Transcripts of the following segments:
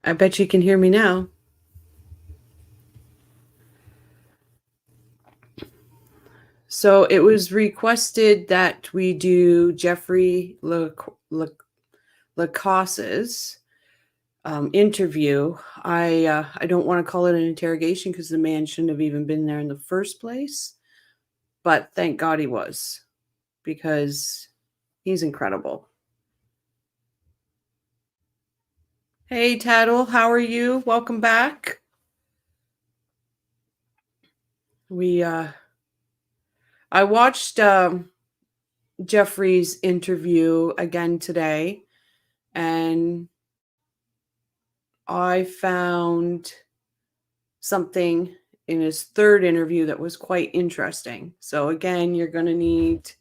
I bet you can hear me now. So it was requested that we do Jeffery Lacasse's interview. I don't want to call it an interrogation because the man shouldn't have even been there in the first place. But thank God he was, because he's incredible. Hey Tattle, how are you? Welcome back. I watched Jeffrey's interview again today, and I found something in his third interview that was quite interesting. So again, you're going to need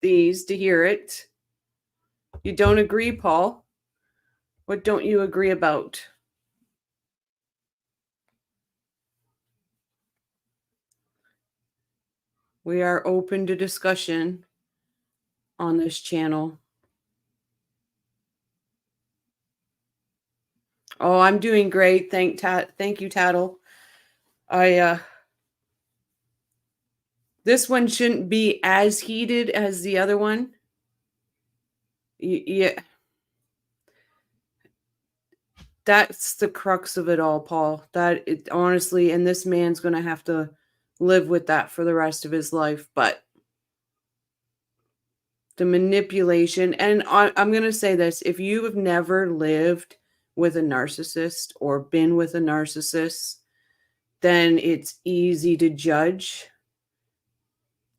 these to hear it. You don't agree, Paul? What don't you agree about? We are open to discussion on this channel. Oh, I'm doing great. Thank you, Tattle. This one shouldn't be as heated as the other one. Yeah. That's the crux of it all, Paul. Honestly, and this man's going to have to live with that for the rest of his life. But the manipulation, and I'm going to say this, if you have never lived with a narcissist or been with a narcissist, then it's easy to judge.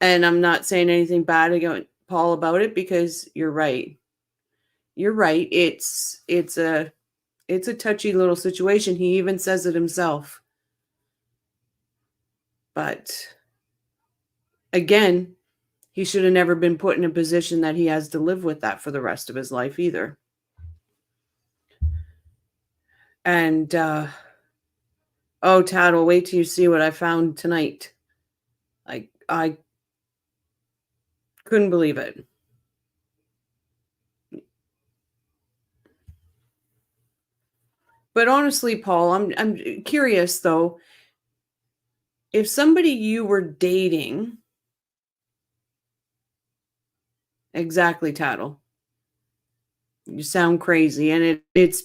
And I'm not saying anything bad against Paul about it, because you're right. You're right. It's a touchy little situation. He even says it himself. But again, he should have never been put in a position that he has to live with that for the rest of his life either. And oh, Tattle, wait till you see what I found tonight. I couldn't believe it. But honestly, Paul, I'm curious though. If somebody you were dating, exactly, Tattle, you sound crazy, and it's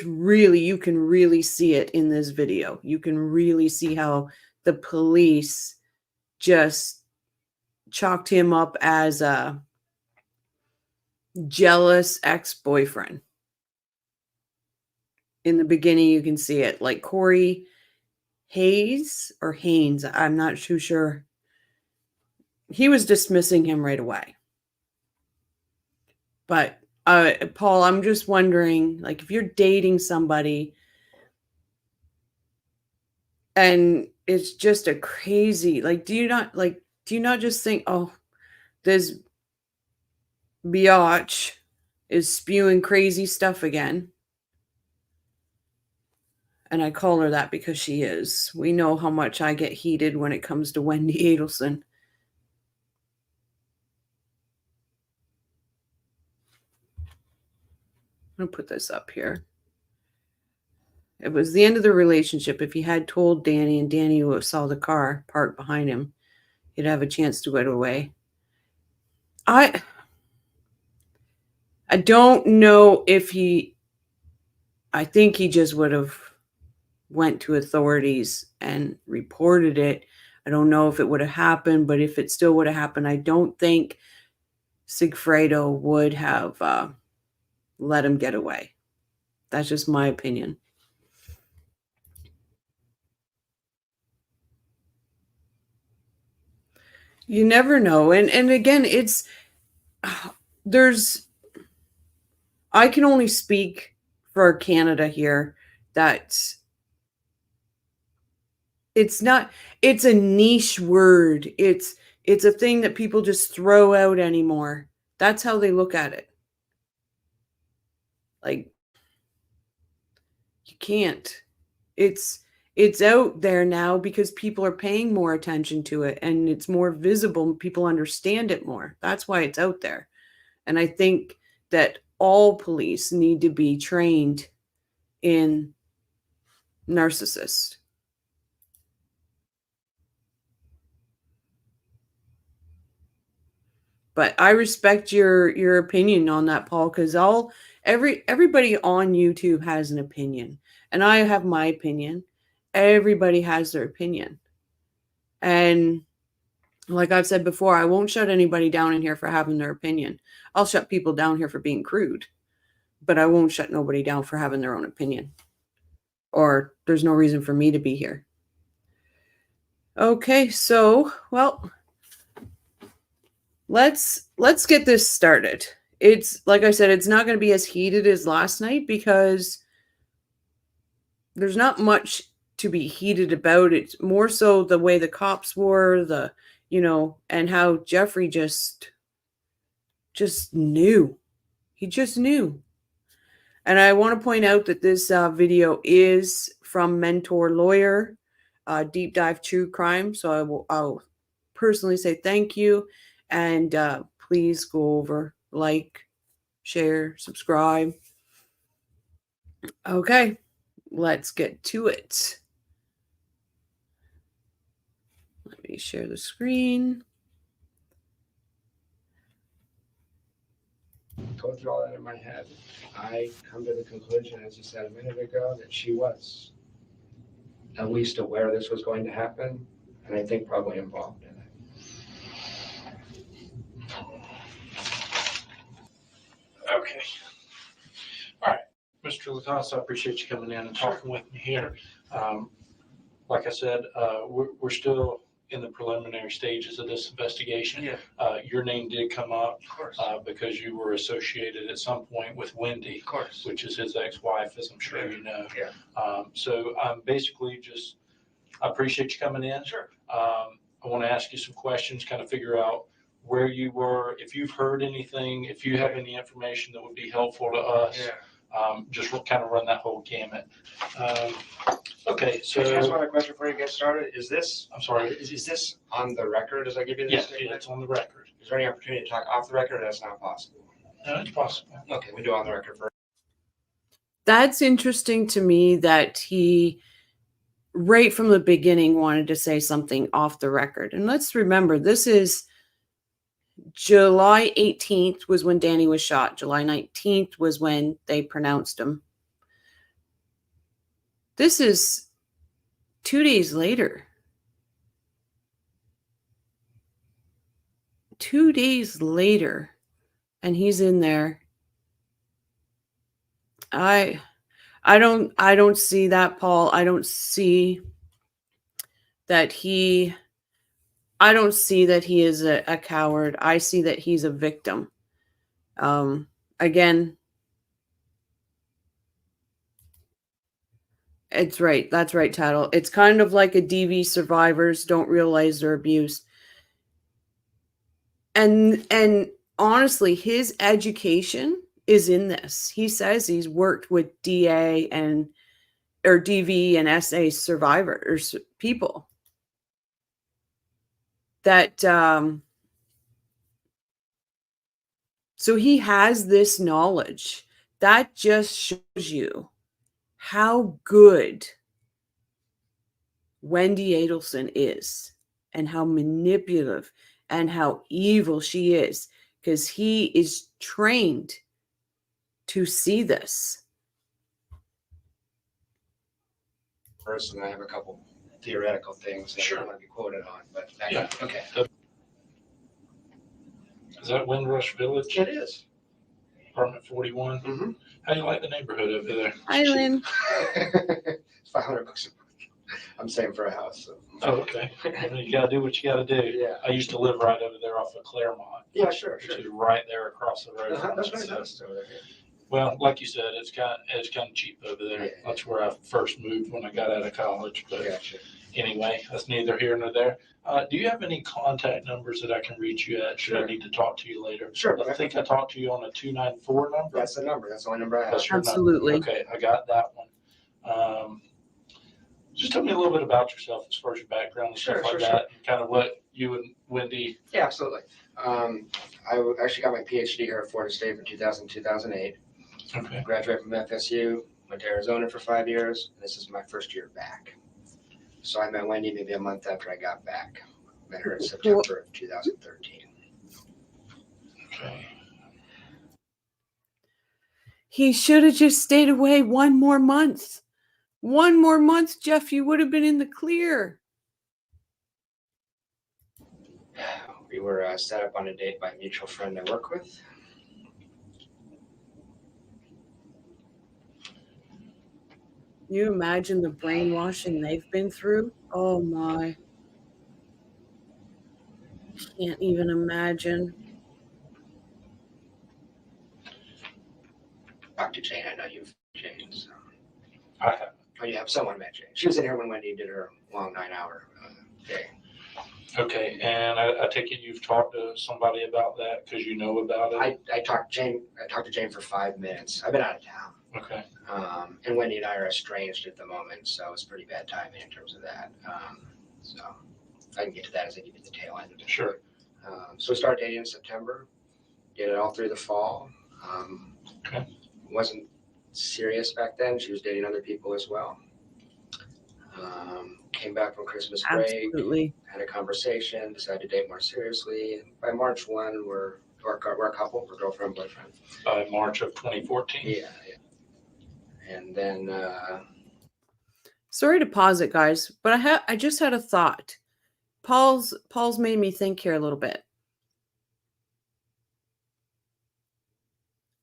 really, you can really see it in this video. You can really see how the police just chalked him up as a jealous ex-boyfriend. In the beginning, you can see it, like Corey Hayes or Haynes. I'm not too sure. He was dismissing him right away. But Paul, I'm just wondering, like, if you're dating somebody and it's just a crazy, like, do you not just think, oh, this biatch is spewing crazy stuff again? And I call her that because she is. We know how much I get heated when it comes to Wendi Adelson. I'm going to put this up here. It was the end of the relationship. If he had told Danny and Danny saw the car parked behind him, he'd have a chance to get away. I don't know if I think he just would have went to authorities and reported it. I don't know if it would have happened, but if it still would have happened, I don't think Sigfredo would have let him get away. That's just my opinion. You never know. And again, there's, I can only speak for Canada here, that it's a niche word. It's a thing that people just throw out anymore. That's how they look at it. Like, you can't. It's out there now because people are paying more attention to it, and it's more visible. People understand it more. That's why it's out there. And I think that all police need to be trained in narcissist. But I respect your opinion on that, Paul, because everybody on YouTube has an opinion, and I have my opinion. Everybody has their opinion, and like I've said before, I won't shut anybody down in here for having their opinion. I'll shut people down here for being crude, but I won't shut nobody down for having their own opinion. Or there's no reason for me to be here. Okay, so well, let's get this started. It's like I said, it's not going to be as heated as last night because there's not much to be heated about. It's more so the way the cops were, and how Jeffrey just knew. He just knew. And I want to point out that this video is from Mentor Lawyer, Deep Dive True Crime. So I'll personally say thank you. And please go over, like, share, subscribe. Okay, let's get to it. Let me share the screen. Go through all that in my head. I come to the conclusion, as you said a minute ago, that she was at least aware this was going to happen, and I think probably involved in it. Okay. All right. Mr. Lacasse, I appreciate you coming in and talking with me here. Like I said, we're still in the preliminary stages of this investigation. Yeah. Your name did come up, Of course. because you were associated at some point with Wendi, Of course. which is his ex-wife, as I'm sure you know. Yeah. So I'm basically I appreciate you coming in. Sure. I want to ask you some questions, kind of figure out where you were, if you've heard anything, if you have any information that would be helpful to us. Yeah. Just kind of run that whole gamut. Okay, so. Can I ask one question before you get started? Is this? I'm sorry. Is this on the record as I give you this Yes, statement? it's on the record. Is there any opportunity to talk off the record, or that's not possible? No, it's possible. Okay, we do on the record first. That's interesting to me that he, right from the beginning, wanted to say something off the record. And let's remember, this is July 18th was when Danny was shot. July 19th was when they pronounced him. This is 2 days later. 2 days later, and he's in there. I don't see that, Paul. I don't see that he is a coward. I see that he's a victim. Again, it's right. That's right, Tattle. It's kind of like a DV survivors don't realize they're abused. And honestly, his education is in this. He says he's worked with DA or DV and SA survivors, people that so he has this knowledge. That just shows you how good Wendi Adelson is and how manipulative and how evil she is, because he is trained to see this. First, and I have a couple theoretical things that Sure. I want to be quoted on, but Yeah. Okay. Is that Windrush Village? It is. Apartment 41? Mm-hmm. How do you like the neighborhood over there? Hi, Lynn. It's $500 a month. I'm saving for a house. So. Oh, okay. You got to do what you got to do. Yeah. I used to live right over there off of Claremont. Yeah, sure. Which is right there across the road. That's very nice over there. Well, like you said, it's kind of cheap over there. Yeah. That's where I first moved when I got out of college. But Gotcha. Anyway, that's neither here nor there. Do you have any contact numbers that I can reach you at? Should I need to talk to you later? Sure. I think I talked to you on a 294 number. That's the number. That's the only number I have. That's your Absolutely. number. Okay, I got that one. Just tell me a little bit about yourself as far as your background and stuff like that, and kind of what you and Wendi. Yeah, absolutely. I actually got my PhD here at Florida State for 2008. Okay. Graduated from FSU, went to Arizona for 5 years, and this is my first year back. So I met Wendi maybe a month after I got back. Met her in September of 2013. Okay. He should have just stayed away one more month. One more month, Jeff, you would have been in the clear. We were set up on a date by a mutual friend I work with. You imagine the brainwashing they've been through? Oh my. Can't even imagine. Talked to Jane. I know you've Jane. So. I have. Oh, you have someone met Jane. She was in here when Wendi did her long 9-hour day. Okay, and I take it you've talked to somebody about that because you know about it? I talked to Jane for 5 minutes. I've been out of town. Okay. And Wendi and I are estranged at the moment, so it's pretty bad timing in terms of that. So I can get to that as I give you the tail end of it. Sure. So we started dating in September, did it all through the fall. Okay. Wasn't serious back then. She was dating other people as well. Came back from Christmas break, Absolutely. had a conversation, decided to date more seriously. By March 1, we're a couple, we're girlfriend, boyfriend. By March of 2014? Yeah. And then Sorry to pause it, guys, but I just had a thought. Paul's made me think here a little bit.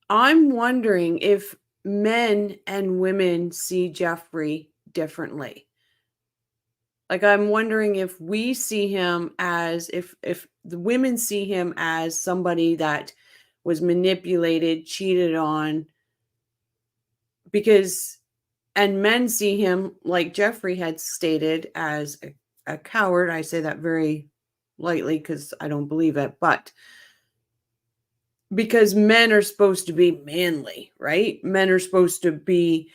I'm wondering if men and women see Jeffrey differently. Like, I'm wondering if we see him as, if the women see him as somebody that was manipulated, cheated on, and men see him, like Jeffrey had stated, as a coward. I say that very lightly because I don't believe it, but because men are supposed to be manly, right? Men are supposed to be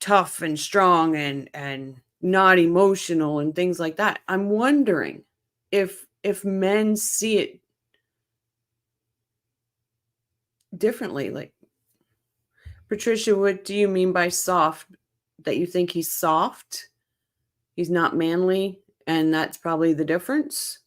tough and strong and not emotional and things like that. I'm wondering if men see it differently. Like, Patricia, what do you mean by soft? That you think he's soft? He's not manly, and that's probably the difference?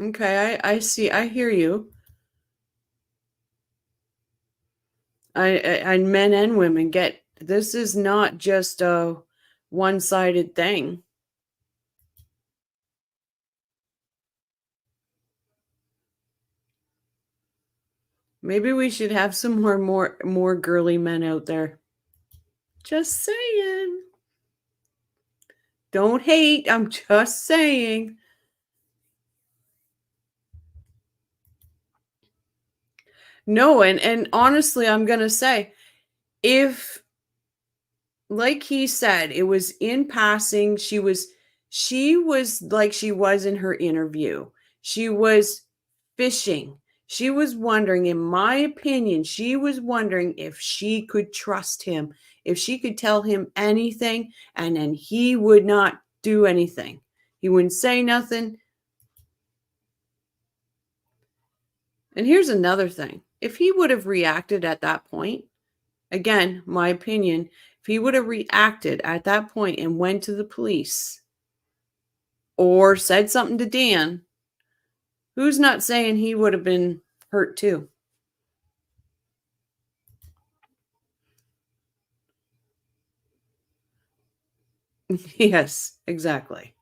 Okay, I see. I hear you. And men and women get, this is not just a one-sided thing. Maybe we should have some more girly men out there. Just saying. Don't hate. I'm just saying. No, and honestly, I'm going to say, if, like he said, it was in passing, she was like she was in her interview. She was fishing. She was wondering, in my opinion, she was wondering if she could trust him, if she could tell him anything, and then he would not do anything. He wouldn't say nothing. And here's another thing. If he would have reacted at that point, again, my opinion, if he would have reacted at that point and went to the police or said something to Dan, who's not saying he would have been hurt too? Yes, exactly.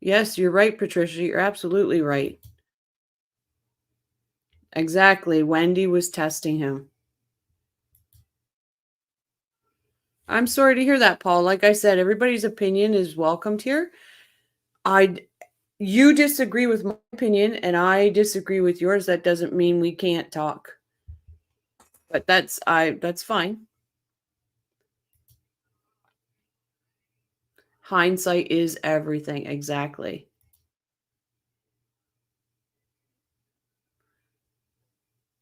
Yes, you're right, Patricia. You're absolutely right. Exactly. Wendi was testing him. I'm sorry to hear that, Paul. Like I said, everybody's opinion is welcomed here. You disagree with my opinion and I disagree with yours. That doesn't mean we can't talk. But that's fine. Hindsight is everything. Exactly.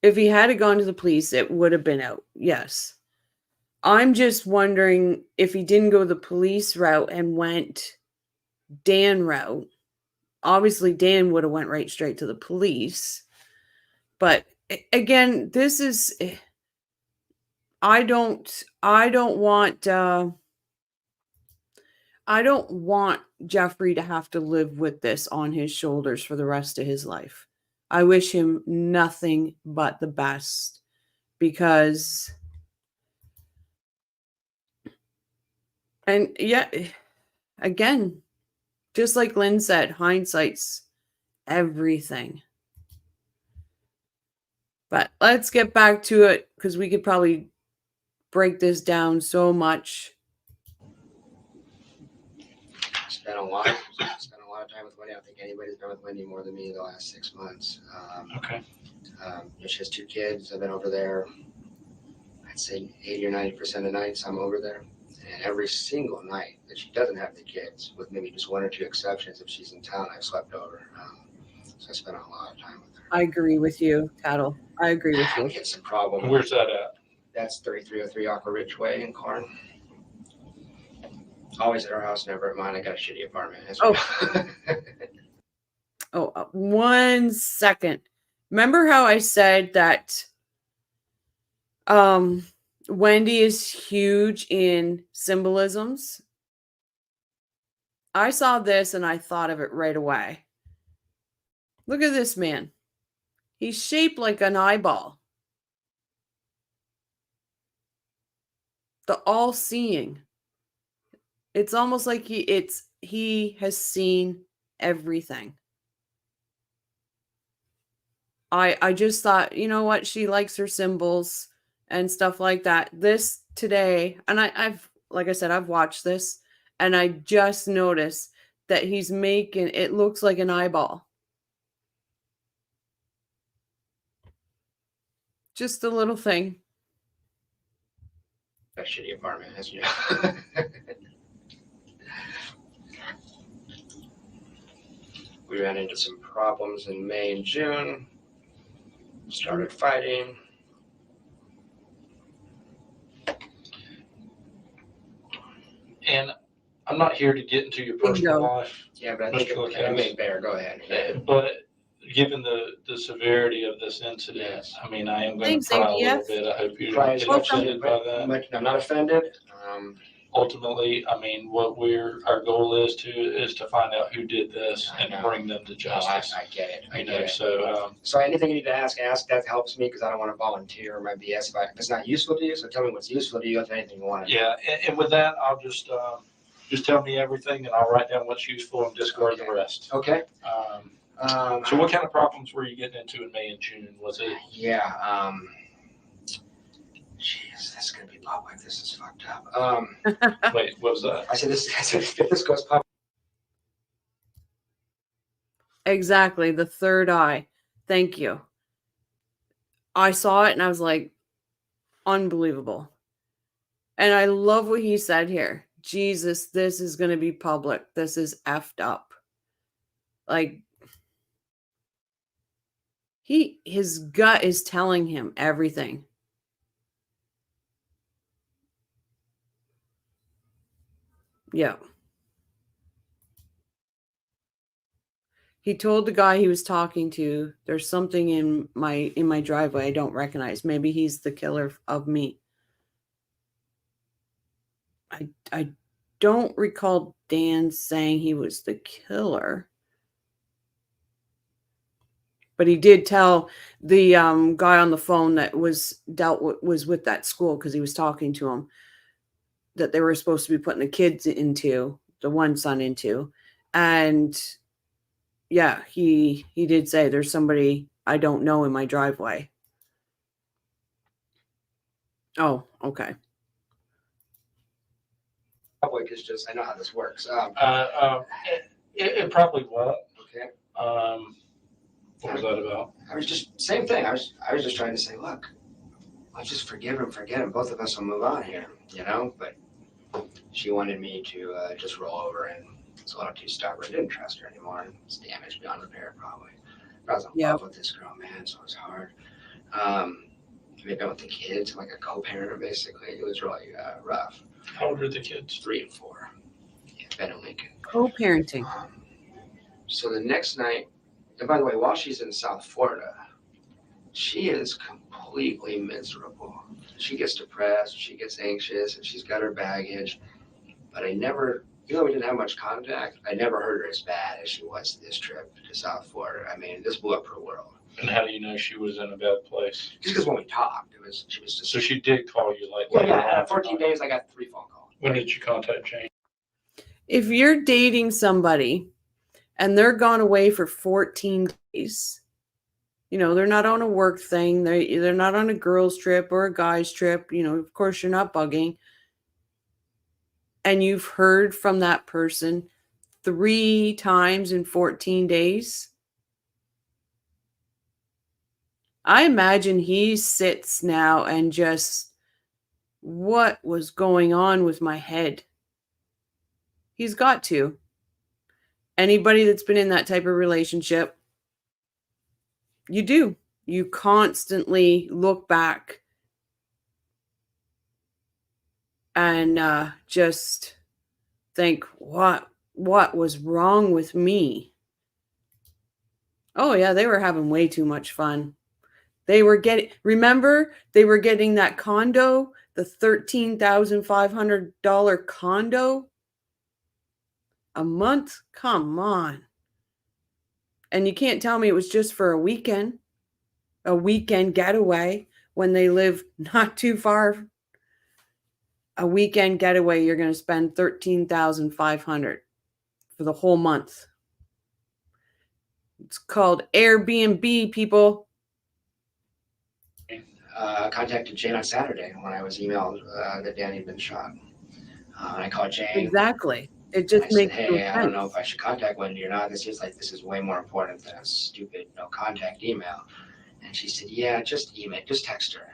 If he had gone to the police, it would have been out. Yes. I'm just wondering if he didn't go the police route and went Dan route. Obviously, Dan would have went right straight to the police. But again, this is I don't want Jeffrey to have to live with this on his shoulders for the rest of his life. I wish him nothing but the best because, and yeah, again, just like Lynn said, hindsight's everything. But let's get back to it because we could probably break this down so much. Spent a lot of time with Wendi. I don't think anybody's been with Wendi more than me the last 6 months. Okay. She has 2 kids. I've been over there, I'd say 80 or 90% of nights I'm over there. And every single night that she doesn't have the kids, with maybe just 1 or 2 exceptions, if she's in town, I've slept over. So I spent a lot of time with her. I agree with you, Tattle. I agree with you. It's a problem. Where's that at? That's 3303 Aqua Ridge Way in Corn. Always at our house, never at mine. I got a shitty apartment. Oh, 1 second. Remember how I said that Wendi is huge in symbolisms? I saw this and I thought of it right away. Look at this man. He's shaped like an eyeball. The all-seeing. It's almost like he has seen everything. I just thought, you know what? She likes her symbols and stuff like that. This today, and I've like I said, I've watched this and I just noticed that he's making it looks like an eyeball. Just a little thing. A shitty apartment, as you know. We ran into some problems in May and June. Started fighting. And I'm not here to get into your personal life. Yeah, but I think it may bear. Go ahead. But given the severity of this incident, Yes. I mean, I am going to cry a little bit. I hope you're not getting offended by that. I'm not offended. Ultimately, I mean, what our goal is to find out who did this and to bring them to justice. I get it. I know. So anything you need to ask. That helps me because I don't want to volunteer my BS if it's not useful to you. So tell me what's useful to you if anything you want. Yeah, and with that, I'll just tell me everything, and I'll write down what's useful and discard the rest. Okay. So what kind of problems were you getting into in May and June? Was it? Yeah. Jeez, this is gonna be public. This is fucked up. Wait, what was that? I said if this goes public. Exactly, the third eye. Thank you. I saw it and I was like, unbelievable. And I love what he said here. Jesus, this is going to be public. This is effed up. Like, his gut is telling him everything. Yeah. He told the guy he was talking to, there's something in my driveway I don't recognize. Maybe he's the killer of me. I don't recall Dan saying he was the killer. But he did tell the guy on the phone that was with that school, because he was talking to him, that they were supposed to be putting the kids into, the one son into. And yeah, he did say there's somebody I don't know in my driveway. Oh, okay. Public is just, I know how this works. It probably won't. Okay. What was that about? I was just, same thing. I was just trying to say, look, let's just forgive him, forget him. Both of us will move on here, you know? But she wanted me to just roll over, and it's a little too stubborn. Didn't trust her anymore. It's damaged beyond repair, probably. I was in love with this girl, man, so it was hard. Maybe I with the kids, like a co-parent, basically. It was really rough. How old are the kids? 3 and 4. Yeah, Ben and Lincoln. Co-parenting. So the next night, and by the way, while she's in South Florida, she is completely miserable. She gets depressed, she gets anxious, and she's got her baggage. But even though we didn't have much contact, I never heard her as bad as she was this trip to South Florida. I mean, this blew up her world. And how do you know she was in a bad place? Just because when we talked, she was just. So she did call you like. Yeah. 14 days, I got 3 phone calls. When did you contact Jane? If you're dating somebody and they're gone away for 14 days, they're not on a work thing. They're not on a girl's trip or a guy's trip. Of course, you're not bugging. And you've heard from that person 3 times in 14 days. I imagine he sits now and just, what was going on with my head? He's got to. Anybody that's been in that type of relationship, you do. You constantly look back and just think, what was wrong with me? Oh yeah, they were having way too much fun. They were getting that condo, the $13,500 condo a month. Come on. And you can't tell me it was just for a weekend getaway when they live not too far. A weekend getaway, you're going to spend $13,500 for the whole month. It's called Airbnb, people. I contacted Jane on Saturday when I was emailed that Danny had been shot. And I called Jane. Exactly. It just makes no sense. I don't know if I should contact Wendi or not. This seems like this is way more important than a stupid no contact email. And she said, yeah, just text her.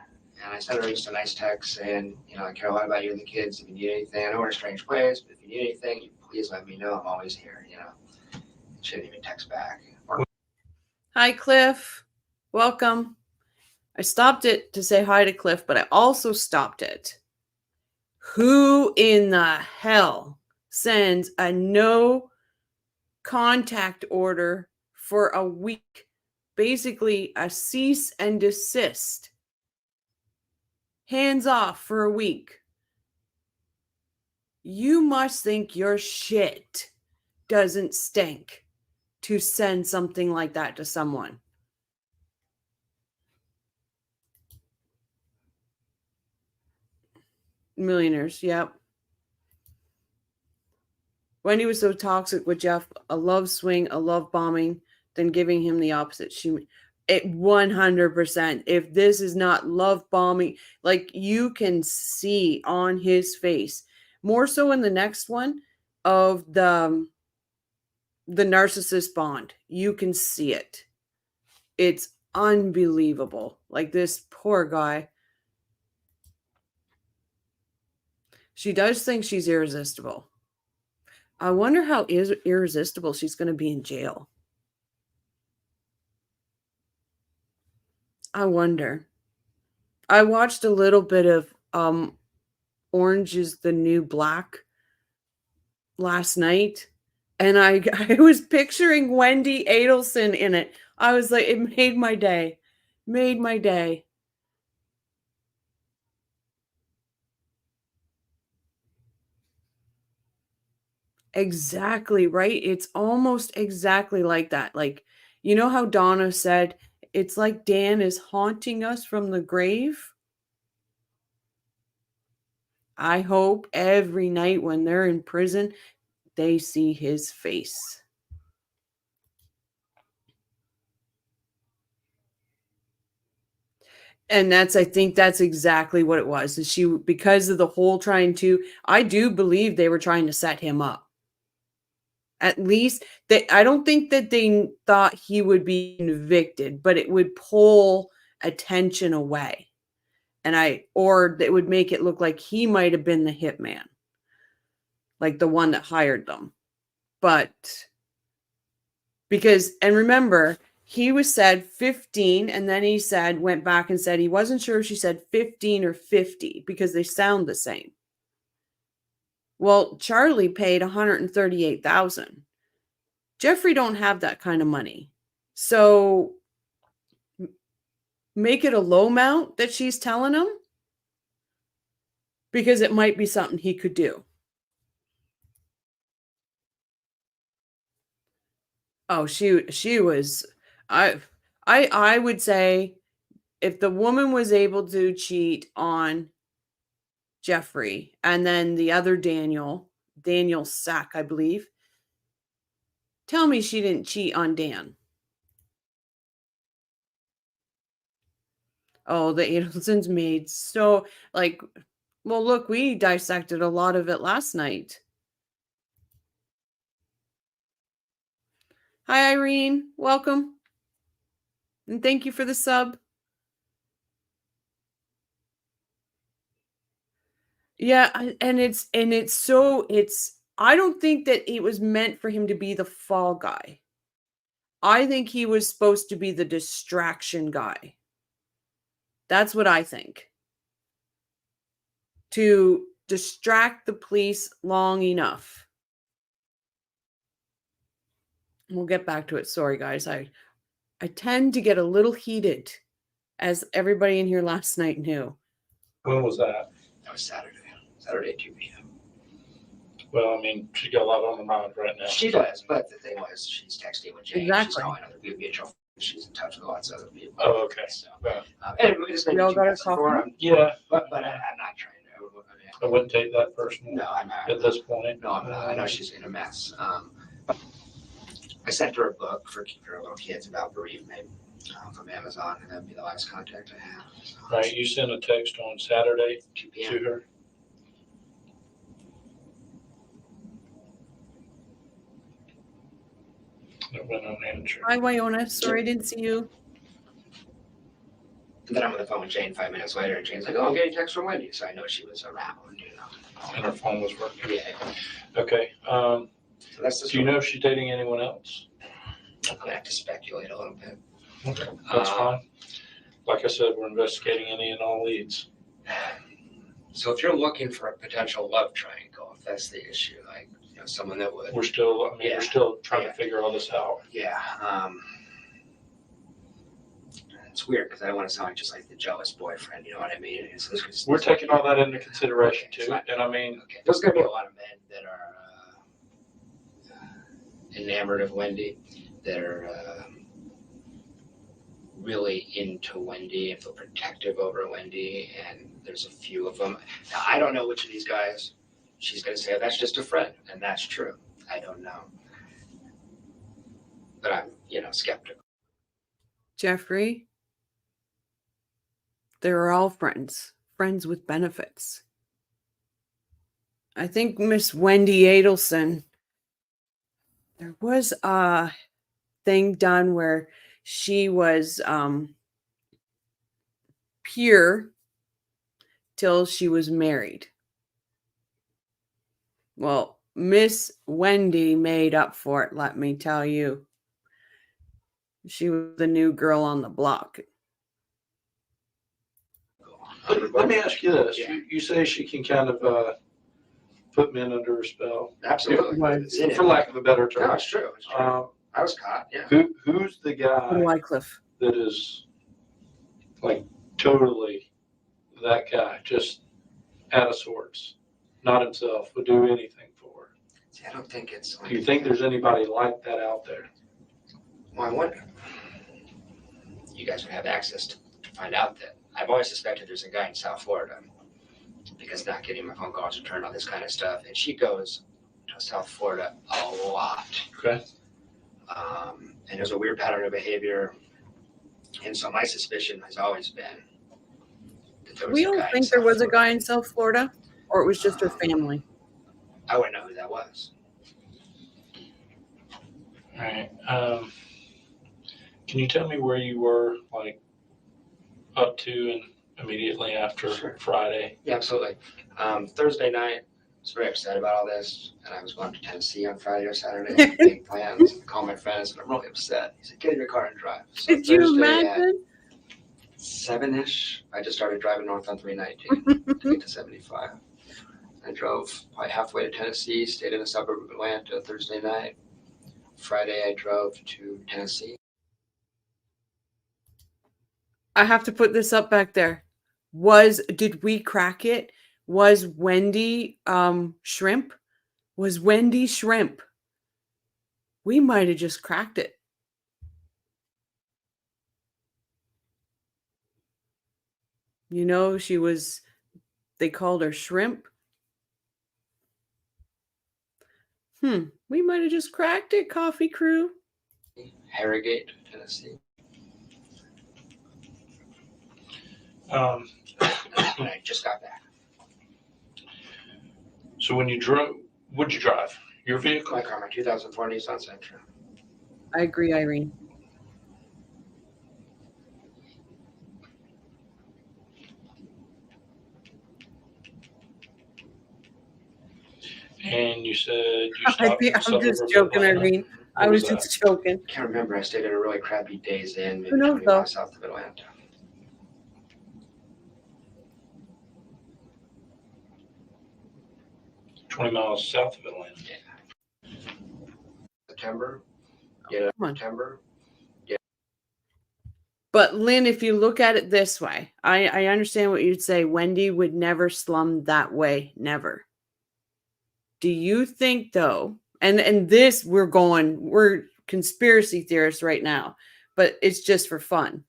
And I sent her just a nice text saying, I care a lot about you and the kids. If you need anything, I know we're in a strange place, but if you need anything, please let me know. I'm always here, She didn't even text back. Hi, Cliff. Welcome. I stopped it to say hi to Cliff, but I also stopped it. Who in the hell sends a no contact order for a week? Basically, a cease and desist. Hands off for a week. You must think your shit doesn't stink to send something like that to someone. Millionaires, yep. Wendi was so toxic with Jeff, a love swing, a love bombing, then giving him the opposite. It 100%. If this is not love bombing, like you can see on his face, more so in the next one of the narcissist bond, you can see it. It's unbelievable. Like this poor guy. She does think she's irresistible. I wonder how irresistible she's going to be in jail. I wonder. I watched a little bit of Orange is the New Black last night, and I was picturing Wendi Adelson in it. I was like, it made my day. Made my day. Exactly, right? It's almost exactly like that. Like, you know how Donna said, it's like Dan is haunting us from the grave? I hope every night when they're in prison, they see his face. And I think that's exactly what it was. Because of the whole I do believe they were trying to set him up. At least I don't think that they thought he would be convicted, but it would pull attention away. Or it would make it look like he might have been the hitman, like the one that hired them. But and remember, he was said 15, and then he went back and said he wasn't sure if she said 15 or 50 because they sound the same. Well, Charlie paid 138,000. Jeffrey don't have that kind of money. So make it a low amount that she's telling him, because it might be something he could do. Oh, she was I would say if the woman was able to cheat on Jeffrey and then the other Daniel Sack, I believe, tell me she didn't cheat on Dan. Oh, the Adelsons made so like, well, look, we dissected a lot of it last night. Hi, Irene. Welcome. And thank you for the sub. Yeah, and it's I don't think that it was meant for him to be the fall guy. I think he was supposed to be the distraction guy. That's what I think. To distract the police long enough. We'll get back to it. Sorry, guys. I tend to get a little heated, as everybody in here last night knew. When was that? That was Saturday. Saturday, 2 p.m. Well, I mean, she's got a lot on her mind right now. She does, but the thing was, she's texting with Jane. Exactly. She's calling other people, mutual. She's in touch with lots of other people. Oh, okay. So, Yeah. and it's maybe We all too got our messy for coffee? him, Yeah. but I'm not trying to. I wouldn't take that personally No, I'm not. at this point. No, I'm not. I know she's in a mess. I sent her a book for her little kids about bereavement from Amazon, and that'd be the last contact I have. So. Right. You sent a text on Saturday 2 to p.m. her. It went unanswered. Hi, Wyona. Sorry, I didn't see you. And then I'm on the phone with Jane 5 minutes later, and Jane's like, "Oh, I'm getting a text from Wendy," so I know she was around. And her phone was working. Yeah. Okay. So that's the Do you know if she's dating anyone else? I'm gonna have to speculate a little bit. Okay, that's fine. Like I said, we're investigating any and all leads. So if you're looking for a potential love triangle, if that's the issue, like someone that would. We're still trying to figure all this out. Yeah. It's weird because I don't want to sound just like the jealous boyfriend. You know what I mean? We're taking all that into consideration Okay, too, and I mean, there's going to be a lot of men that are enamored of Wendy, that are really into Wendy and feel protective over Wendy, and there's a few of them. Now, I don't know which of these guys she's going to say, that's just a friend, and that's true. I don't know. But I'm, skeptical. Jeffrey, they're all friends with benefits. I think Miss Wendi Adelson, there was a thing done where she was pure till she was married. Well, Miss Wendi made up for it, let me tell you. She was the new girl on the block. let me ask you this. Yeah. You say she can kind of put men under her spell. Absolutely. For lack of a better term. No, it's true. It's true. I was caught, yeah. Who's the guy Wycliffe. that is like totally that guy, just out of sorts, not himself, would do anything for her? See, I don't think it's. Do you think there's anybody like that out there? Well, I wonder. You guys would have access to find out that. I've always suspected there's a guy in South Florida because not getting my phone calls returned, all this kind of stuff. And she goes to South Florida a lot. Okay. And there's a weird pattern of behavior. And so my suspicion has always been that there was We a don't guy think there was a guy in South Florida, or it was just her family. I wouldn't know who that was. All right. Can you tell me where you were, like, up to and immediately after Friday? Yeah, absolutely. Thursday night, was very upset about all this, and I was going to Tennessee on Friday or Saturday. I had big plans. I called my friends, and I'm really upset. He said, "Get in your car and drive." So Could you Thursday at imagine? 7-ish, I just started driving north on 319 to get to 75. I drove probably halfway to Tennessee, stayed in a suburb of Atlanta Thursday night. Friday, I drove to Tennessee. I have to put this up back there. Did we crack it? Was Wendi shrimp? Was Wendi shrimp? We might have just cracked it. You know, they called her shrimp. We might have just cracked it, coffee crew. Harrogate, Tennessee. Um, And I just got back. so when you drove, what'd you drive? Your vehicle? My car, my 2004 Nissan Sentra. I agree, Irene. And you said you stopped in the I'm suburb just of joking, Atlanta. Irene. What I was that? just joking. I can't remember. I stayed at a really crappy Days Inn, maybe Who knows, 20 though? miles south of Atlanta. Yeah. 20 miles south of Atlanta. September. Come on. September. But Lynn, if you look at it this way, I understand what you'd say. Wendi would never slum that way. Never. Do you think though, and this we're conspiracy theorists right now, but it's just for fun.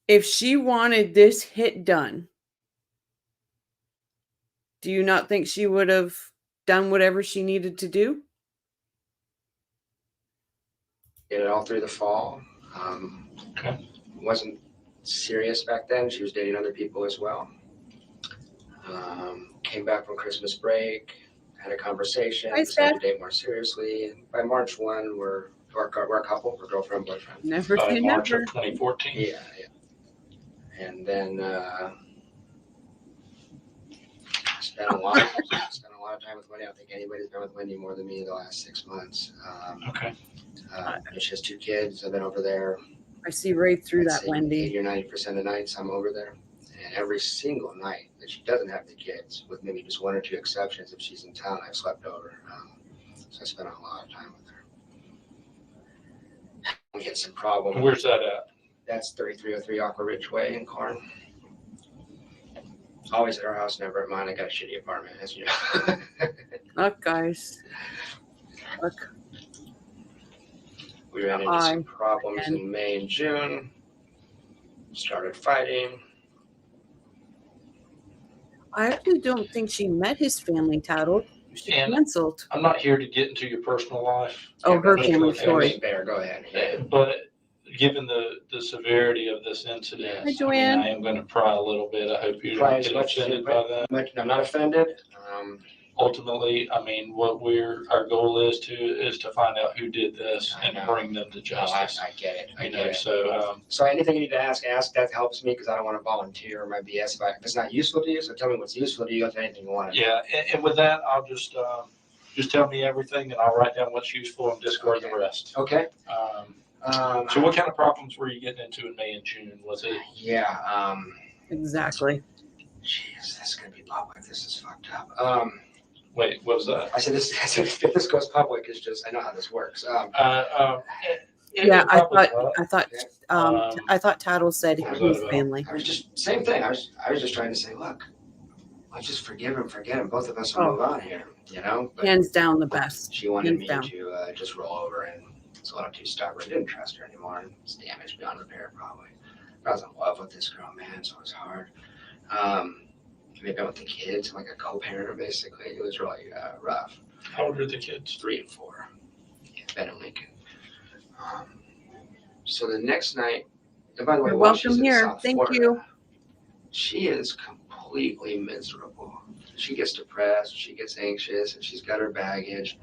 If she wanted this hit done, do you not think she would have done whatever she needed to do? Did it all through the fall. Okay. Wasn't serious back then. She was dating other people as well. Came back from Christmas break, had a conversation, Hi, decided Steph. to date more seriously. And by March 1, we're a couple, we're girlfriend, boyfriend. Never By say March never. of 2014. Yeah. And then spent a lot of time with Wendy. I don't think anybody's been with Wendy more than me the last 6 months. Okay. She has 2 kids. I've been over there. I see right through I'd that, say Wendi. 80 or 90% of the nights I'm over there. And every single night that she doesn't have the kids, with maybe just 1 or 2 exceptions, if she's in town, I've slept over. So I spent a lot of time with her. We had some problems. Where's that at? That's 3303 Aqua Ridge Way in Corn. Always at her house, never at mine. I got a shitty apartment, as you know. Look, guys. Look. We ran into some problems in May and June. Started fighting. I actually don't think she met his family, Tattle. She And canceled. I'm not here to get into your personal life. Oh, her Mr. family Lacasse, story. Bear, go ahead. But given the severity of this incident, Hi, Joanne. I am going to pry a little bit. I hope you Pry don't as get much as offended you- by that. I'm not offended. Ultimately, I mean, our goal is to find out who did this I and know. bring them to justice. I get it. I You get know, it. so So anything you need to ask. That helps me because I don't want to volunteer my BS. If it's not useful to you, so tell me what's useful to you. If anything you want to. yeah, and with that, I'll just tell me everything, and I'll write down what's useful and discard the rest. Okay. So what kind of problems were you getting into in May and June? Was it? Yeah. Exactly. Jeez, this is gonna be public. This is fucked up. Wait, what was that? I said if this goes public, it's just I know how this works. Yeah, I Um, thought Tattle said what was his that about? family. I was just same thing. I was just trying to say, look, let's just forgive him, forget him. Both of us will Oh. move on here, you know. But Hands down the best. she wanted Hands me down. to just roll over, and it's a little too stubborn. Didn't trust her anymore, and it's damaged beyond repair probably. I was in love with this girl, man, so it was hard. Maybe with the kids, like a co-parent basically. It was really rough. How old are the kids? 3 and 4. Yeah, Ben and Lincoln. So the next night, and by the way, You're while she's welcome in here. South Thank Florida, you. she is completely miserable. She gets depressed, she gets anxious, and she's got her baggage.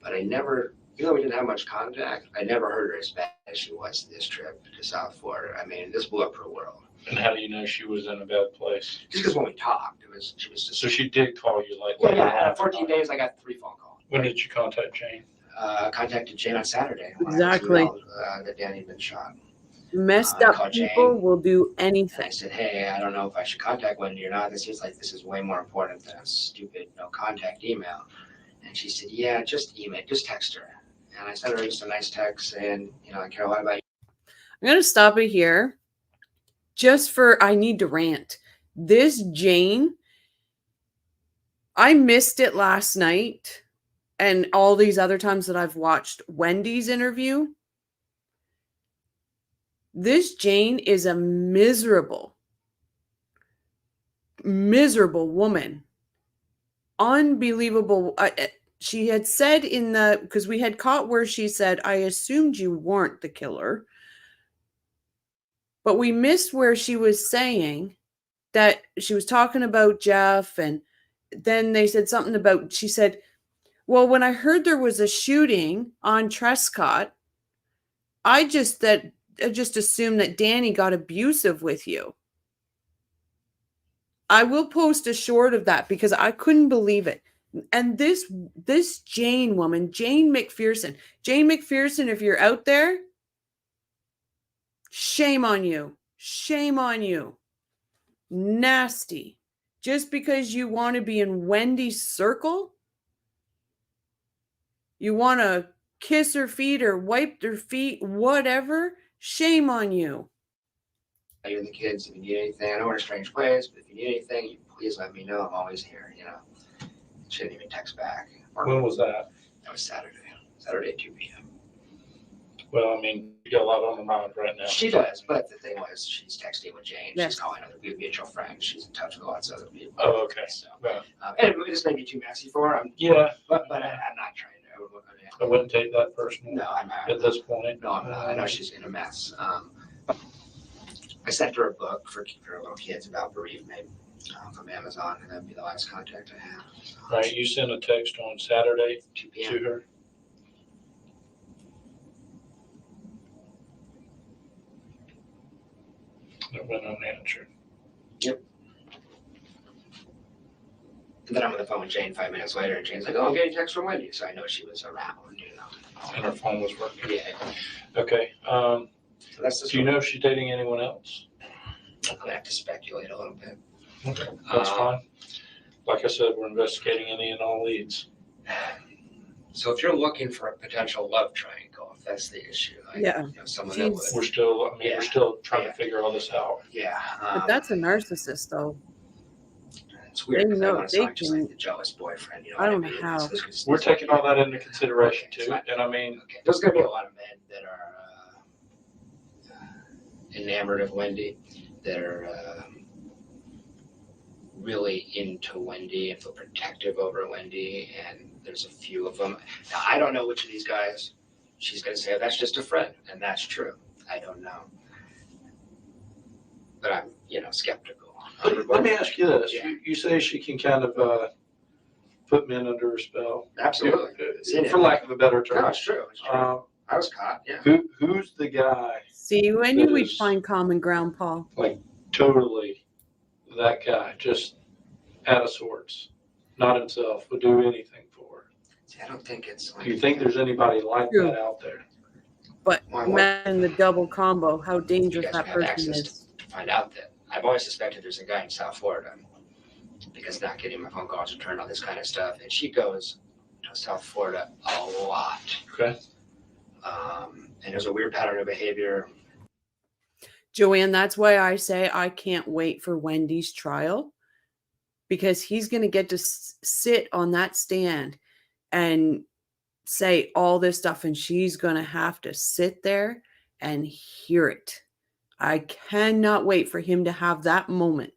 But even though we didn't have much contact, I never heard her as bad as she was this trip to South Florida. I mean, this blew up her world. And how do you know she was in a bad place? Just because when we talked, she was just. So she did call you like. Yeah. 14 days, I got 3 phone calls. When did you contact Jane? Contacted Jane on Saturday. When Exactly. I was emailed, that Danny had been shot. Messed I up called people Jane. will do And I anything. said, hey, I don't know if I should contact Wendi or not. This seems like this is way more important than a stupid no contact email. And she said, yeah, just email, just text her. And I sent her just a nice text saying, Carol, what about you? I'm going to stop it here just for I need to rant. This Jane, I missed it last night and all these other times that I've watched Wendy's interview. This Jane is a miserable woman. Unbelievable. She had said because we had caught where she said, I assumed you weren't the killer. But we missed where she was saying that she was talking about Jeff. And then they said something about, she said, well, when I heard there was a shooting on Trescott, I just assumed that Danny got abusive with you. I will post a short of that because I couldn't believe it. And this Jane woman, Jane McPherson, if you're out there, shame on you. Shame on you. Nasty. Just because you want to be in Wendy's circle, you want to kiss her feet or wipe their feet, whatever, shame on you. You and the kids, if you need anything, I know we're in a strange place, but if you need anything, please let me know. I'm always here, She didn't even text back. When was that? That was Saturday at 2 p.m. Well, I mean, you got a lot on her mind right now. She does, but the thing was, she's texting with Jane. Yes. She's calling other mutual friends. She's in touch with lots of other people. Oh, okay. So, Yeah. and this may be too messy for her. Yeah. But I'm not trying to. I wouldn't take that personal. No, I'm not. At this point. No, I'm not. I know she's in a mess. I sent her a book for little kids about bereavement from Amazon, and that'd be the last contact I have. So. Right. You sent a text on Saturday 2 p.m. to her. It went unanswered. Yep. And then I'm on the phone with Jane 5 minutes later, and Jane's like, "Oh, I'm getting a text from Wendi," so I know she was around, And her phone was working. Yeah. Okay. So that's the. Do you know if she's dating anyone else? I'm gonna have to speculate a little bit. Okay. That's fine. Like I said, we're investigating any and all leads. So if you're looking for a potential love triangle, if that's the issue, someone that would. We're still. We're still trying to figure all this out. Yeah. But that's a narcissist, though. It's weird because I know want to sound just like the jealous boyfriend. I don't know how. We're taking all that into consideration too, and I mean, there's going to be a lot of men that are enamored of Wendi, that are really into Wendi and feel protective over Wendi, and there's a few of them. Now, I don't know which of these guys she's going to say, that's just a friend, and that's true. I don't know. But I'm, skeptical. let me ask you this. Yeah. You say she can kind of put men under her spell. Absolutely. For lack of a better term. No, it's true. It's true. I was caught, yeah. Who's the guy? See, I knew we'd find common ground, Paul. Like, totally that guy, just out of sorts, not himself, would do anything for her. See, I don't think it's like. Do you think there's anybody like that out there? But imagine the double combo, how dangerous that person is. To find out that I've always suspected there's a guy in South Florida because not getting my phone calls returned, all this kind of stuff. And she goes to South Florida a lot. Okay. And there's a weird pattern of behavior. Joanne, that's why I say I can't wait for Wendy's trial, because he's going to get to sit on that stand and say all this stuff, and she's going to have to sit there and hear it. I cannot wait for him to have that moment.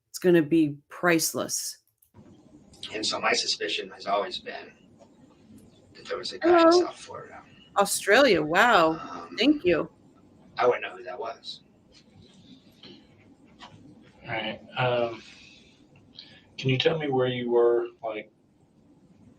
It's going to be priceless. And so my suspicion has always been that there was a guy in South Florida. Australia, wow. Thank you. I wouldn't know who that was. All right. Can you tell me where you were, like,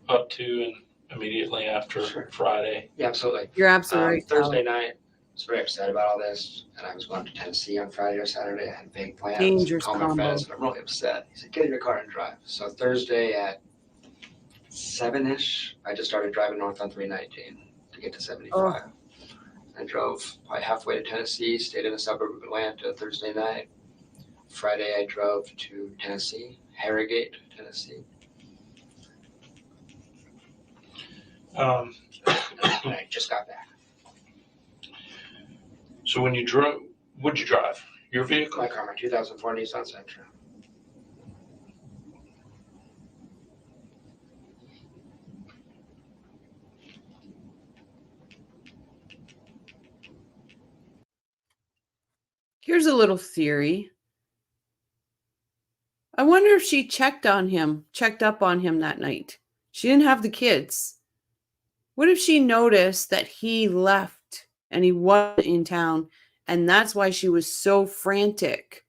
up to and immediately after Friday? Yeah, absolutely. You're absolutely right. Thursday night, was very upset about all this, and I was going to Tennessee on Friday or Saturday. I had big plans. Dangerous Called my combo. friends, and I'm really upset. He said, "Get in your car and drive." So Thursday at 7-ish, I just started driving north on 319 to get to 75. I drove probably halfway to Tennessee, stayed in a suburb of Atlanta Thursday night. Friday, I drove to Tennessee, Harrogate, Tennessee. Um, And I just got back. so when you drove, what'd you drive? Your vehicle? My car, my 2004 Nissan Sentra. Here's a little theory. I wonder if she checked up on him that night. She didn't have the kids. What if she noticed that he left and he wasn't in town, and that's why she was so frantic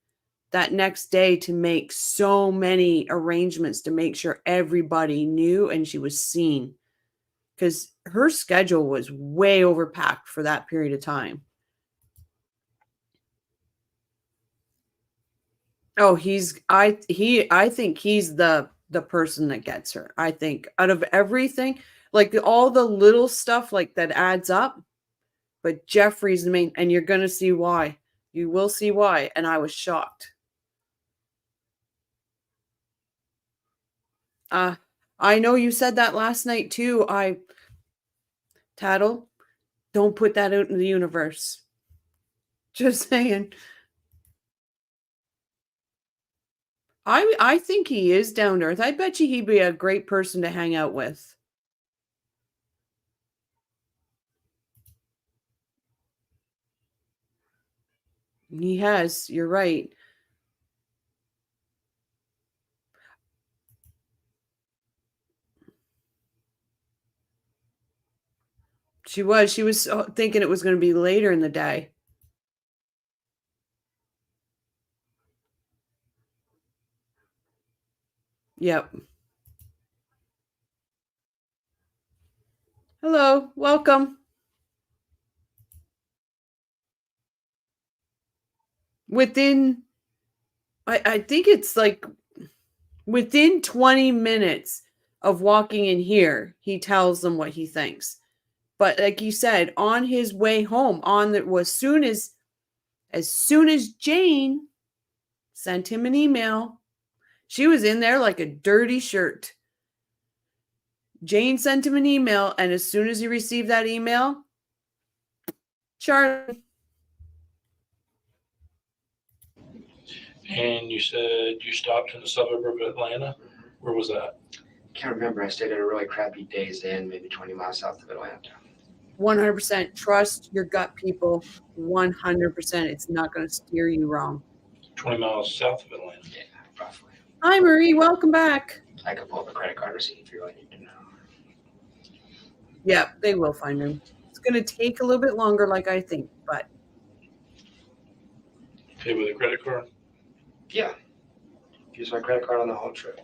that next day to make so many arrangements to make sure everybody knew and she was seen? Because her schedule was way overpacked for that period of time. Oh, I think he's the person that gets her. I think out of everything, like all the little stuff like that adds up, but Jeffrey's the main, and you're going to see why. You will see why, and I was shocked. I know you said that last night too. Tattle, don't put that out in the universe. Just saying. I think he is down to earth. I bet you he'd be a great person to hang out with. He has. You're right. She was thinking it was going to be later in the day. Yep. Hello, welcome. I think it's like within 20 minutes of walking in here, he tells them what he thinks. But like you said, on his way home, as soon as Jane sent him an email, she was in there like a dirty shirt. Jane sent him an email, and as soon as he received that email, Charlie. And you said you stopped in the suburb of Atlanta. Where was that? I can't remember. I stayed at a really crappy Days Inn, maybe 20 miles south of Atlanta. 100% trust your gut, people. 100%. It's not going to steer you wrong. 20 miles south of Atlanta. Yeah, roughly. Hi, Marie. Welcome back. I could pull up a credit card receipt if you really need to know. Yeah, they will find him. It's going to take a little bit longer, like I think, but. Pay with a credit card? Yeah. Use my credit card on the whole trip.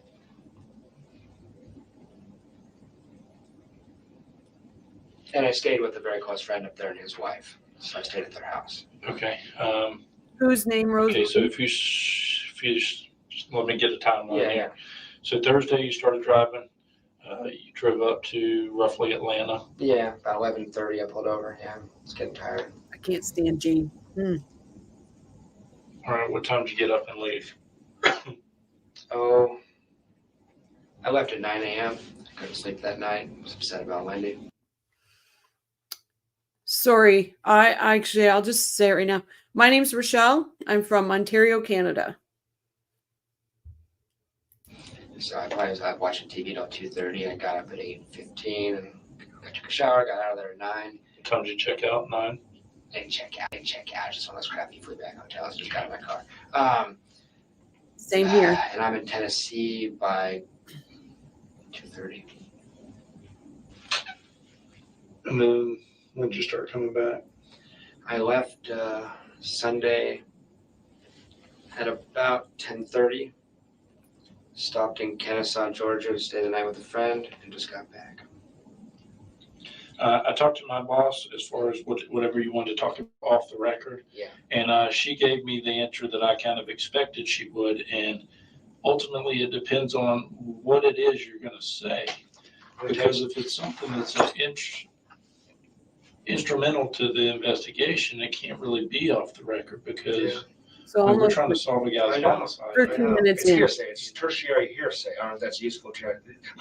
And I stayed with a very close friend up there and his wife. So I stayed at their house. Okay. Whose name, Rose? Okay, so if you let me get a timeline Yeah, here. So Thursday you started driving. You drove up to roughly Atlanta. Yeah, about 11:30 I pulled over. Yeah, it's getting tired. I can't stand Jane. All right, what time did you get up and leave? Oh, I left at 9 a.m. I couldn't sleep that night. I was upset about Wendi. Sorry. I'll just say it right now. My name's Rochelle. I'm from Ontario, Canada. So I probably was out watching TV till 2:30. I got up at 8:15 and I took a shower. Got out of there at 9. What time did you check out? 9? Didn't check out. It's just one of those crappy flew back hotels. Just got in my car. Same here. And I'm in Tennessee by 2:30. And then when did you start coming back? I left Sunday at about 10:30. Stopped in Kennesaw, Georgia to stay the night with a friend and just got back. I talked to my boss as far as whatever you wanted to talk about off the record. Yeah. And she gave me the answer that I kind of expected she would. And ultimately, it depends on what it is you're going to say. Because if it's something that's instrumental to the investigation, it can't really be off the record because So we're almost trying to solve a guy's I know. homicide. 13 minutes It's in. hearsay. It's tertiary hearsay. I don't know if that's useful to you.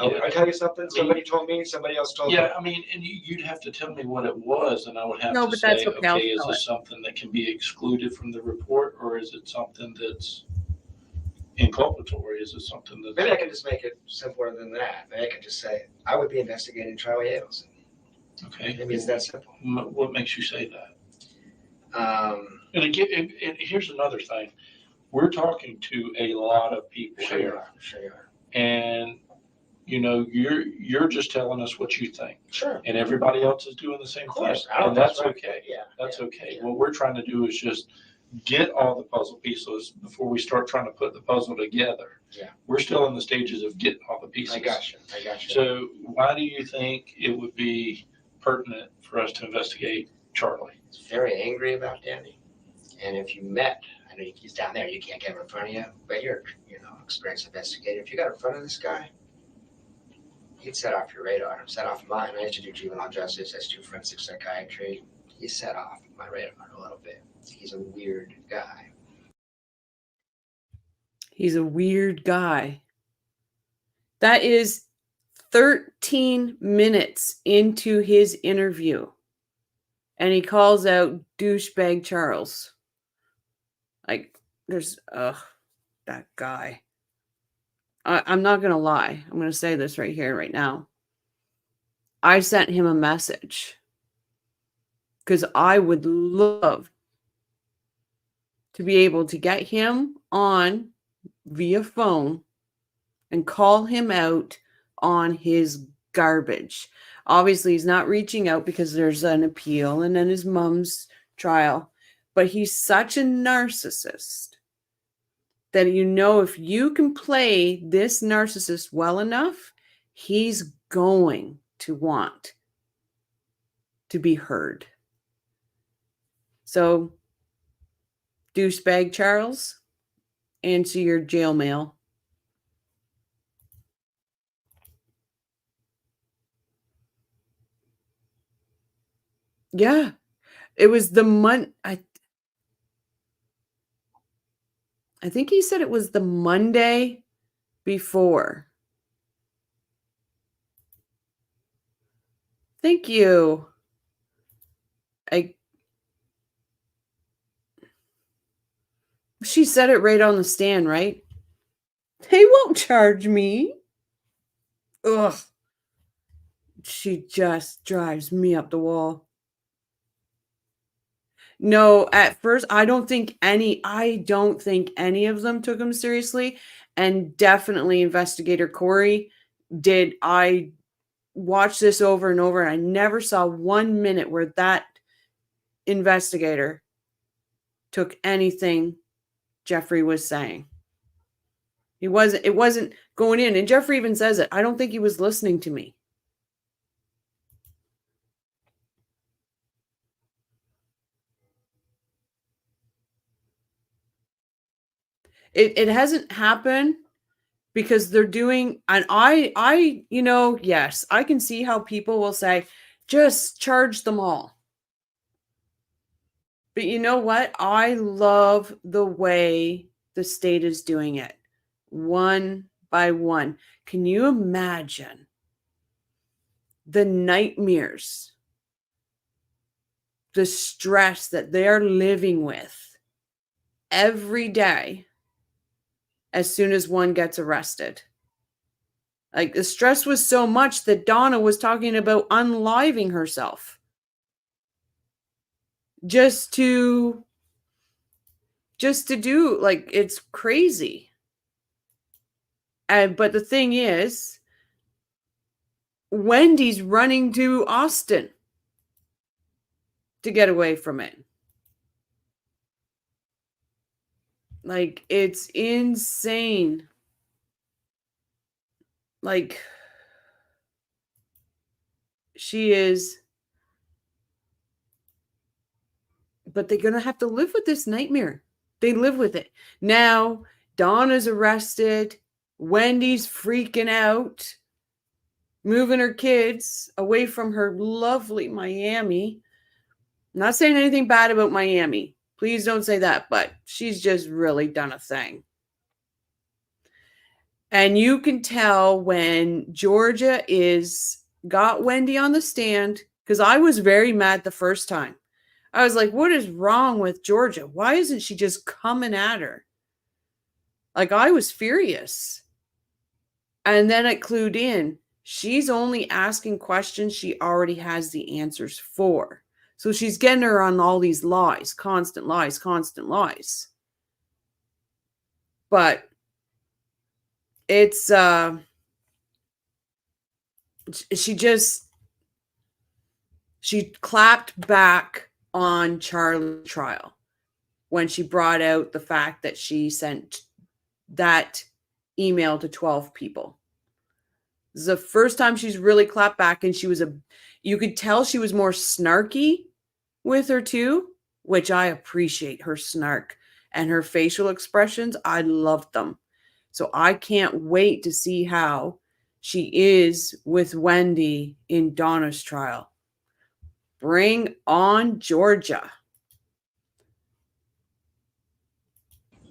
Yeah. I tell you something, somebody told me, somebody else told me. Yeah, I mean, and you'd have to tell me what it was, and I would have No, to but that's say, okay, I'll okay, is tell this something that can be excluded from the report, or is it something that's inculpatory? Is it something that's... Maybe I can just make it simpler than that. Maybe I can just say, I would be investigating Charlie Adelson. Okay. Maybe it's that simple. What makes you say that? And again, and here's another thing. We're talking to a lot of people sure you here. are. Sure you are. And, you're just telling us what you think. Sure. And everybody else is doing the same Of course. thing. And that's okay. Yeah. That's okay. Yeah. What we're trying to do is just get all the puzzle pieces before we start trying to put the puzzle together. Yeah. We're still in the stages of getting all the pieces. I got you. So why do you think it would be pertinent for us to investigate Charlie? He's very angry about Danny. And if you met, I know he's down there, you can't get him in front of you, but you're, experienced investigator. If you got in front of this guy, he'd set off your radar, set off mine. I used to do juvenile justice, I used to do forensic psychiatry. He set off my radar a little bit. He's a weird guy. He's a weird guy. That is 13 minutes into his interview. And he calls out douchebag Charles. Like, there's, that guy. I'm not going to lie. I'm going to say this right here, right now. I sent him a message. Because I would love to be able to get him on via phone and call him out on his garbage. Obviously, he's not reaching out because there's an appeal and then his mom's trial. But he's such a narcissist that if you can play this narcissist well enough, he's going to want to be heard. So, douchebag Charles, answer your jail mail. Yeah, it was the I think he said it was the Monday before. Thank you. She said it right on the stand, right? They won't charge me. Ugh. She just drives me up the wall. No, at first, I don't think any of them took him seriously. And definitely investigator Corey did. I watched this over and over, and I never saw 1 minute where that investigator took anything Jeffrey was saying. It wasn't going in. And Jeffrey even says it. I don't think he was listening to me. It hasn't happened because they're doing, and yes, I can see how people will say, just charge them all. But you know what? I love the way the state is doing it, one by one. Can you imagine the nightmares, the stress that they're living with every day as soon as one gets arrested? Like, the stress was so much that Donna was talking about unliving herself just to do, like, it's crazy. But the thing is, Wendy's running to Austin to get away from it. Like, it's insane. Like, she is but they're going to have to live with this nightmare. They live with it. Now, Donna's arrested. Wendy's freaking out, moving her kids away from her lovely Miami. I'm not saying anything bad about Miami. Please don't say that, but she's just really done a thing. And you can tell when Georgia got Wendi on the stand, because I was very mad the first time. I was like, what is wrong with Georgia? Why isn't she just coming at her? Like, I was furious. And then it clued in. She's only asking questions she already has the answers for. So she's getting her on all these lies, constant lies, constant lies. But it's, she clapped back on Charlie's trial when she brought out the fact that she sent that email to 12 people. This is the first time she's really clapped back, and you could tell she was more snarky with her too, which I appreciate, her snark and her facial expressions. I loved them. So I can't wait to see how she is with Wendi in Donna's trial. Bring on Georgia.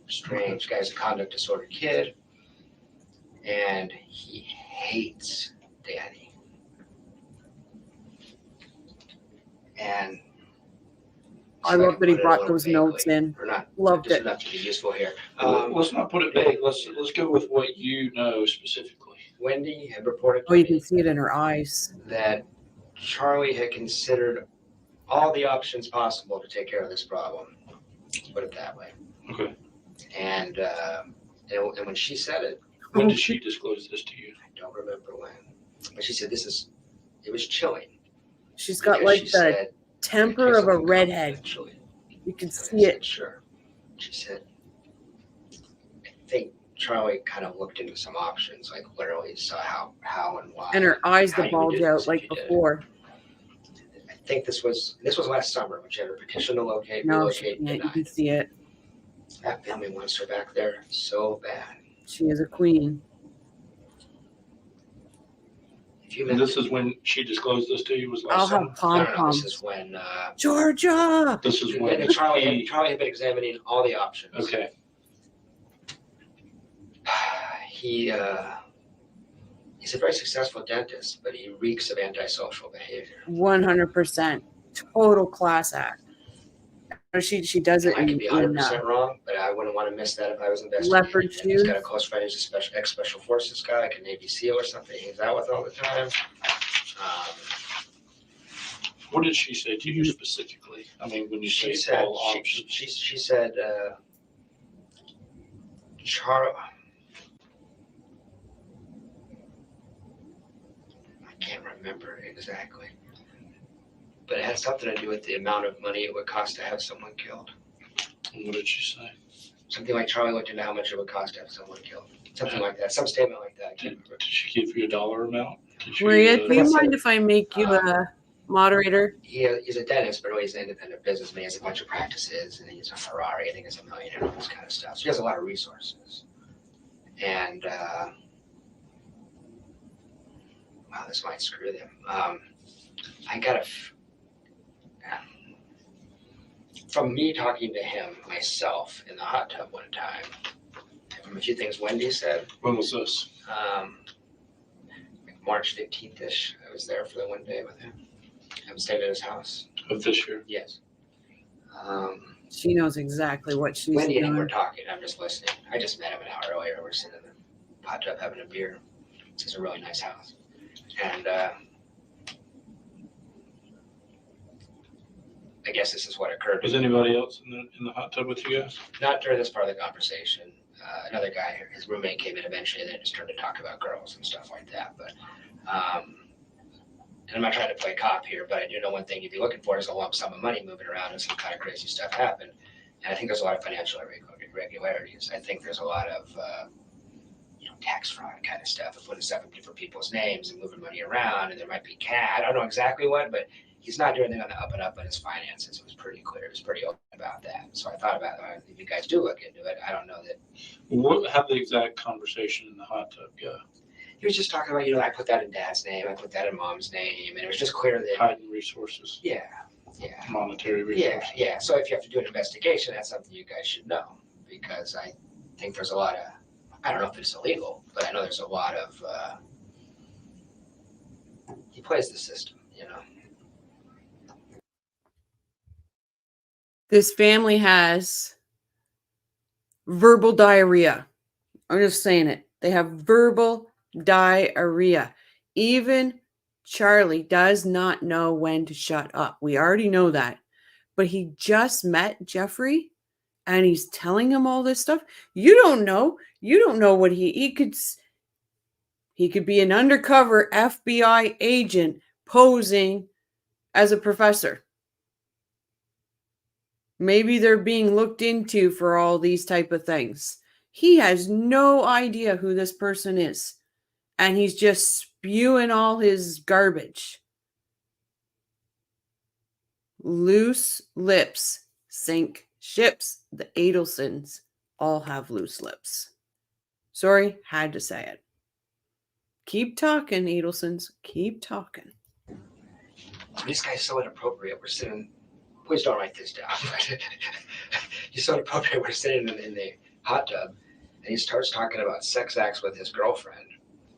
Strange guy's a conduct disorder kid, and he hates Danny. And I love that he brought those notes in. Loved it. Enough to be useful here. Let's not put it vague. Let's go with what you know specifically. Wendy had reported to Oh, you me can see it in her eyes. that Charlie had considered all the options possible to take care of this problem. Let's put it that way. Okay. And when she said it, When did she disclose this to you? I don't remember when, but she said it was chilling. She's got like the temper of a redhead. You can see it. Sure. She said, I think Charlie kind of looked into some options, like literally saw how and why. And her eyes that bulge out like before. I think this was last summer when she had her petition to relocate. No, she can't. You can see it. That family wants her back there so bad. She is a queen. And this is when she disclosed this to you? Was last I'll summer? have pom-poms. This is when Georgia. This is when Charlie had been examining all the options. Okay. He's a very successful dentist, but he reeks of antisocial behavior. 100%. Total class act. She does it I could be 100% in wrong, but I wouldn't want to miss that if I was investigating. leopard He's shoes. got a close friend who's a ex-special forces guy, like a Navy SEAL or something. He hangs out with all the time. What did she say to you specifically? I mean, when you say all options. She said, Charlie. I can't remember exactly. But it had something to do with the amount of money it would cost to have someone killed. And what did she say? Something like Charlie looked into how much it would cost to have someone killed. Something like that. Some statement like that. Did she give you a dollar amount? Maria, do you mind if I make you a moderator? He's a dentist, but he's an independent businessman. He has a bunch of practices, and he's a Ferrari. I think it's $1 million and all this kind of stuff. So he has a lot of resources. And wow, this might screw them. I got from me talking to him myself in the hot tub one time, from a few things Wendi said. When was this? March 15th-ish. I was there for the one day with him. I stayed at his house. Of this year? Yes. She knows exactly what she's Wendi and him were doing. talking. I'm just listening. I just met him an hour earlier. We're sitting in the hot tub having a beer. It's a really nice house. And I guess this is what occurred. Was anybody else in the hot tub with you guys? Not during this part of the conversation. Another guy, his roommate came in eventually, and then just started to talk about girls and stuff like that. But and I'm not trying to play cop here, but I do know one thing you'd be looking for is a lump sum of money moving around and some kind of crazy stuff happen. And I think there's a lot of financial irregularities. I think there's a lot of tax fraud kind of stuff, of putting stuff in different people's names and moving money around, and there might be cash. I don't know exactly what, but he's not doing anything on the up and up in his finances. It was pretty clear. He was pretty open about that. So I thought about it. If you guys do look into it, I don't know that. How the exact conversation in the hot tub go? He was just talking about, I put that in dad's name, I put that in mom's name, and it was just clear that. Hiding resources. Yeah. Monetary resources. Yeah. So if you have to do an investigation, that's something you guys should know, because I think there's a lot of, I don't know if it's illegal, but I know there's a lot of, he plays the system, This family has verbal diarrhea. I'm just saying it. They have verbal diarrhea. Even Charlie does not know when to shut up. We already know that. But he just met Jeffrey and he's telling him all this stuff. You don't know. You don't know what he could be an undercover FBI agent posing as a professor. Maybe they're being looked into for all these type of things. He has no idea who this person is. And he's just spewing all his garbage. Loose lips sink ships. The Adelsons all have loose lips. Sorry, had to say it. Keep talking, Adelsons. Keep talking. This guy's so inappropriate. We're sitting, please don't write this down. He's so inappropriate. We're sitting in the hot tub, and he starts talking about sex acts with his girlfriend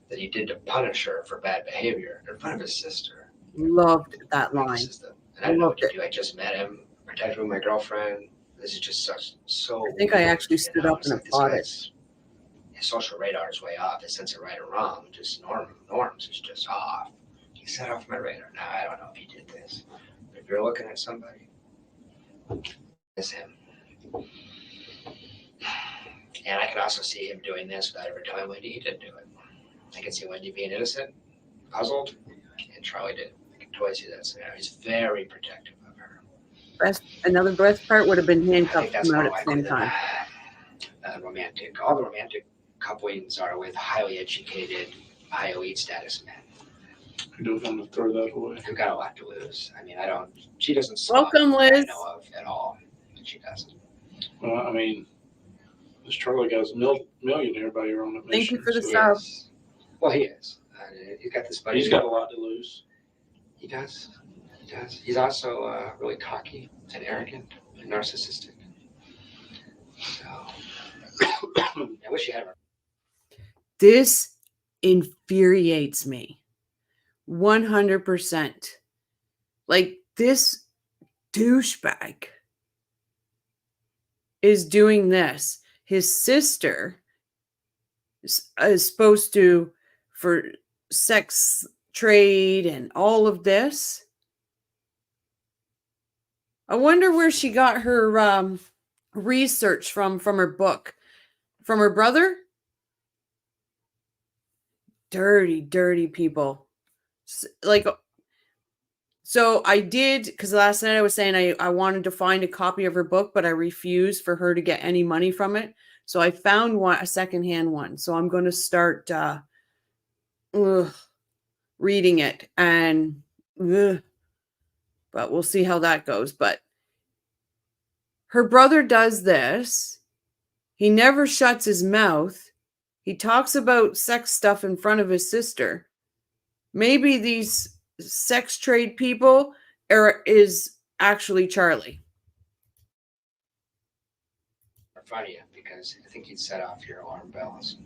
that he did to punish her for bad behavior in front of his sister. Loved that line. And I don't know what to do. I just met him, protected with my girlfriend. This is just so. I think I actually stood up and applauded. His social radar is way off. His sense of right or wrong, just norms is just off. He set off my radar. Now I don't know if he did this. But if you're looking at somebody, it's him. And I can also see him doing this without ever telling Wendi he didn't do it. I can see Wendi being innocent, puzzled, and Charlie did. I can totally see that scenario. He's very protective of her. Another best part would have been handcuffed him out at the same time. Romantic. All the romantic couplings are with highly educated, high elite status men. You don't want to throw that away. Who've got a lot to lose. I mean, she doesn't Welcome, Liz. I know of at all. She doesn't. Well, I mean, this Charlie guy's millionaire by your own admission. Thank you for the so sub. Well, he is. He's got this buddy. He's got a lot to lose. He does. He's also really cocky and arrogant and narcissistic. So, I wish you had her. This infuriates me. 100%. Like, this douchebag is doing this. His sister is supposed to, for sex trade and all of this. I wonder where she got her research from her book. From her brother? Dirty people. So I did, because last night I was saying I wanted to find a copy of her book, but I refused for her to get any money from it. So I found a secondhand one. So I'm going to start reading it, but we'll see how that goes. But her brother does this. He never shuts his mouth. He talks about sex stuff in front of his sister. Maybe these sex trade people is actually Charlie. Funny, because I think he'd set off your alarm bells.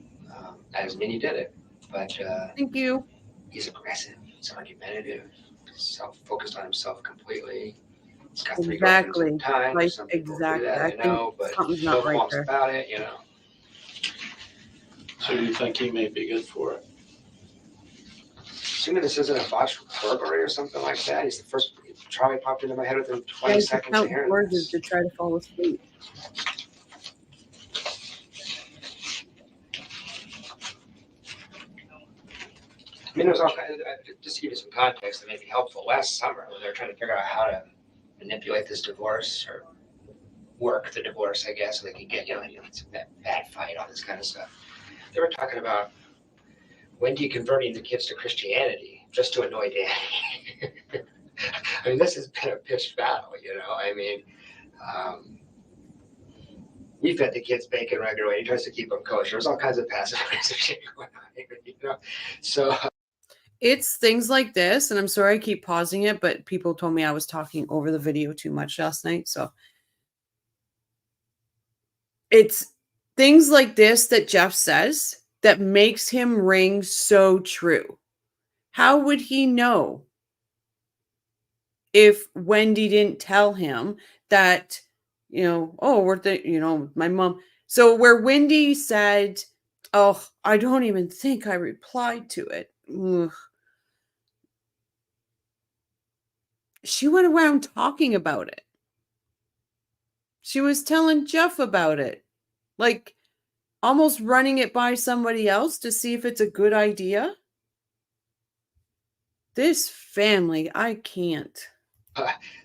As many did it, but thank you. He's aggressive. He's argumentative. Self-focused on himself completely. He's got 3 exactly. girlfriends at a time. Like, some people exactly. do that, I know, but something's no not right qualms there about it, So you think he may be good for it? Assuming this isn't a botched burglary or something like that, he's the first. Charlie popped into my head within 20 seconds of hearing this. To try to fall asleep. I mean, there's all kinds of, just to give you some context that may be helpful. Last summer, when they were trying to figure out how to manipulate this divorce or work the divorce, I guess, so they could get, it's a bad fight, all this kind of stuff. They were talking about Wendi converting the kids to Christianity just to annoy Danny. I mean, this has been a pitched battle, I mean, we fed the kids bacon regularly. He tries to keep them kosher. There's all kinds of passive aggressive shit going on, So It's things like this, and I'm sorry I keep pausing it, but people told me I was talking over the video too much last night. So it's things like this that Jeff says that makes him ring so true. How would he know if Wendi didn't tell him that, my mom. So where Wendi said, oh, I don't even think I replied to it. Ugh. She went around talking about it. She was telling Jeff about it, like almost running it by somebody else to see if it's a good idea. This family, I can't.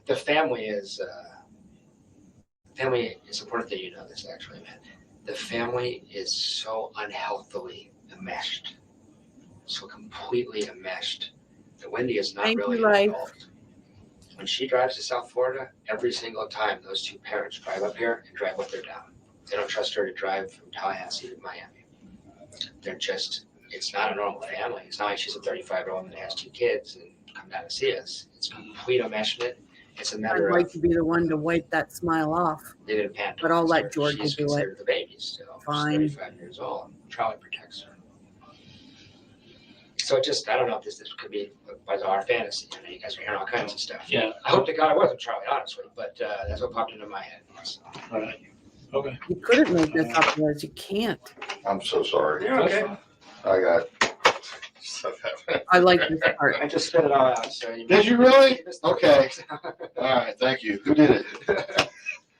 The family is important that you know this, actually, man. The family is so unhealthily enmeshed, so completely enmeshed that Wendi is not Thank really you, life. involved. When she drives to South Florida, every single time those two parents drive up here and drive with her down. They don't trust her to drive from Tallahassee to Miami. It's not a normal family. It's not like she's a 35-year-old woman that has two kids and come down to see us. It's complete enmeshment. It's a matter I'd like of to be the one to wipe that smile off. they did a panto. But I'll let Georgia She's do it. considered the baby still. Fine. She's 35 years old. Charlie protects her. So I don't know if this could be a bizarre fantasy. I know you guys are hearing all kinds of stuff. Yeah. I hope to God it wasn't Charlie, honestly, but that's what popped into my head. So. All right. Okay. You couldn't make this up, Liz. You can't. I'm so sorry. You're okay. I got stuff happening. I like this part. I just spit it all out. So Did you really? Okay. All right. Thank you. Who did it?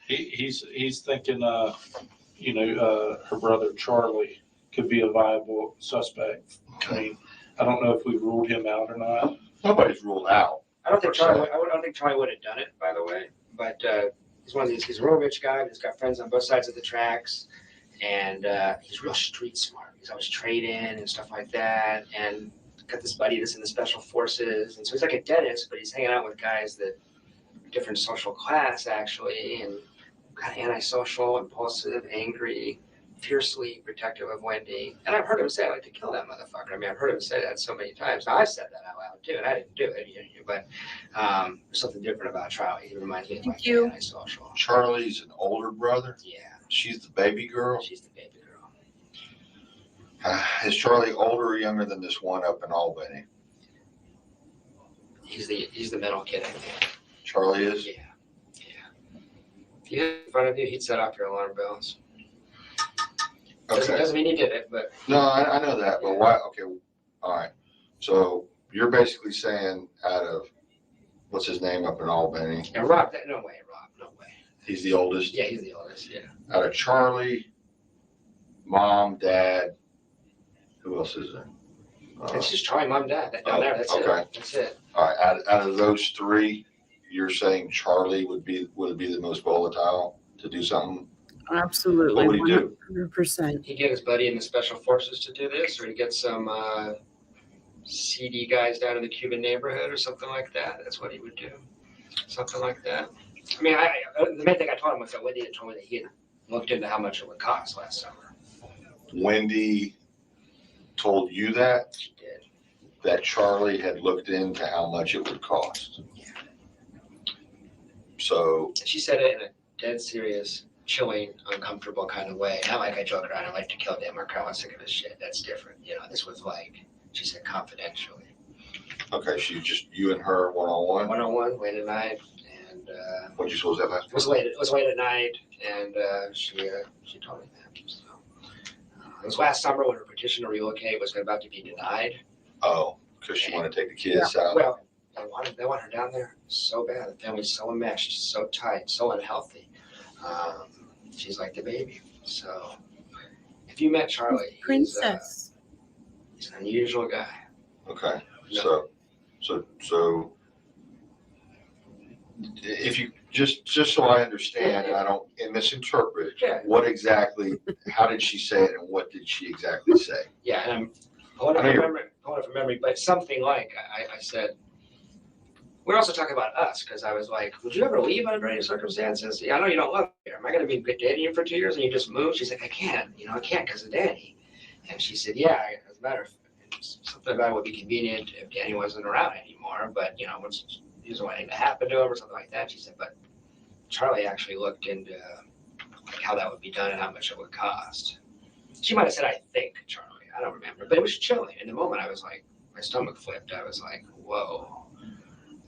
He's thinking, her brother Charlie could be a viable suspect. I mean, I don't know if we ruled him out or not. Nobody's ruled out. I don't think Charlie would have done it, by the way. But he's one of these. He's a real rich guy. He's got friends on both sides of the tracks, and he's real street smart. He's always trading and stuff like that. And got this buddy that's in the special forces, and so he's like a dentist, but he's hanging out with guys that are different social class actually, and kind of antisocial, impulsive, angry, fiercely protective of Wendi. And I've heard him say, I'd like to kill that motherfucker. I mean, I've heard him say that so many times. Now, I've said that out loud too, and I didn't do it. But there's something different about Charlie. He reminds me of like antisocial. Charlie's an older brother. Yeah. She's the baby girl. She's the baby girl. Is Charlie older or younger than this one up in Albany? He's the middle kid, I think. Charlie is? Yeah. If you had it in front of you, he'd set off your alarm bells. Okay. Doesn't mean he did it, but. No, I know that, but why? Okay. All right. So you're basically saying out of, what's his name up in Albany? Yeah, Rob, no way. He's the oldest? Yeah, he's the oldest, yeah. Out of Charlie, mom, dad, who else is there? It's just Charlie, mom, dad. Down there, that's okay. it. That's it. All right. Out of those three, you're saying Charlie would be the most volatile to do something? Absolutely. What would he do? 100%. He'd get his buddy in the special forces to do this, or he'd get some seedy guys down in the Cuban neighborhood or something like that. That's what he would do. Something like that. I mean, the main thing I told him was that Wendi had told me that he had looked into how much it would cost last summer. Wendi told you that? She did. That Charlie had looked into how much it would cost. Yeah. So she said it in a dead serious, chilling, uncomfortable kind of way. Not like I joke around. I like to kill Dan Markel. I'm sick of his shit. That's different. This was like, she said confidentially. okay, you and her one-on-one? One-on-one, late at night. And What'd you suppose that last? It was late at night, and she told me that. So it was last summer when her petition to relocate was about to be denied. Oh, because she wanted to take the kids out. Well, they want her down there so bad. The family's so enmeshed, so tight, so unhealthy. She's like the baby. So if you met Charlie, Princess. He's an unusual guy. Okay, No. so if you just so I understand and I don't misinterpret, Yeah. what exactly? How did she say it, and what did she exactly say? Yeah, and I'm pulling it from memory, but something like I said, we're also talking about us, because I was like, would you ever leave under any circumstances? Yeah, I know you don't love me here. Am I going to be dating you for 2 years and you just move? She's like, I can't, I can't because of Danny. And she said, yeah, as a matter of something about it would be convenient if Danny wasn't around anymore, but, once he doesn't want anything to happen to him or something like that. She said, but Charlie actually looked into like how that would be done and how much it would cost. She might have said, I think, Charlie. I don't remember, but it was chilling. In the moment, I was like, my stomach flipped. I was like, whoa.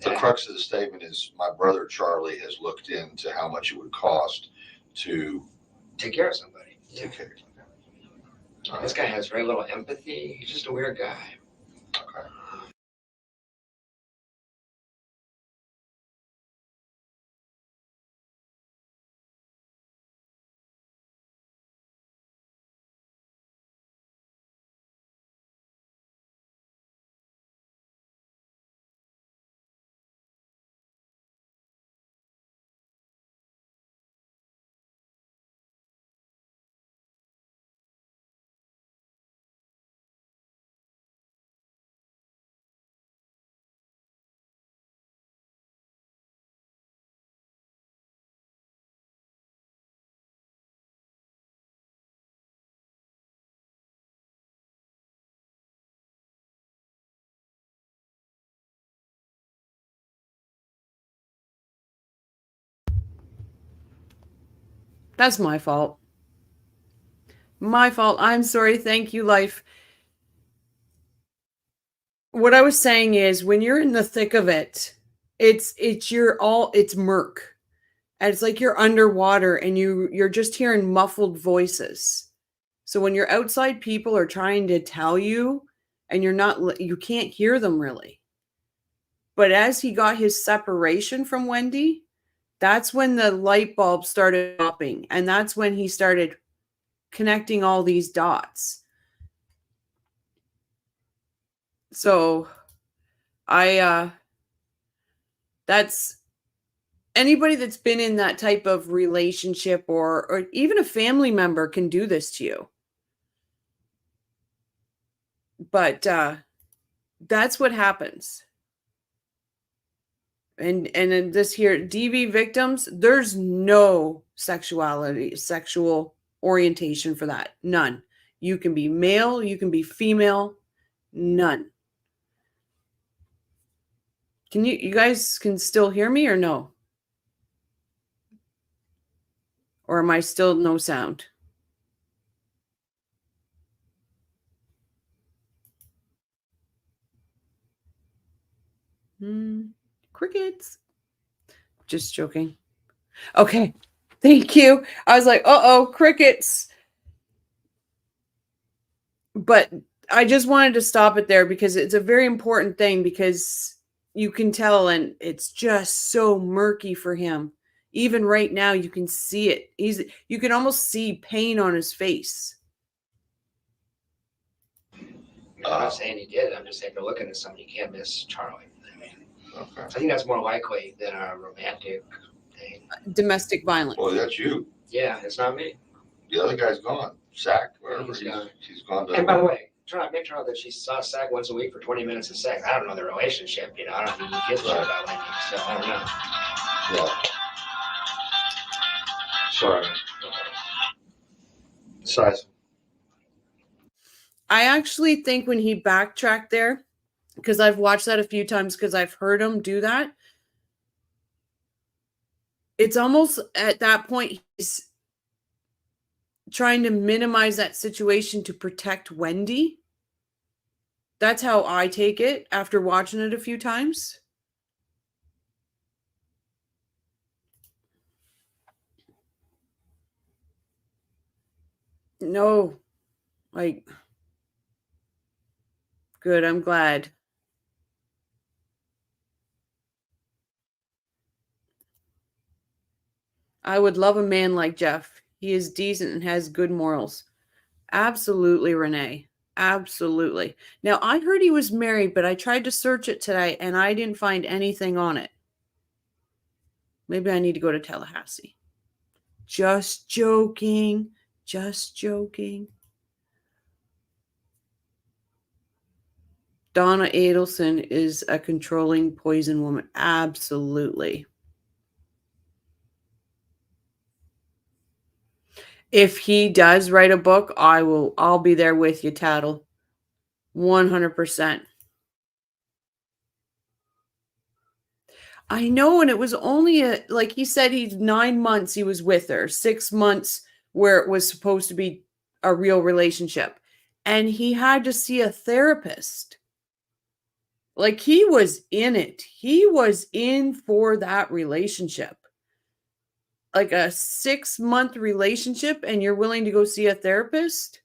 The crux of the statement is my brother Charlie has looked into how much it would cost to take care of somebody. take care of somebody. This guy has very little empathy. He's just a weird guy. Okay. That's my fault. My fault. I'm sorry. Thank you, life. What I was saying is when you're in the thick of it, it's murk. And it's like you're underwater and you're just hearing muffled voices. So when you're outside, people are trying to tell you and you can't hear them really. But as he got his separation from Wendi, that's when the light bulb started popping. And that's when he started connecting all these dots. So that's anybody that's been in that type of relationship or even a family member can do this to you. But that's what happens. And in this here, DV victims, there's no sexual orientation for that. None. You can be male, you can be female, none. Can you guys can still hear me or no? Or am I still no sound? Crickets. Just joking. Okay. Thank you. I was like, uh-oh, crickets. But I just wanted to stop it there because it's a very important thing because you can tell and it's just so murky for him. Even right now, you can see it. You can almost see pain on his face. I'm not saying he did. I'm just saying for looking at somebody, you can't miss Charlie. Okay. I think that's more likely than a romantic thing. Domestic violence. Well, that's you. Yeah, it's not me. The other guy's gone. Sacked, wherever He's gone. He's gone to. And by the way, make sure that she saw Sag once a week for 20 minutes of sex. I don't know the relationship, I don't think he gives a shit about Wendy, so I don't know. Yeah. Sorry. Size. I actually think when he backtracked there, because I've watched that a few times because I've heard him do that, it's almost at that point he's trying to minimize that situation to protect Wendi. That's how I take it after watching it a few times. No, like, good, I'm glad. I would love a man like Jeff. He is decent and has good morals. Absolutely, Renee. Absolutely. Now, I heard he was married, but I tried to search it today and I didn't find anything on it. Maybe I need to go to Tallahassee. Just joking. Just joking. Donna Adelson is a controlling poison woman. Absolutely. If he does write a book, I'll be there with you, Tattle. 100%. I know, and it was only like he said, he's 9 months he was with her, 6 months where it was supposed to be a real relationship. And he had to see a therapist. Like, he was in it. He was in for that relationship. Like a 6-month relationship, and you're willing to go see a therapist?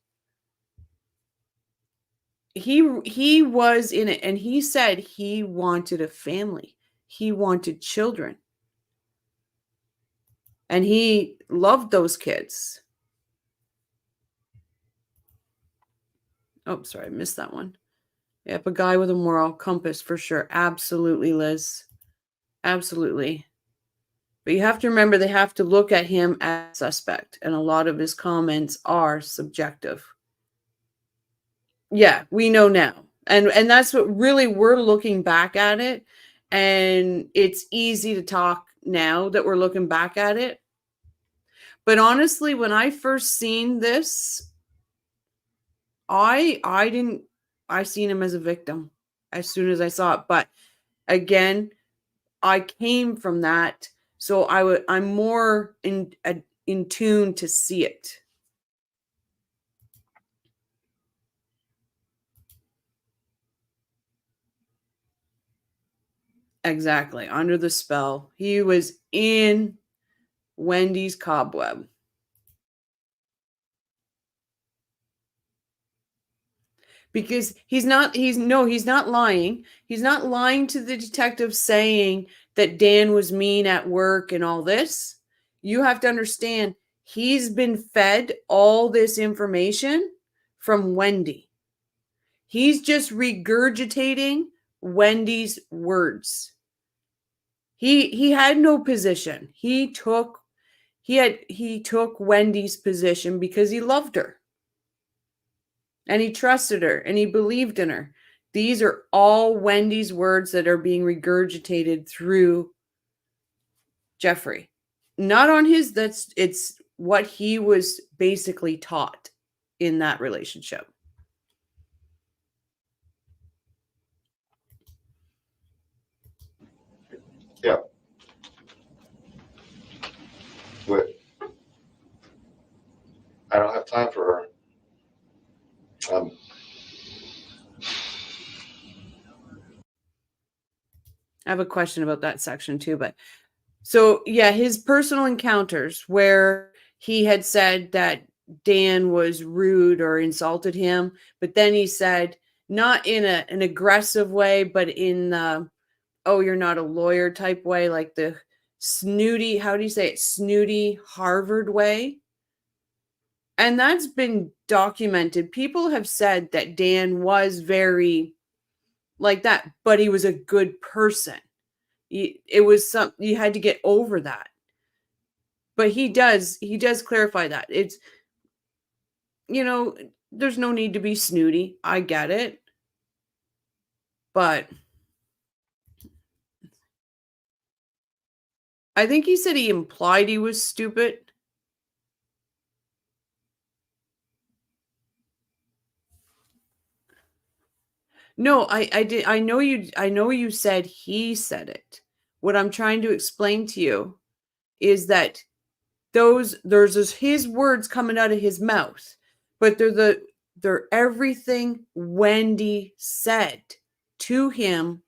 He was in it, and he said he wanted a family. He wanted children. And he loved those kids. Oh, sorry, I missed that one. Yep, a guy with a moral compass for sure. Absolutely, Liz. Absolutely. But you have to remember, they have to look at him as a suspect, and a lot of his comments are subjective. Yeah, we know now. And that's what really we're looking back at it. And it's easy to talk now that we're looking back at it. But honestly, when I first seen this, I seen him as a victim as soon as I saw it. But again, I came from that, so I'm more in tune to see it. Exactly. Under the spell. He was in Wendy's cobweb. Because he's not lying. He's not lying to the detective saying that Dan was mean at work and all this. You have to understand, he's been fed all this information from Wendi. He's just regurgitating Wendy's words. He had no position. He took Wendy's position because he loved her. And he trusted her and he believed in her. These are all Wendy's words that are being regurgitated through Jeffrey. Not on his, it's what he was basically taught in that relationship. Yeah. But I don't have time for her. I have a question about that section too, but so yeah, his personal encounters where he had said that Dan was rude or insulted him, but then he said, not in an aggressive way, but in oh, you're not a lawyer type way, like the snooty, how do you say it? Snooty Harvard way. And that's been documented. People have said that Dan was very like that, but he was a good person. It was you had to get over that. But he does clarify that. It's, there's no need to be snooty. I get it. But I think he said he implied he was stupid. No, I did. I know you said he said it. What I'm trying to explain to you is that there's his words coming out of his mouth, but they're everything Wendi said to him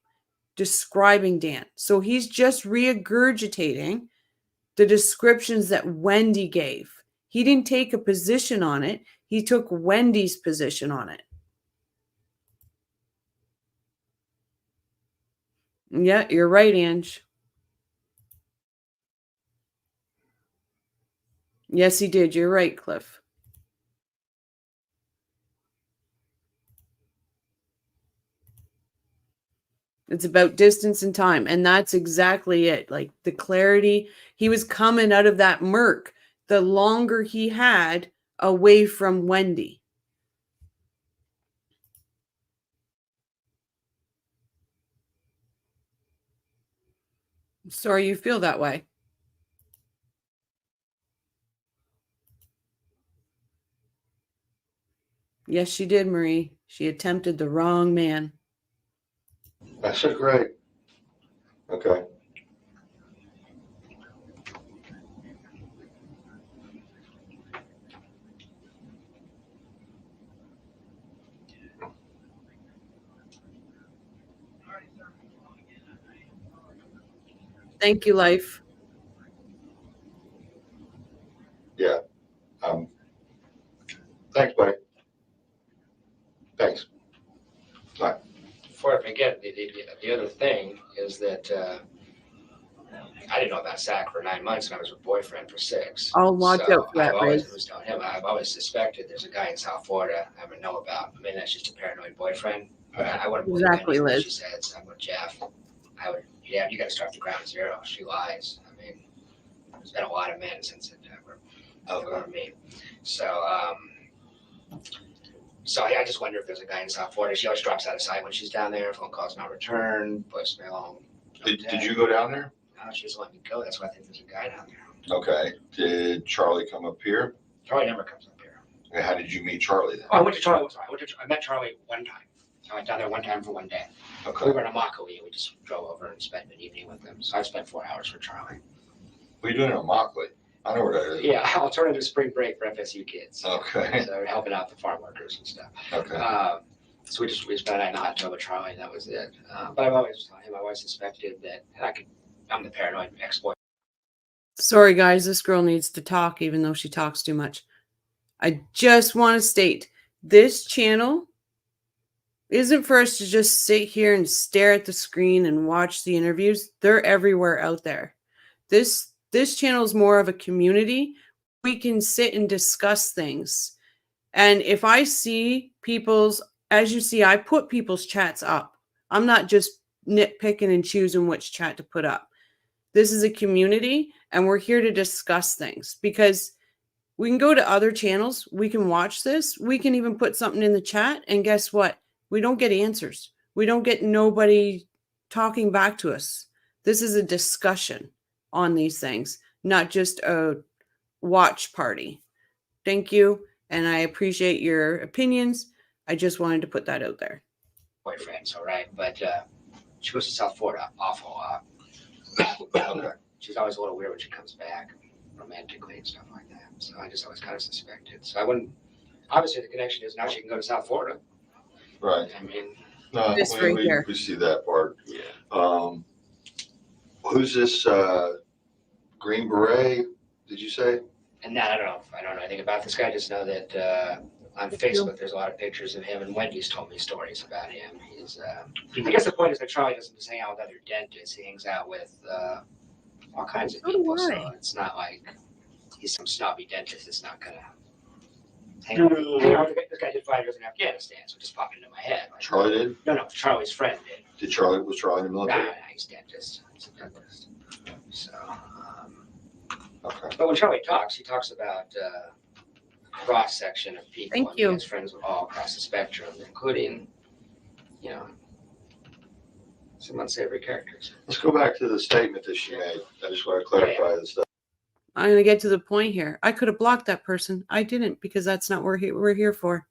describing Dan. So he's just regurgitating the descriptions that Wendi gave. He didn't take a position on it. He took Wendy's position on it. Yeah, you're right, Ange. Yes, he did. You're right, Cliff. It's about distance and time. And that's exactly it. Like the clarity, he was coming out of that murk the longer he had away from Wendi. Sorry you feel that way. Yes, she did, Marie. She attempted the wrong man. That's so great. Okay. Thank you, life. Yeah. Thanks, buddy. Thanks. Before I forget, the other thing is that I didn't know about Zach for 9 months, and I was with boyfriend for 6. I'll watch so out for that, I've always, Riz. I was telling him, I've always suspected there's a guy in South Florida I would know about. Maybe that's just a paranoid boyfriend. I wouldn't believe Exactly, anything Liz. she says. I'm with Jeff. I would, yeah, you got to start from ground zero. She lies. I mean, there's been a lot of men since it over me. So, I just wonder if there's a guy in South Florida. She always drops out of sight when she's down there. Phone calls not returned. Voicemail. Did you go down there? No, she doesn't let me go. That's why I think there's a guy down there. Okay. Did Charlie come up here? Charlie never comes up here. And how did you meet Charlie then? Oh, I went to Charlie. Sorry, I met Charlie one time. I went down there one time for one day. We Okay. were in Immokalee. We just drove over and spent an evening with them. So I spent 4 hours for Charlie. What are you doing in Immokalee? I know where that is. Yeah, alternative spring break for FSU kids. Okay. So helping out the farm workers and stuff. Okay. So we spent a night in a hot tub with Charlie, and that was it. But I've always suspected that I'm the paranoid ex-boy. Sorry, guys, this girl needs to talk, even though she talks too much. I just want to state, this channel isn't for us to just sit here and stare at the screen and watch the interviews. They're everywhere out there. This channel is more of a community. We can sit and discuss things. And if I see people's, as you see, I put people's chats up. I'm not just nitpicking and choosing which chat to put up. This is a community, and we're here to discuss things, because we can go to other channels. We can watch this. We can even put something in the chat, and guess what? We don't get answers. We don't get nobody talking back to us. This is a discussion on these things, not just a watch party. Thank you, and I appreciate your opinions. I just wanted to put that out there. Boyfriends, all right, but she goes to South Florida awful lot. Okay. She's always a little weird when she comes back, romantically and stuff like that. So I just always kind of suspected. So I wouldn't. Obviously, the connection is now she can go to South Florida. Right. I mean, No, This right here. we see that part. yeah. Who's this Green Beret? Did you say? And that I don't know anything about this guy. I just know that on Facebook there's a lot of pictures of him, and Wendy's told me stories about him. He's I guess the point is that Charlie doesn't just hang out with other dentists. He hangs out with all kinds of So do people. So I. it's not like he's some snobby dentist that's not gonna hang out with this guy did 5 years in Afghanistan, so it just popped into my head. Like, Charlie did? no, Charlie's friend did. Was Charlie in the military? Nah, he's a dentist. He's a dentist. So, Okay. but when Charlie talks, he talks about cross section of people. Thank and you. He has friends all across the spectrum, including, some unsavory characters. Let's go back to the statement that she made. I just want to clarify this stuff. I'm going to get to the point here. I could have blocked that person. I didn't, because that's not what we're here for.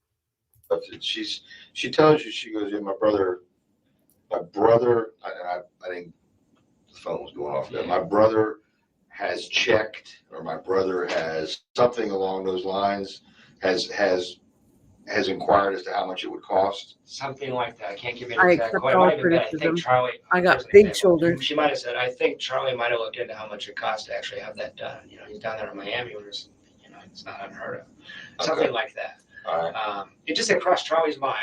She tells you, she goes, yeah, my brother, I think the phone was going off there. My brother has checked, or my brother has something along those lines, has inquired as to how much it would cost. Something like that. I can't give you I an exact accept quote. It all might have been that I criticism. think Charlie. I got here's an big example. shoulders. She might have said, I think Charlie might have looked into how much it costs to actually have that done. He's down there in Miami, where it's not unheard of. Something like that. All right. It just had crossed Charlie's mind.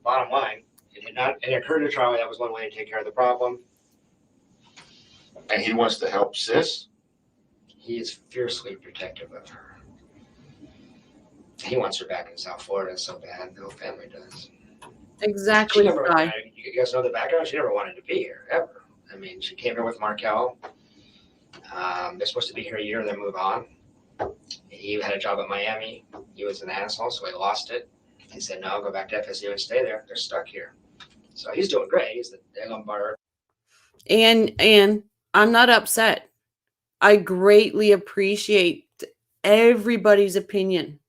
Bottom line, it occurred to Charlie that was one way to take care of the problem. And he wants to help sis? He is fiercely protective of her. He wants her back in South Florida so bad. The whole family does. Exactly, She never, Guy. you guys know the background? She never wanted to be here, ever. I mean, she came here with Markel. They're supposed to be here a year and then move on. He had a job at Miami. He was an asshole, so he lost it. He said, no, go back to FSU and stay there. They're stuck here. So he's doing great. He's the Lombard. And I'm not upset. I greatly appreciate everybody's opinion.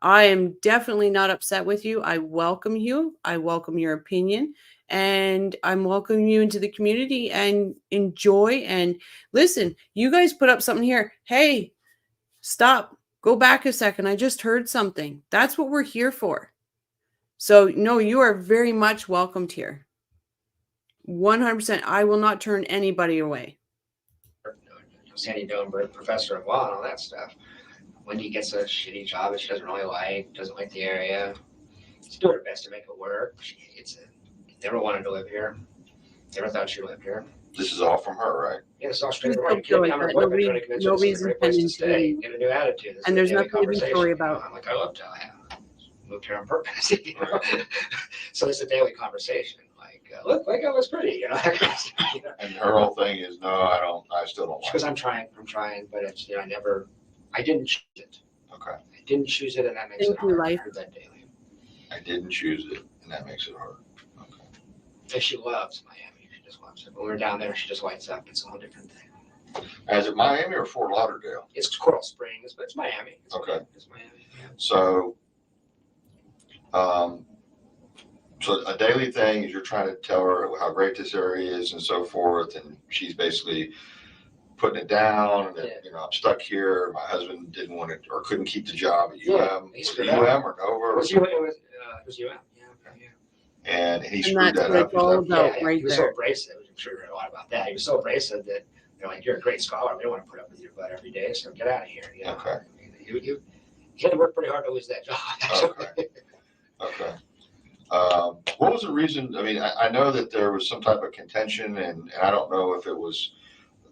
I am definitely not upset with you. I welcome you. I welcome your opinion. And I'm welcoming you into the community and enjoy. And listen, you guys put up something here. Hey, stop. Go back a second. I just heard something. That's what we're here for. So, no, you are very much welcomed here. 100%. I will not turn anybody away. Sandy Doenberg, professor of law and all that stuff. Wendy gets a shitty job that she doesn't really like, doesn't like the area. She's doing her best to make it work. She hates it. Never wanted to live here. Never thought she lived here. This is all from her, right? Yeah, it's all straight Please away. don't You kidding me? feel I'm her like boyfriend that. trying to convince her this is a great place to Nobody's stay. intending Get a new attitude. This And is there's a daily nothing to be conversation. sorry You know? about. I'm like, I love Tallahassee. Moved here on purpose. You know? So it's a daily conversation. Like, look, Waco was pretty. You know, that kind of stuff, you know? And her whole thing is, no, I still don't Because like I'm trying, but it's, you know, I didn't choose it. it. Okay. I didn't choose it, and that makes Thank it you, hard. I life. heard that daily. I didn't choose it, and that makes it hard. Okay. And she loves Miami. She just loves it. When we're down there, she just lights up. It's a whole different thing. Is it Miami or Fort Lauderdale? It's Coral Springs, but it's Miami. Okay. It's Miami. Yeah. So, so a daily thing is you're trying to tell her how great this area is and so forth, and she's basically putting it down. And Yeah. you know, I'm stuck here. My husband didn't want it or couldn't keep the job at Yeah, UM. he Was screwed it up. UM or Nova? It was UM. Yeah, okay, yeah. And he And screwed that's that what up. it's He's all like, about. Yeah, right he was there. so abrasive. I'm sure you heard a lot about that. He was so abrasive that they're like, "You're a great scholar. We don't want to put up with your butt every day, so get out of here." You know? Okay. I mean, you had to work pretty hard to lose that job. Okay. Okay. What was the reason? I mean, I know that there was some type of contention, and I don't know if it was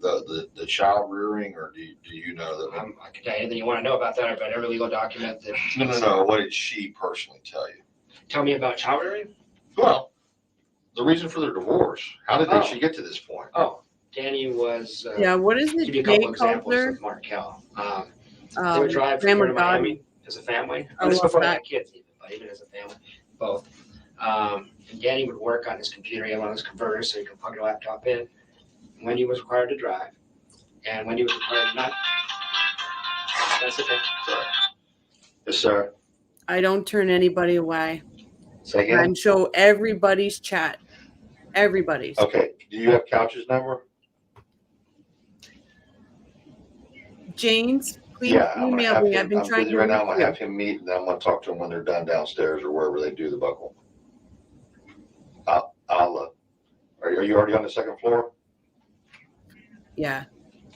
the child rearing, or do you know that? I can tell you anything you want to know about that. I've read every legal document that. No. What did she personally tell you? Tell me about child rearing. Well, the reason for their divorce. How did she get to this point? Oh, Danny was. Yeah, what is Give you it? a couple Jay examples Culture? of Markel. They would drive from Grandma here to Miami as a family. I And this is love before they that. had kids, even, but even as a family, both. And Danny would work on his computer. He had one of those converters so he could plug your laptop in. Wendy was required to drive, and Wendy was required not. That's okay. Sorry. Yes, sir. I don't turn anybody away. Say again. And show everybody's chat. Everybody's. Okay. Do you have Couch's number? James, please Yeah, I'm gonna email have me. him. I've been I'm trying busy to right now. I'm reach gonna you. have him meet, and then I'm gonna talk to him when they're done downstairs or wherever they do the buckle. Are you already on the second floor? Yeah.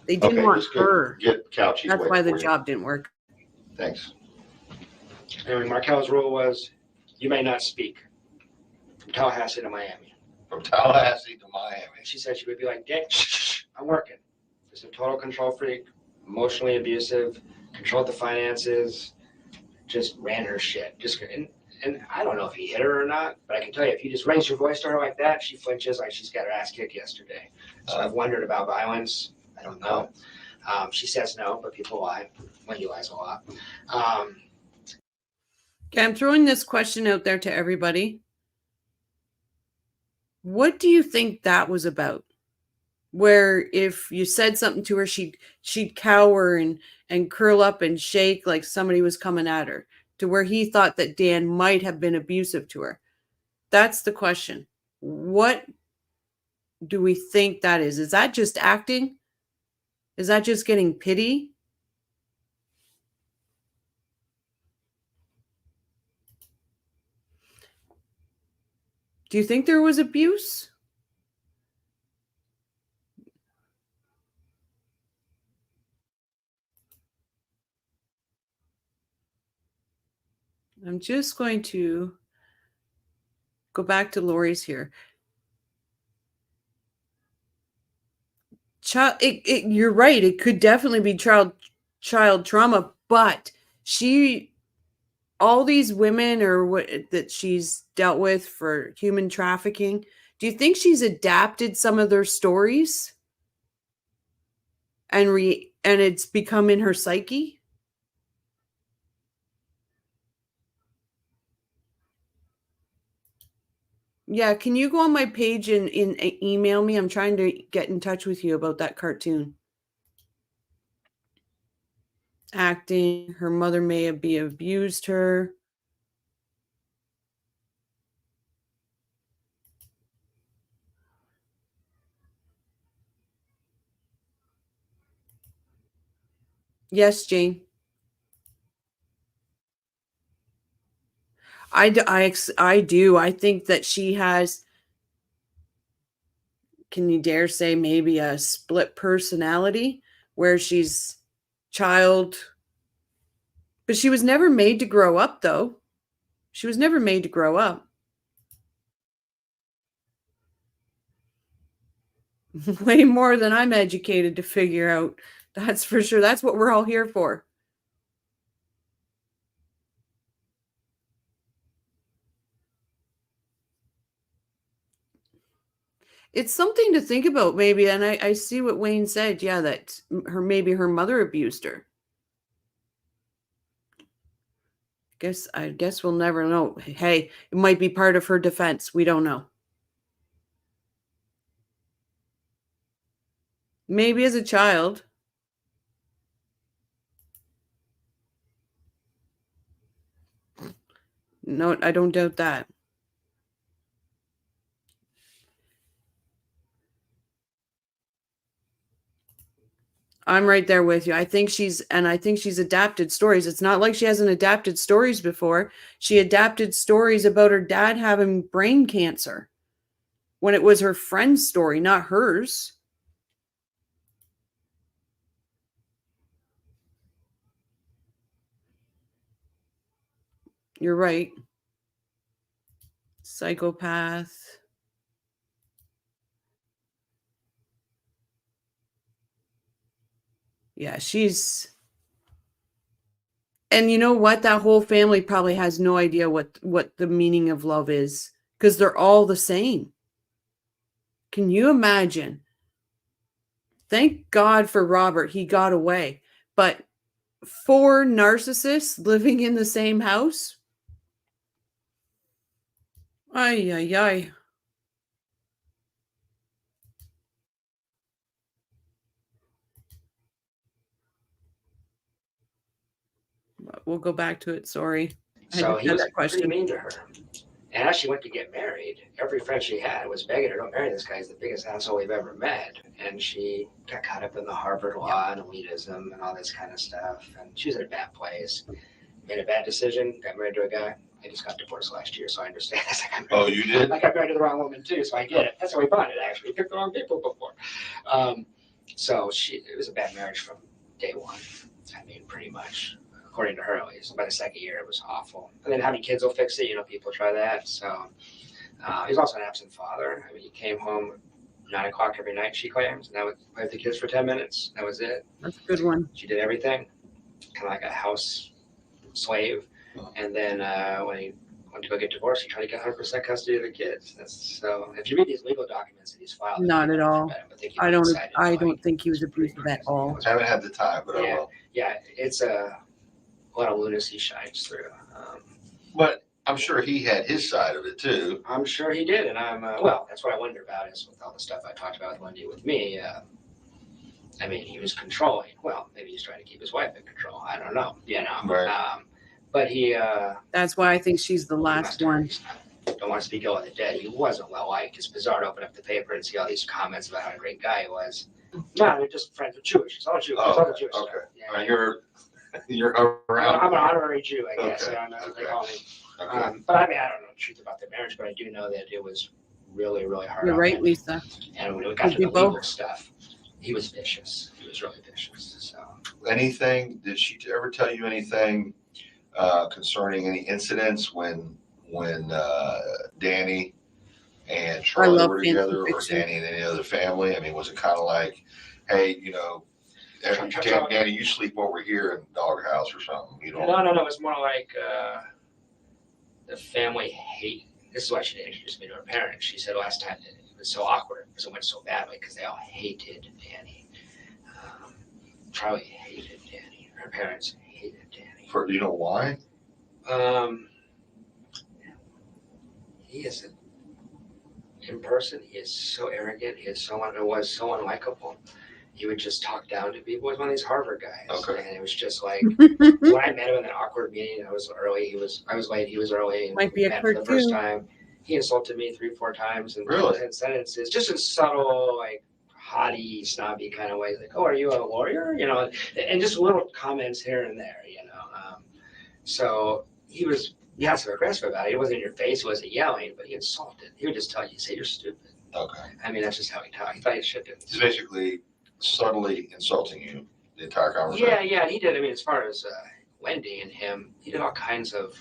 They didn't want just her. get Couch. He's That's waiting why the for you. job didn't work. Thanks. Anyway, Markel's rule was, you may not speak from Tallahassee to Miami. From Tallahassee to Miami. And she said she would be like, "Dang, I'm working." Just a total control freak, emotionally abusive, controlled the finances, just ran her shit. And I don't know if he hit her or not, but I can tell you, if you just raise your voice to her like that, she flinches like she's got her ass kicked yesterday. So I've wondered about violence. I don't know. She says no, but people lie. Wendy lies a lot. Okay, I'm throwing this question out there to everybody. What do you think that was about? Where if you said something to her, she'd cower and curl up and shake like somebody was coming at her, to where he thought that Dan might have been abusive to her. That's the question. What do we think that is? Is that just acting? Is that just getting pity? Do you think there was abuse? I'm just going to go back to Lori's here. You're right. It could definitely be child trauma, but all these women or what that she's dealt with for human trafficking, do you think she's adapted some of their stories and it's become in her psyche? Yeah, can you go on my page and email me? I'm trying to get in touch with you about that cartoon. Acting, her mother may have abused her. Yes, Jane. I do. I think that she has, can you dare say, maybe a split personality where she's child, but she was never made to grow up, though. She was never made to grow up. Way more than I'm educated to figure out. That's for sure. That's what we're all here for. It's something to think about, maybe. And I see what Wayne said. Yeah, that maybe her mother abused her. I guess we'll never know. Hey, it might be part of her defense. We don't know. Maybe as a child. No, I don't doubt that. I'm right there with you. I think she's adapted stories. It's not like she hasn't adapted stories before. She adapted stories about her dad having brain cancer when it was her friend's story, not hers. You're right. Psychopath. Yeah, and you know what? That whole family probably has no idea what the meaning of love is, because they're all the same. Can you imagine? Thank God for Robert. He got away. But 4 narcissists living in the same house? Ay, ay, ay. We'll go back to it. Sorry. So he had was that pretty question. mean to her. And as she went to get married, every friend she had was begging her, don't marry this guy. He's the biggest asshole we've ever met. And she got caught up in the Harvard law and elitism and all this kind of stuff. And she was in a bad place. Made a bad decision, got married to a guy. I just got divorced last year, so I understand. Oh, you did? I got married to the wrong woman too, so I get it. That's how we bonded, actually. We picked the wrong people before. So it was a bad marriage from day one. I mean, pretty much, according to her at least. By the second year, it was awful. And then having kids will fix it. You know, people try that. So he's also an absent father. I mean, he came home 9 o'clock every night, she claims, and that would play with the kids for 10 minutes. That was it. That's a good one. She did everything, kind of like a house slave. And then when he went to go get divorced, he tried to get 100% custody of the kids. So if you read these legal documents that he's filed, not at all. I don't think he was abusive at all. I haven't had the time, but I will. Yeah, it's a lot of lunacy shines through. But I'm sure he had his side of it too. I'm sure he did, and well, that's what I wonder about is with all the stuff I talked about with Wendi with me. I mean, he was controlling. Well, maybe he's trying to keep his wife in control. I don't know. You know. Right. But he. That's why I think she's the last one. Don't want to speak ill of the dead. He wasn't well liked. It's bizarre to open up the paper and see all these comments about how a great guy he was. No, they're just friends with Jewish. It's all Jewish. Oh, it's all the Jewish okay. stuff. Yeah. You're around. I'm an honorary Jew, I guess. Okay. I don't know what they call me. Okay. But I mean, I don't know the truth about their marriage, but I do know that it was really, really hard. You're right, Lisa. And when we got to the legal stuff, he was vicious. He was really vicious. So. Anything? Did she ever tell you anything concerning any incidents when Danny and Charlie were together, or Danny and any other family? I mean, was it kind of like, hey, you know, Danny, you sleep over here in the doghouse or something? You know? No. It's more like the family hate. This is why she didn't introduce me to her parents. She said last time that it was so awkward because it went so badly because they all hated Danny. Charlie hated Danny. Her parents hated Danny. Do you know why? He is in person, he is so arrogant. He is so unlikable. He would just talk down to people. He was one of these Harvard guys. Okay. And it was just like, when I met him in an awkward meeting, I was early. I was late. He was early. And Might we be a met for the first cartoon. time. He insulted me 3-4 times in Really? 10 sentences, just in subtle, like haughty, snobby kind of ways. Like, oh, are you a lawyer? You know, and just little comments here and there, you know. So he was passive aggressive about it. It wasn't in your face. He wasn't yelling, but he insulted. He would just tell you, say you're stupid. Okay. I mean, that's just how he talked. He thought he should do. He's basically subtly insulting you the entire conversation. Yeah, and he did. I mean, as far as Wendi and him, he did all kinds of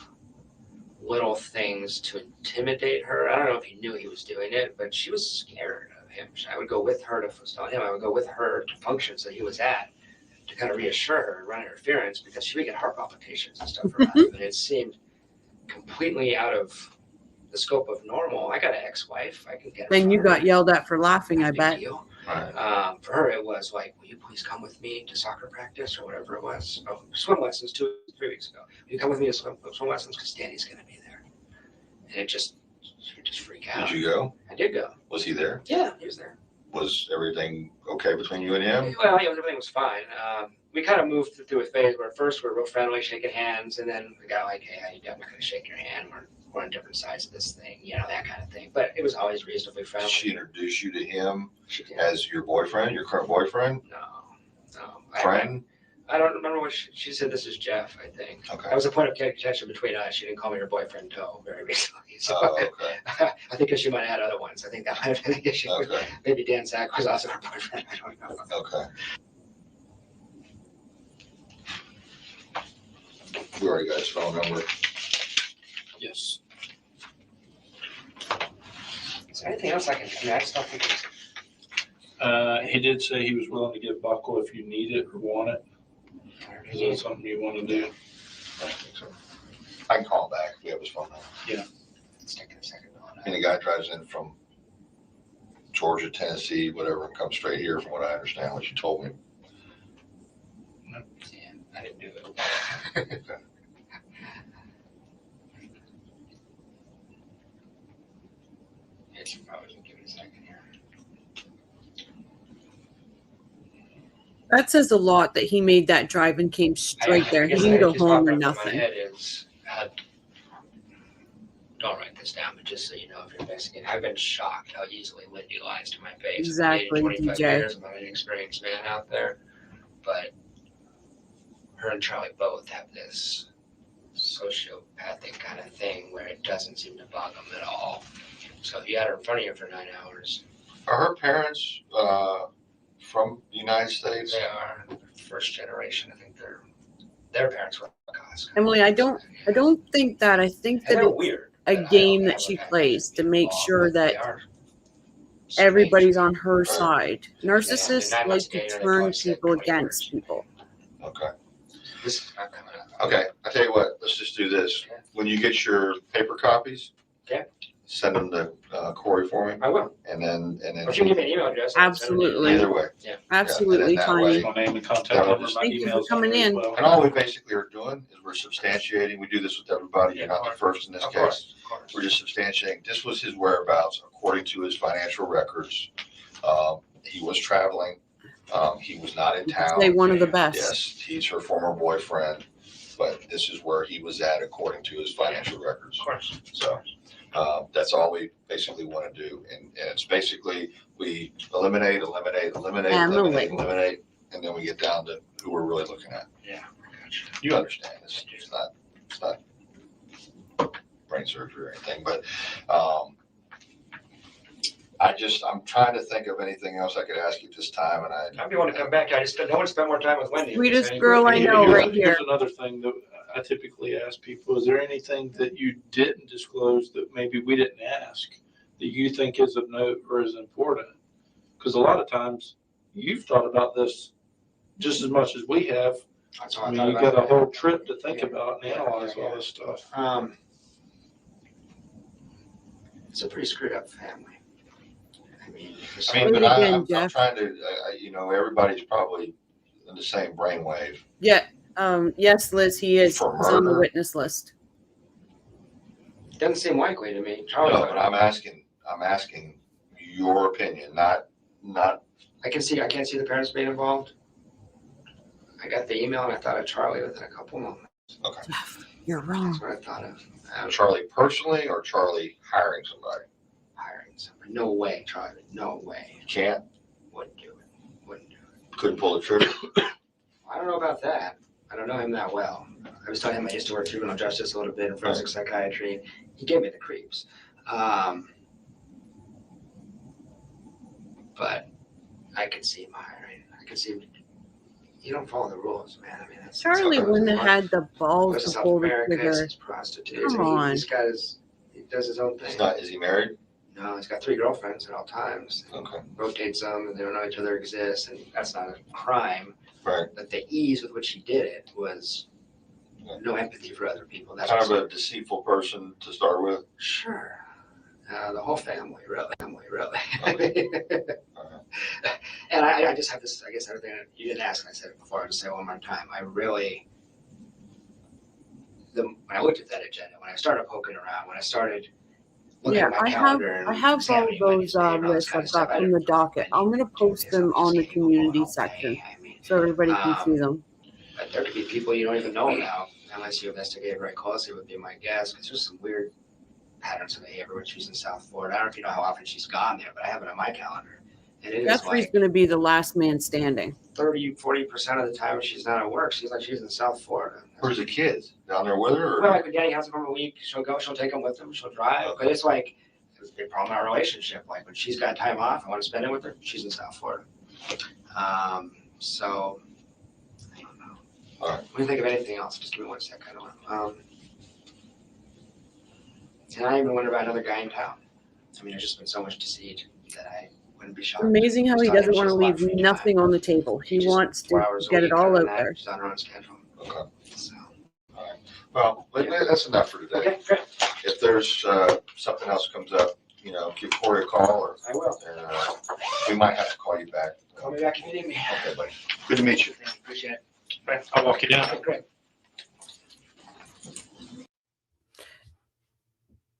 little things to intimidate her. I don't know if he knew he was doing it, but she was scared of him. I would go with her I would go with her to functions that he was at to kind of reassure her, run interference, because she would get heart palpitations and stuff around him. And it seemed completely out of the scope of normal. I got an ex-wife. I can get. Then you got yelled at for laughing, I Big bet. deal. Right. For her, it was like, will you please come with me to soccer practice or whatever it was? Oh, swim lessons 2-3 weeks ago. Will you come with me to swim lessons because Danny's going to be there? And she would just freak out. Did you go? I did go. Was he there? Yeah, he was there. Was everything okay between you and him? Well, everything was fine. We kind of moved through a phase where at first we were real friendly, shaking hands, and then we got like, hey, how you doing? I'm not going to shake your hand. We're on different sides of this thing, you know, that kind of thing. But it was always reasonably Did friendly. she introduce you to him She did. as your boyfriend, your current boyfriend, No. friend? I don't remember what she said. This is Jeff, I think. Okay. That was a point of contention between us. She didn't call me her boyfriend until very recently. So Okay. I think she might have had other ones. I think that might have been the issue. Okay. Maybe Dan Sack was also her boyfriend. I don't know. Okay. We already got his phone number. Yes. Is there anything else I just don't think it's. He did say he was willing to give buckle if you need it or want it. Is that something you want to do? I don't think so. I can call him back if we have his phone number. It's taking a second on I mean, the guy drives in from Georgia, Tennessee, whatever, and comes straight here from what I understand, what you told me. Yeah, I didn't do it. It's probably give it a second here. That says a lot that he made that drive and came straight there. He guess didn't go just home popped or up in my nothing. head is, don't write this down, but just so you know, if you're investigating, I've been shocked how easily Wendi lies to my face. Exactly, I've dated 25 DJ. years, I'm not an experienced man out there, but her and Charlie both have this sociopathic kind of thing where it doesn't seem to bug them at all. So if you had her in front of you for 9 hours, Are her parents from the United States? they are first generation. I think their parents were Lacasse. Emily, I don't think that. I think And that they're it's weird. a but I game don't that have she a kind plays of to make law, sure but they that are everybody's strange. on her side. Narcissists Yeah, 9 like months to ago, they turn probably said people 20 against words. people. Okay. This is not coming up. Okay, I tell you what, let's just do this. Okay. When you get your paper copies, Okay. send them to Corey for me, I will. and then Or if you give me an email address, I can send it to you. Absolutely. either way. Absolutely, that Tiny. way- My name and contact That'll number, just- my Thank you for email's on coming there as in. well. And all we basically are doing is we're substantiating. We do this with everybody. You're not the first in this Of case. course, of course. We're just substantiating. This was his whereabouts according to his financial records. He was traveling. He was not in town. Say one of the best. Yes, he's her former boyfriend, but this is where he was at according to his financial records. Of course. So that's all we basically want to do. And it's basically we eliminate, Emily. and then we get down to who we're really looking at. Yeah, I got you. You understand. It's not brain surgery or anything, but I'm trying to think of anything else I could ask you this time, and If you want to come back, no one spent more time with Wendi. Sweetest Any- girl I any- know, any- right here. Here's another thing that I typically ask people, is there anything that you didn't disclose that maybe we didn't ask that you think is of note or is important? Because a lot of times you've thought about this just as much as we have. That's all I mean, thought you about got a it. whole trip to think Yeah. about and analyze all this stuff. It's a pretty screwed up family. I mean, I mean, Say but it again, I'm Jeff. trying to, everybody's probably in the same brainwave. Yeah. Yes, Liz, he is. He's For on the murder? witness list. doesn't seem likely to me. Charlie, No, but I'm asking I'm asking your opinion, not. I can't see the parents being involved. I got the email and I thought of Charlie within a couple moments. Okay. Jeff, you're wrong. That's what I thought of. Charlie personally or Charlie hiring somebody? Hiring somebody. No way, Charlie. No way. You can't. Wouldn't do it. Couldn't pull the trigger. I don't know about that. I don't know him that well. I was telling him I used to work juvenile justice a little bit in forensic psychiatry. He gave me the creeps. But I could see him hiring. I could see him. You don't follow the rules, man. I mean, that's Charlie wouldn't have had the balls Goes to to South pull the America, trigger. he's prostitutes. Come on. He does his own thing. Is he married? No, he's got 3 girlfriends at all times. Okay. Rotates them, and they don't know each other exists, and that's not a crime. Right. But the ease with which he did it was no empathy for other people. That's Kind of a deceitful person to start with. Sure. The whole family, really. Okay. And I just have this, I guess everything you didn't ask, and I said it before, I'll just say it one more time. When I looked at that agenda, when I started poking around, when I started looking at my calendar, I have all those lists I've got from the docket. I'm going to post them on the community section so everybody can see them. But there could be people you don't even know about unless you investigate very closely, would be my guess, because there's some weird patterns of behavior when she's in South Florida. I don't know if you know how often she's gone there, but I have it on my calendar. And it is Jeffrey's like going to be the last man standing. 30-40% of the time when she's not at work, she's in South Florida. Where's the kids? Down there with her? Or? Well, like when Daddy has them for a week, she'll take them with them, she'll drive. But it's like, it's a big problem in our relationship. Like when she's got time off, I want to spend it with her, she's in South Florida. So, I don't know. All right. When you think of anything else, just give me one sec. I don't know. And I even wonder about another guy in town. I mean, there's just been so much deceit that I wouldn't be shocked. Amazing how he doesn't want to leave nothing on the table. He wants to get it all out there. She's on her own schedule. Okay. So. All right. Well, that's enough for today. Okay, great. If there's something else comes up, give Corey a call, or I will. we might have to call you back. Call me back if you need me. Okay, buddy. Good to meet you. Appreciate it. Okay, I'll walk you down. Okay, great.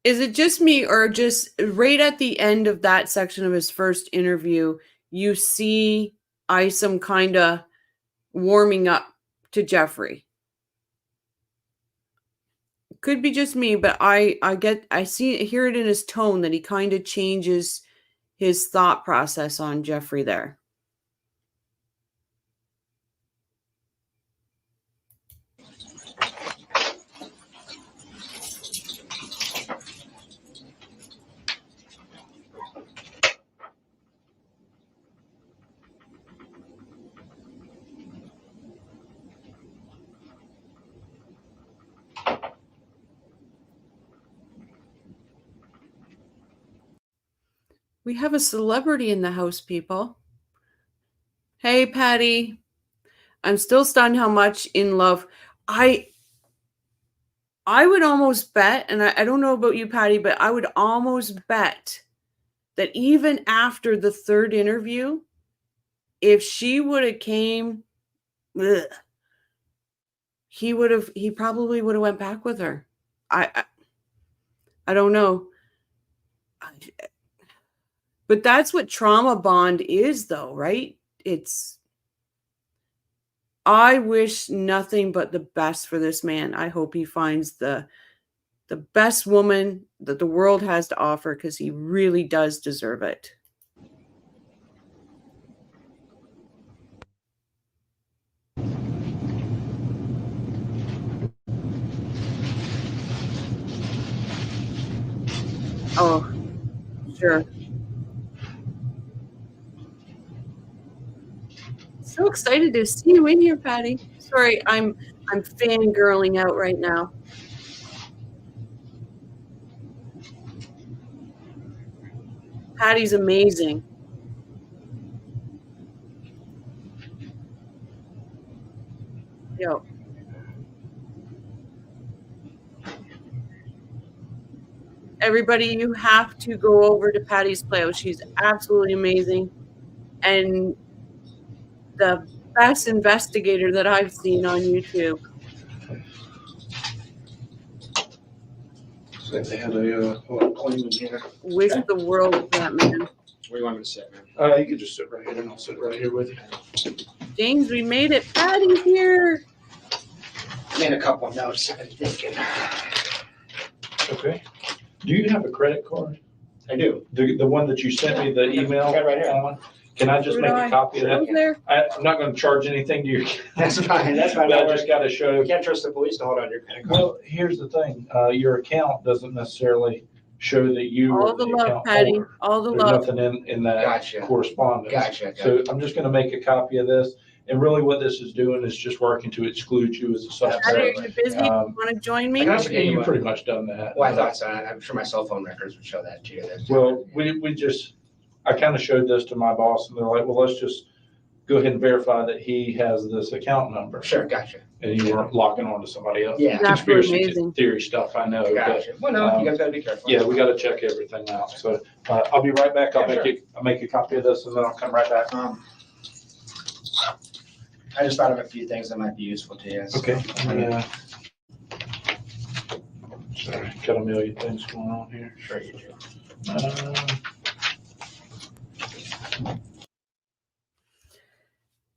Is it just me, or just right at the end of that section of his first interview, you see Isom kind of warming up to Jeffrey? Could be just me, but I hear it in his tone that he kind of changes his thought process on Jeffrey there. We have a celebrity in the house, people. Hey, Patty. I'm still stunned how much in love. I would almost bet, and I don't know about you, Patty, but I would almost bet that even after the third interview, if she would have came, he probably would have went back with her. I don't know. But that's what trauma bond is, though, right? I wish nothing but the best for this man. I hope he finds the best woman that the world has to offer, because he really does deserve it. Oh, sure. So excited to see you in here, Patty. Sorry, I'm fangirling out right now. Patty's amazing. Yo. Everybody, you have to go over to Patty's Playhouse. She's absolutely amazing. And the best investigator that I've seen on YouTube. So they had a claim in here. Wish the world of that man. Where do you want me to sit, man? You could just sit right here and I'll sit right here with you. James, we made it. Patty's here. I made a couple of notes. I've been thinking. Okay. Do you have a credit card? I do. The one that you sent me the email I got it right here. on? Can I just make a copy of I was that? there. I'm not going to charge anything to you. That's fine. That's fine. But I just got to show. You can't trust the police to hold on your credit card. Well, here's the thing. Your account doesn't necessarily show that you All are the the love, account Patty. holder. All the There's love. nothing in that Gotcha. correspondence. Gotcha. So I'm just going to make a copy of this. And really what this is doing is just working to exclude you as a Patty, suspect. are you busy? Want to join me? I can also Yeah, you've pretty much done that. Well, I thought so. I'm sure my cell phone records would show that too. Well, I kind of showed this to my boss and they're like, well, let's just go ahead and verify that he has this account number. Sure, gotcha. And you weren't locking on to somebody else. Yeah. It's absolutely Conspiracy amazing. theory stuff, I know. But Gotcha. Well, no, you guys gotta be careful. yeah, we got to check everything out. So I'll be right back. Yeah, sure. I'll make a copy of this and then I'll come right back. I just thought of a few things that might be useful to you. So. Okay. Sorry, got a million things going on here. Sure you do.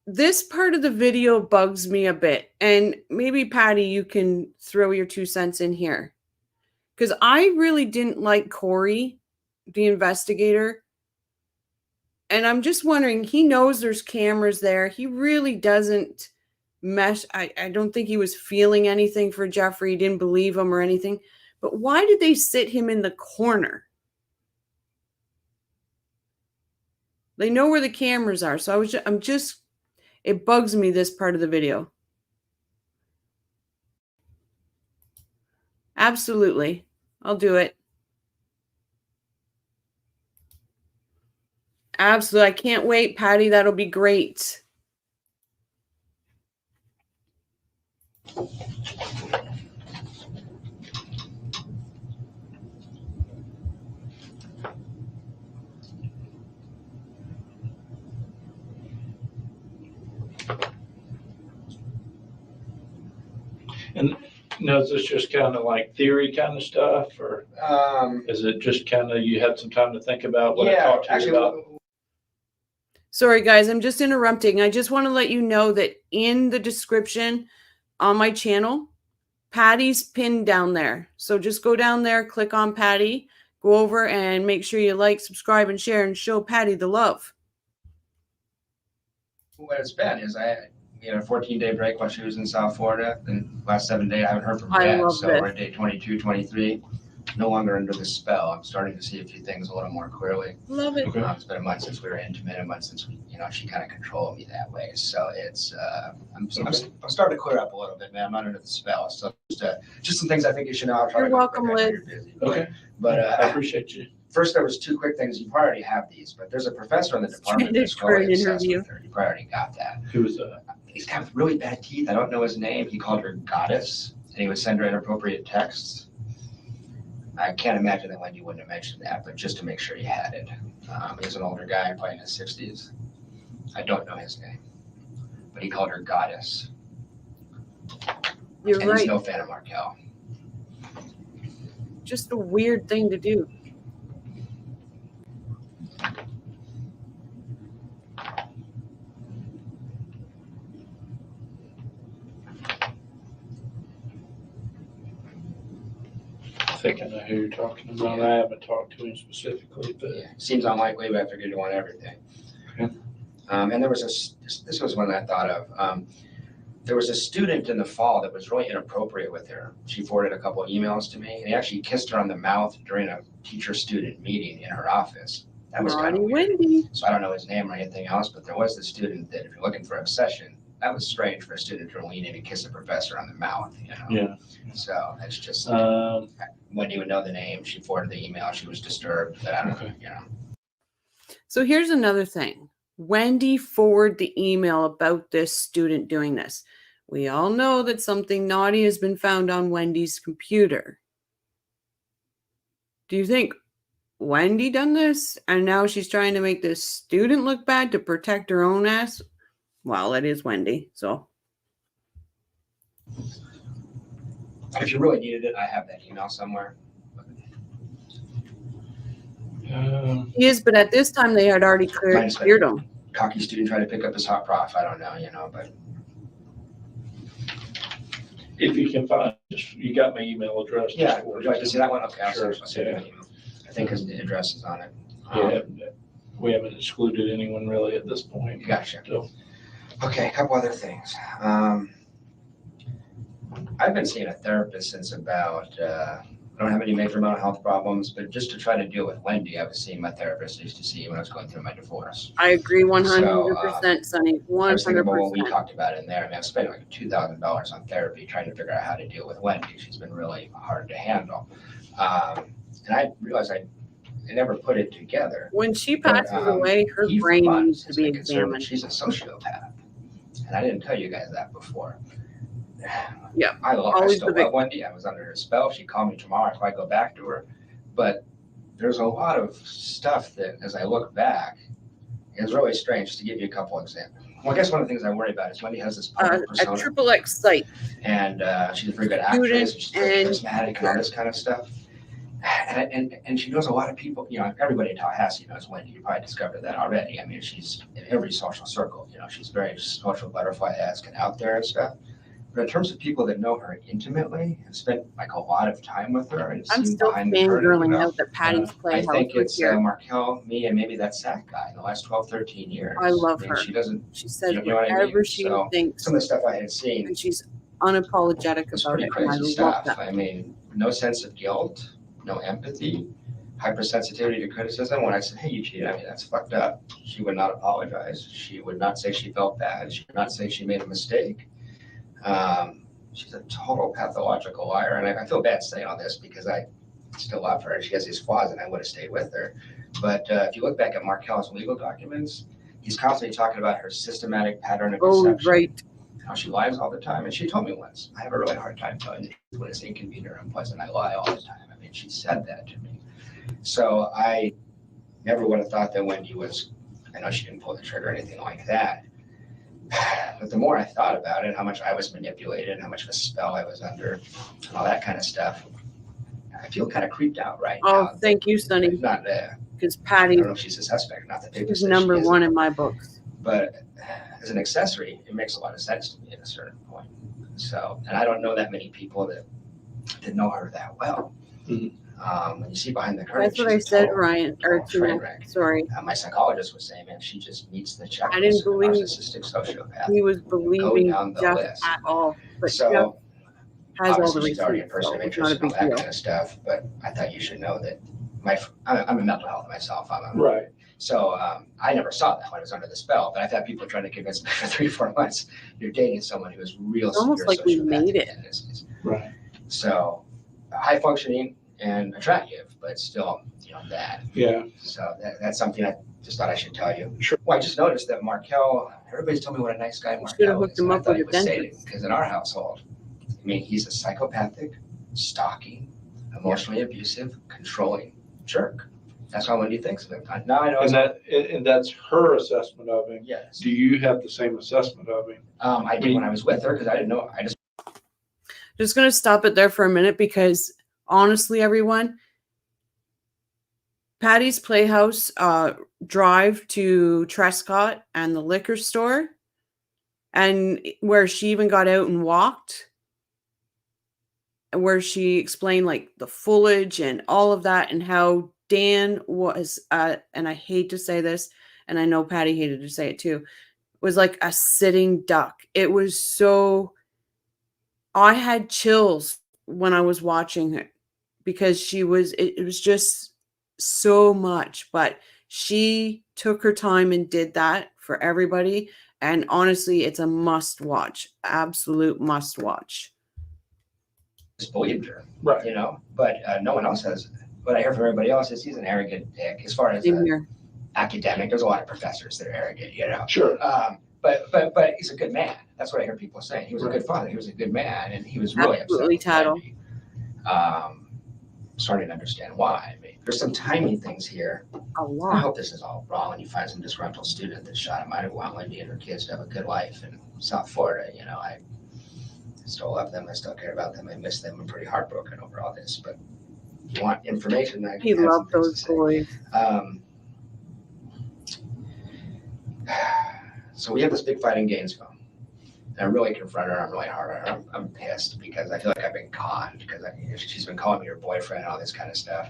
This part of the video bugs me a bit. And maybe, Patty, you can throw your 2 cents in here. Because I really didn't like Corey, the investigator. And I'm just wondering, he knows there's cameras there. He really doesn't mesh. I don't think he was feeling anything for Jeffrey. He didn't believe him or anything. But why did they sit him in the corner? They know where the cameras are. So it bugs me, this part of the video. Absolutely. I'll do it. Absolutely. I can't wait, Patty. That'll be great. And no, is this just kind of like theory kind of stuff, or is it just kind of you had some time to think about what I talked to you about? Sorry, guys. I'm just interrupting. I just want to let you know that in the description on my channel, Patty's pinned down there. So just go down there, click on Patty, go over and make sure you like, subscribe, and share, and show Patty the love. What it's been is I had a 14-day break while she was in South Florida. Then last 7 days I haven't heard from her I yet. love So this. we're at day 22, 23. No longer under the spell. I'm starting to see a few things a little more clearly. Love it. Okay. It's been a month since we were intimate, a month since she kind of controlled me that way. So it's I'm starting to clear up a little bit, man. I'm not under the spell. So just some things I think you should know. I'll try You're to go welcome, quick. I know Liz. you're busy. Okay. But I appreciate you. first, there was 2 quick things. You probably already have these, but there's a professor in the department that's for an really obsessed interview. with her. You probably already got that. Who was that? He's got really bad teeth. I don't know his name. He called her goddess, and he would send her inappropriate texts. I can't imagine that Wendy wouldn't have mentioned that, but just to make sure you had it. He's an older guy, probably in his 60s. I don't know his name, but he called her goddess. You're And right. he's no fan of Markel. Just a weird thing to do. I think I know who you're talking about. I haven't talked to him specifically, but Yeah, seems unlikely, but I figured you want everything. Okay. And there was this was one I thought of. There was a student in the fall that was really inappropriate with her. She forwarded a couple of emails to me, and he actually kissed her on the mouth during a teacher-student meeting in her office. That was kind of Naughty weird. Wendy. So I don't know his name or anything else, but there was the student that, if you're looking for obsession, that was strange for a student to lean in and kiss a professor on the mouth. yeah. So it's just when you would know the name, she forwarded the email. She was disturbed, but I don't Okay. know. So here's another thing. Wendy forwarded the email about this student doing this. We all know that something naughty has been found on Wendy's computer. Do you think Wendy done this and now she's trying to make this student look bad to protect her own ass? Well, it is Wendy, so. If you really needed it, I have that email somewhere. He is, but at this time they had already Mine's been- cleared him. cocky student try to pick up his hot prof. I don't know, but If you can find, you got my email address. yeah, would you like to see that one? Okay, I'll Sure, send you an email. I think his address is on it. Yeah, we haven't excluded anyone really at this point. Gotcha. So, Okay, a couple other things. I've been seeing a therapist since about, I don't have any major mental health problems, but just to try to deal with Wendi, I was seeing my therapist I used to see when I was going through my divorce. I agree 100%, Sonny. I was thinking about what we 100%. talked about in there. I mean, I've spent like $2,000 on therapy trying to figure out how to deal with Wendi. She's been really hard to handle. And I realized I never put it together. When she But, passes away, her he, for brain months, needs to has be been concerned that examined. she's a sociopath. And I didn't tell you guys that before. Yeah, I always still the love Wendi. I was under her spell. She'd call me tomorrow if I go back to her. But there's a lot of stuff that, as I look back, is really strange. Just to give you a couple examples. Well, I guess one of the things I worry about is Wendi has this public a persona, triple X site. and she's a very good Student actress. She's very and- charismatic and all this kind of stuff. And she knows a lot of people. Everybody in Tallahassee knows Wendi. You probably discovered that already. I mean, she's in every social circle. She's very social butterfly-esque and out there and stuff. But in terms of people that know her intimately, have spent like a lot of time with her, and I'm seen still behind the curtain. fangirling out that Patty's I Playhouse think was it's here. Markel, me, and maybe that Sack guy in the last 12, 13 years. I love mean, her. She doesn't, She says you know what I mean? whatever she So, thinks, some of the stuff I had seen and she's unapologetic was about pretty it. And I crazy love stuff. that. I mean, no sense of guilt, no empathy, hypersensitivity to criticism. When I said, hey, you cheated, I mean, that's fucked up. She would not apologize. She would not say she felt bad. She would not say she made a mistake. She's a total pathological liar. And I feel bad saying all this because I still love her. She has these flaws and I would have stayed with her. But if you look back at Markel's legal documents, he's constantly talking about her systematic pattern of Oh, deception. right. How she lies all the time. And she told me once, I have a really hard time telling the truth when it's inconvenient or unpleasant. I lie all the time. I mean, she said that to me. So I never would have thought that Wendi was, I know she didn't pull the trigger or anything like that. But the more I thought about it, how much I was manipulated, how much of a spell I was under, and all that kind of stuff, I feel kind of creeped out right Oh, now. thank you, Sonny, Not, because I Patty don't know if she's a suspect, not that is number one in my books. But as an accessory, it makes a lot of sense to me at a certain point. So, and I don't know that many people that know her that well. Mhm. When you see behind the curtain, That's what I she's a said, total- Ryan. Or total train to wreck. sorry, My psychologist was saying, man, she just meets the checklist. I didn't of a believe narcissistic sociopath. he was believing down the Jeff list. at all. But Jeff So has all the obviously she's already a receipts, person so of it's not interest a and all big that deal. kind of stuff. But I thought you should know that I'm a mental health myself. right. So I never saw that when I was under the spell, but I've had people trying to convince me for 3 or 4 months you're dating someone who is real It's almost severe like we made sociopathic it. tendencies. Right. So high functioning and attractive, but still, bad. Yeah. So that's something I just thought I should tell you. Sure. Well, I just noticed that Markel, everybody's told me what a nice guy You should have Markel hooked is. him And I up thought with he a was Satan, dentist. because in our household, I mean, he's a psychopathic, stalking, emotionally abusive, controlling jerk. That's how Wendi thinks of him. Now I know. And that's her assessment of him. Yes. Do you have the same assessment of him? I did when I was with her because I didn't know. I just Just going to stop it there for a minute because honestly, everyone, Patty's Playhouse drive to Trescott and the liquor store, and where she even got out and walked, where she explained like the foliage and all of that, and how Dan was, and I hate to say this, and I know Patty hated to say it too, was like a sitting duck. It was so, I had chills when I was watching it because she was, it was just so much, but she took her time and did that for everybody. And honestly, it's a must watch, absolute must watch. believed her, Right. But no one else has. What I hear from everybody else is he's an arrogant dick. As far as Same here. academic, there's a lot of professors that are arrogant, Sure. But he's a good man. That's what I hear people saying. He was a Right. good father. He was a good man, and he was really Absolutely, upset with Tattle. Wendi. Starting to understand why. I mean, there's some timing things here. A I lot. hope this is all wrong, and you find some disgruntled student that shot him. I want Wendi and her kids to have a good life in South Florida. I still love them. I still care about them. I miss them. I'm pretty heartbroken over all this. But if you want information, He loved those boys. So we have this big fight in Gainesville. And I'm really confronted her. I'm really hard on her. I'm pissed because I feel like I've been conned because she's been calling me her boyfriend and all this kind of stuff.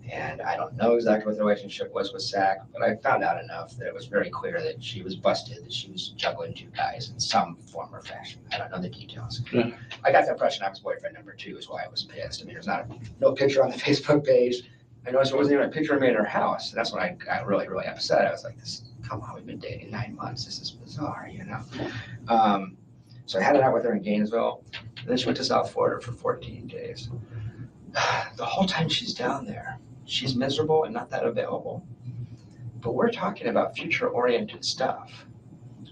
And I don't know exactly what the relationship was with Zach, but I found out enough that it was very clear that she was busted, that she was juggling two guys in some form or fashion. I don't know the details. Yeah. I got the impression I was boyfriend number 2 is why I was pissed. I mean, there's no picture on the Facebook page. I noticed there wasn't even a picture of me in her house. That's when I got really, really upset. I was like, come on, we've been dating 9 months. This is bizarre, you know? So I had it out with her in Gainesville. And then she went to South Florida for 14 days. The whole time she's down there, she's miserable and not that available. But we're talking about future-oriented stuff.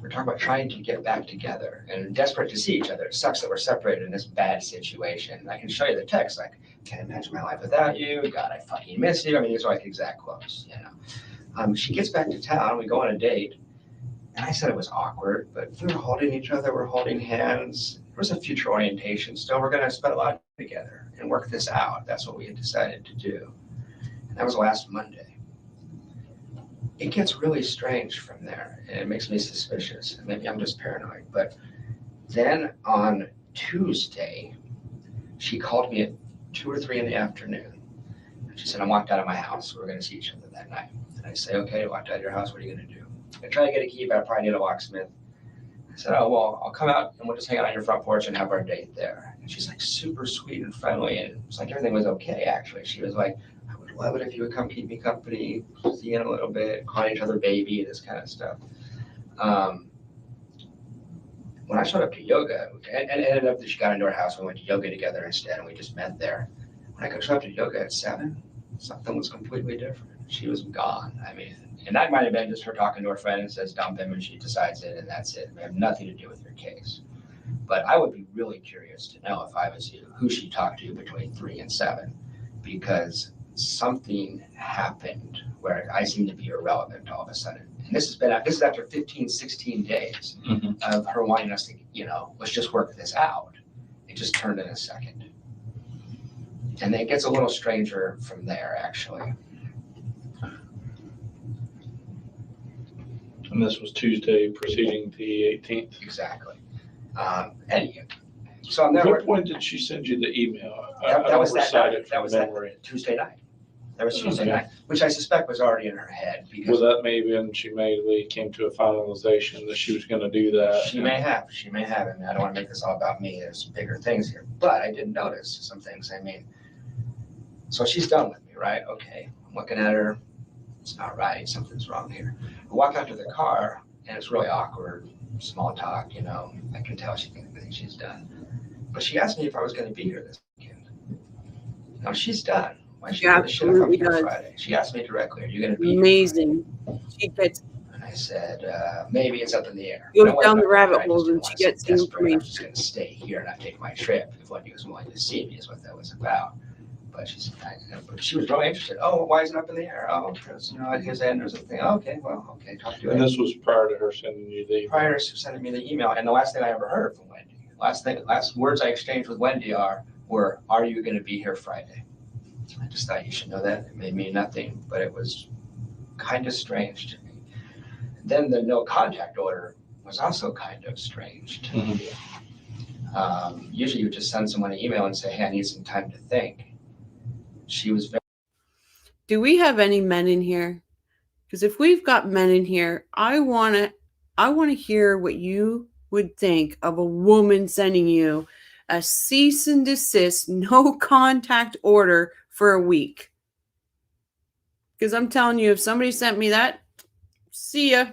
We're talking about trying to get back together and desperate to see each other. It sucks that we're separated in this bad situation. I can show you the text, like, can't imagine my life without you. God, I fucking miss you. I mean, these are like exact quotes, you know. She gets back to town. We go on a date. And I said it was awkward, but we were holding each other. We're holding hands. There was a future orientation still. We're going to spend a lot together and work this out. That's what we had decided to do. And that was last Monday. It gets really strange from there, and it makes me suspicious. Maybe I'm just paranoid. But then on Tuesday, she called me at 2 or 3 in the afternoon. And she said, I'm locked out of my house. We're going to see each other that night. And I say, okay, locked out of your house. What are you going to do? I tried to get a key, but I probably need a locksmith. I said, oh, well, I'll come out and we'll just hang out on your front porch and have our date there. And she's like super sweet and friendly. And it's like everything was okay, actually. She was like, I would love it if you would come keep me company, see you in a little bit, call each other baby, this kind of stuff. When I showed up to yoga, and it ended up that she got into our house, we went to yoga together instead, and we just met there. When I showed up to yoga at 7, something was completely different. She was gone. I mean, and that might have been just her talking to her friend and says dump him and she decides it and that's it. It had nothing to do with her case. But I would be really curious to know if I was you, who she talked to between 3 and 7, because something happened where I seem to be irrelevant all of a sudden. And this is after 15, 16 days of her wanting us to, you know, let's just work this out. It just turned in a second. And then it gets a little stranger from there, actually. And this was Tuesday preceding the 18th. Exactly. And so I'm there. What point did she send you the email? That was that night. It That was memory. that Tuesday night. That was Tuesday night, which I suspect was already in her head because Was that maybe when she maybe came to a finalization that she was going to do that? She may have. I mean, I don't want to make this all about me. There's bigger things here, but I did notice some things. I mean, so she's done with me, right? Okay, I'm looking at her. It's not right. Something's wrong here. I walk out to the car, and it's really awkward. Small talk, you know. I can tell she thinks she's done. But she asked me if I was going to be here this weekend. Now she's done. Why should I shit if I'm here Friday? She asked me directly, "Are you going to be amazing?" She gets. And I said, maybe it's up in the air. Goes down the rabbit holes and she gets the information. I'm just going to stay here and not take my trip. If Wendi was willing to see me, is what that was about. But she was really interested. Oh, why is it up in the air? Oh, because, you know, at his end or something. Okay, well, okay, talk to you. And this was prior to her sending you the email. Prior to sending me the email. And the last thing I ever heard from Wendi, last words I exchanged with Wendi were, are you going to be here Friday? I just thought you should know that. It may mean nothing, but it was kind of strange to me. Then the no contact order was also kind of strange to me. Usually you would just send someone an email and say, hey, I need some time to think. She was very. Do we have any men in here? Because if we've got men in here, I want to hear what you would think of a woman sending you a cease and desist, no contact order for a week. Because I'm telling you, if somebody sent me that, see ya.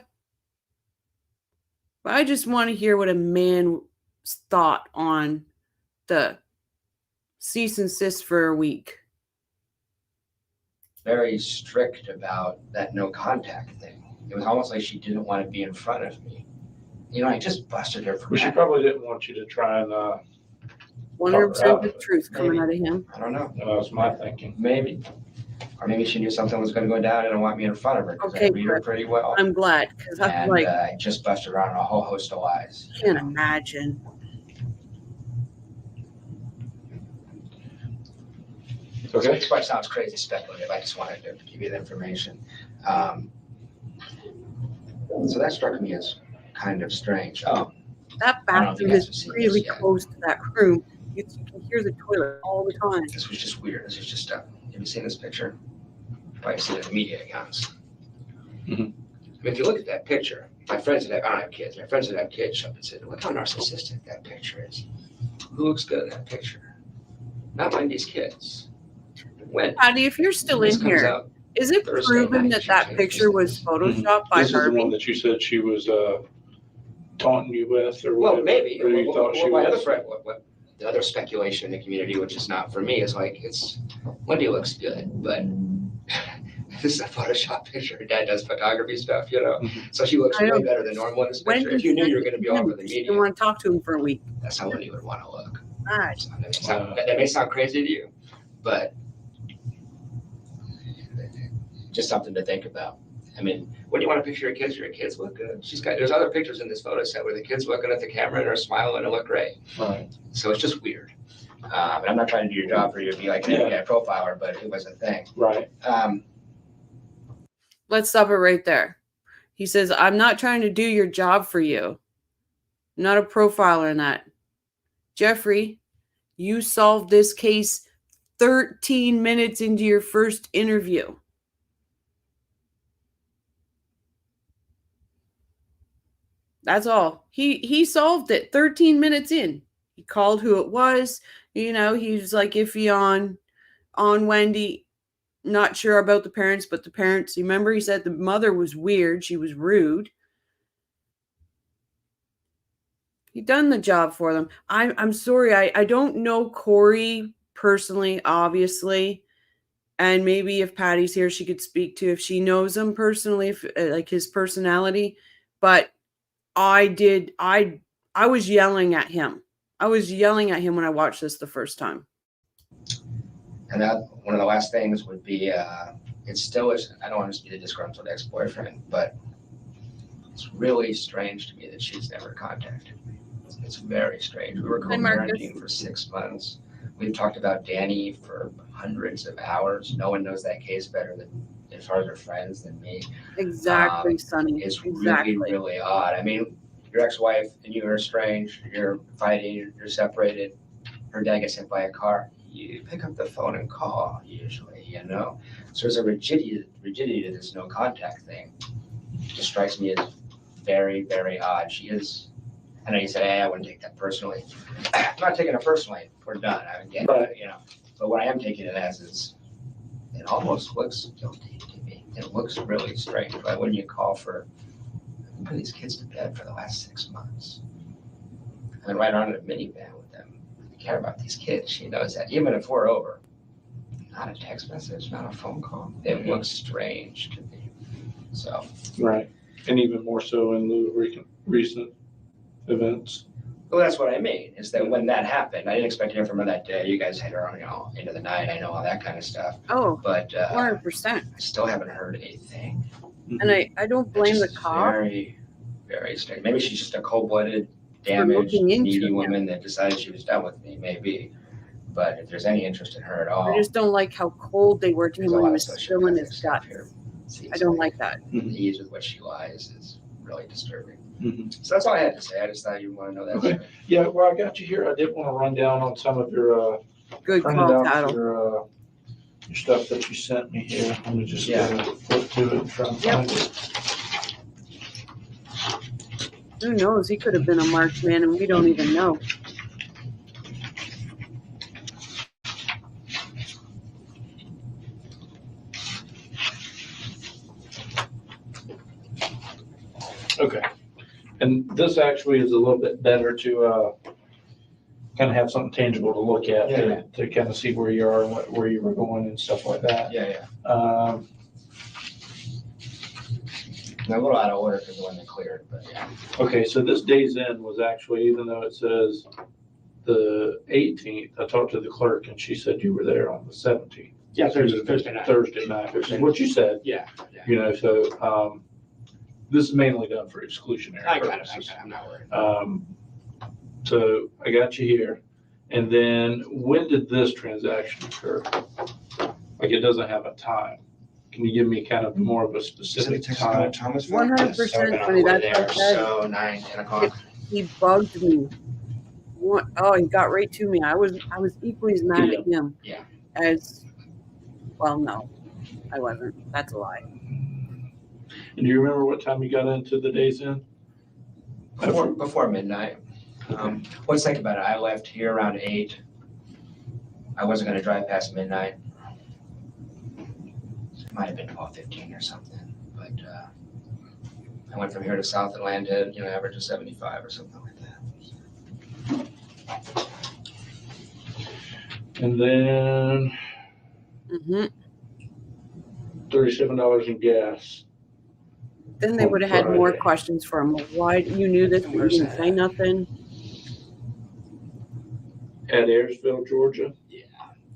But I just want to hear what a man's thought on the cease and desist for a week. Very strict about that no contact thing. It was almost like she didn't want to be in front of me. You know, I just busted her for Well, she that. probably didn't want you to try and 100% the truth coming out of him. I don't know. that was my thinking. Maybe. Or maybe she knew something was going to go down and didn't want me in front of her because I read her pretty well. I'm glad because I'm And like, I just busted her on a whole host of lies. can't imagine. Okay. This probably sounds crazy speculative. I just wanted to give you the information. So that struck me as kind of strange. Oh, That I don't know if you bathroom guys have is seen really this yet. close to that room. You can hear the toilet all the time. This was just weird. This is just stuff. Have you seen this picture? Probably seen it in the media accounts. Mhm. I mean, if you look at that picture, my friends that have, I don't have kids, my friends that have kids show up and said, look how narcissistic that picture is. Who looks good in that picture? Not Wendy's kids. When Patty, if you're still this in comes here, out is it Thursday proven night, that she that takes picture this. was photoshopped by This is the one Harvey? that you said she was taunting you with, or Well, whatever, maybe. or you thought she My other was. friend, what the other speculation in the community, which is not for me, is like Wendy looks good, but this is a Photoshop picture. Her dad does photography stuff, you know. Mhm. So she looks I know. way better than normal in this picture. Wendy If you knew said you were going to be to off him of the she didn't media, want to talk to him for a week. that's how Wendy would want to look. God. So, that may sound crazy to you, but just something to think about. I mean, when you want to picture your kids look good. There's other pictures in this photo set where the kids looking at the camera and are smiling and look great. Right. So it's just weird. And I'm not trying to do your job for you to be like an FBI profiler, but it was a thing. Right. Let's stop it right there. He says, I'm not trying to do your job for you. I'm not a profiler in that. Jeffrey, you solved this case 13 minutes into your first interview. That's all. He solved it 13 minutes in. He called who it was. You know, he was like iffy on Wendy. Not sure about the parents, but the parents, remember he said the mother was weird. She was rude. He done the job for them. I'm sorry. I don't know Corey personally, obviously. And maybe if Patty's here, she could speak to if she knows him personally, if, like his personality. But I was yelling at him. I was yelling at him when I watched this the first time. And that one of the last things would be, it still is, I don't want to be the disgruntled ex-boyfriend, but it's really strange to me that she's never contacted me. It's very strange. We were co-parenting for 6 months. We've talked about Danny for hundreds of hours. No one knows that case better than, as far as her friends, than me. Exactly, Sonny. It's exactly. really, really odd. I mean, your ex-wife and you are estranged, you're fighting, you're separated. Her dad gets hit by a car. You pick up the phone and call, usually, you know? So there's a rigidity to this no contact thing. It just strikes me as very, very odd. She is, I know you said, hey, I wouldn't take that personally. I'm not taking it personally. We're done. I get it, you know. But what I am taking it as is, it almost looks guilty to me. It looks really strange. Why wouldn't you call for putting these kids to bed for the last 6 months? And then ride around in a minivan with them. You care about these kids. She knows that. Even if we're over, not a text message, not a phone call. It looks strange to me. So. Right. And even more so in the recent events. Well, that's what I mean, is that when that happened, I didn't expect to hear from her that day. You guys had her on, you know, into the night. I know all that kind of stuff. Oh, but 100%. I still haven't heard a thing. And I don't blame the cop. Very, very strange. Maybe she's just a cold-blooded, damaged, needy woman that decided she was done with me, maybe. But if there's any interest in her at all, I just don't like how cold they were to him there's a when he lot of was spilling his sociopathic stuff guts. here. I don't like that. The ease with which she lies is really disturbing. Mhm. So that's all I had to say. I just thought you want to know that. Okay. Yeah, well, I got you here. I did want to run down on some of your Good printed call, out Tattle. your stuff that you sent me here. Let me just flip to it and try and Yep. find it. Who knows? He could have been a marksman and we don't even know. Okay. And this actually is a little bit better to kind of have something tangible to look at to kind of see where you are and where you were going and stuff like that. Yeah. They're a little out of order because the one that cleared, but yeah. Okay, so this day's end was actually, even though it says the 18th, I talked to the clerk and she said you were there on the 17th. Yeah, Thursday night. Thursday night, which is what you said. Yeah. You know, so this is mainly done for exclusionary I got it. purposes. I'm not worried. So I got you here. And then when did this transaction occur? Like it doesn't have a time. Can you give me kind of more of a specific time? 100% on funny. the way That's what I there, said. so 9, 10 o'clock. He bugged me. Oh, he got right to me. I was equally as mad at him. Yeah. As well. No, I wasn't. That's a lie. And do you remember what time you got into the Days Inn? Before midnight. Let's think about it. I left here around 8. I wasn't going to drive past midnight. It might have been 12:15 or something. But I went from here to South and landed, average of 75 or something like that. And then Mm-hmm. $37 in gas. Then they On would have had more Friday. questions for him. Why you knew this, but you didn't say nothing? At Ayersville, Georgia. Yeah,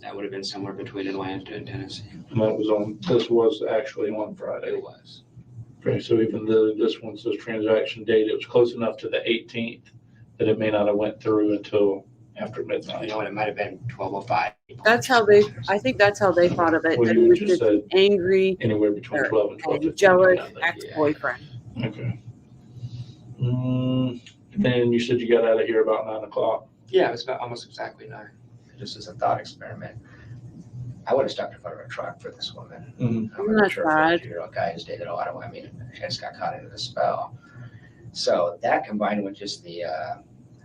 that would have been somewhere between Atlanta and Tennessee. And this was actually on Friday. It was. Okay, so even though this one says transaction date, it was close enough to the 18th that it may not have went through until after midnight. It might have been 12:05. That's how I think that's how they thought of it. Well, That you he was just just said angry, anywhere between 12 and 12:15. jealous ex-boyfriend. Okay. Then you said you got out of here about 9 o'clock. Yeah, it was about almost exactly 9. Just as a thought experiment. I would have stopped in front of a truck for this woman. Mhm. I'm That's sure bad. 50-year-old guy who's dated a lot of women and just got caught into the spell. So that combined with just I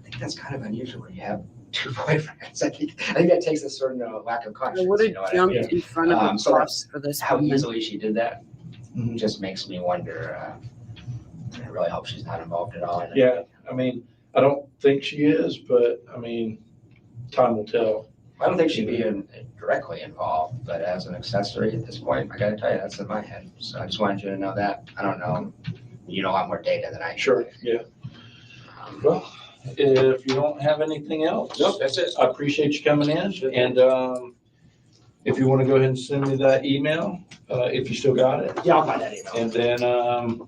think that's kind of unusual when you have 2 boyfriends. I think that takes a certain lack of I conscience. would have you know what I jumped mean? in front of a So bus for this How woman. easily she did that Mhm. just makes me wonder. I really hope she's not involved at all. Yeah, I mean, I don't think she is, but I mean, time will tell. I don't think she'd be directly involved, but as an accessory at this point, I gotta tell you, that's in my head. So I just wanted you to know that. I don't know. You know a lot more data than I do. Sure, yeah. Well, if you don't have anything else. Nope, that's it. I appreciate you coming in, and if you want to go ahead and send me that email, if you still got it. Yeah, I'll find that email. And then,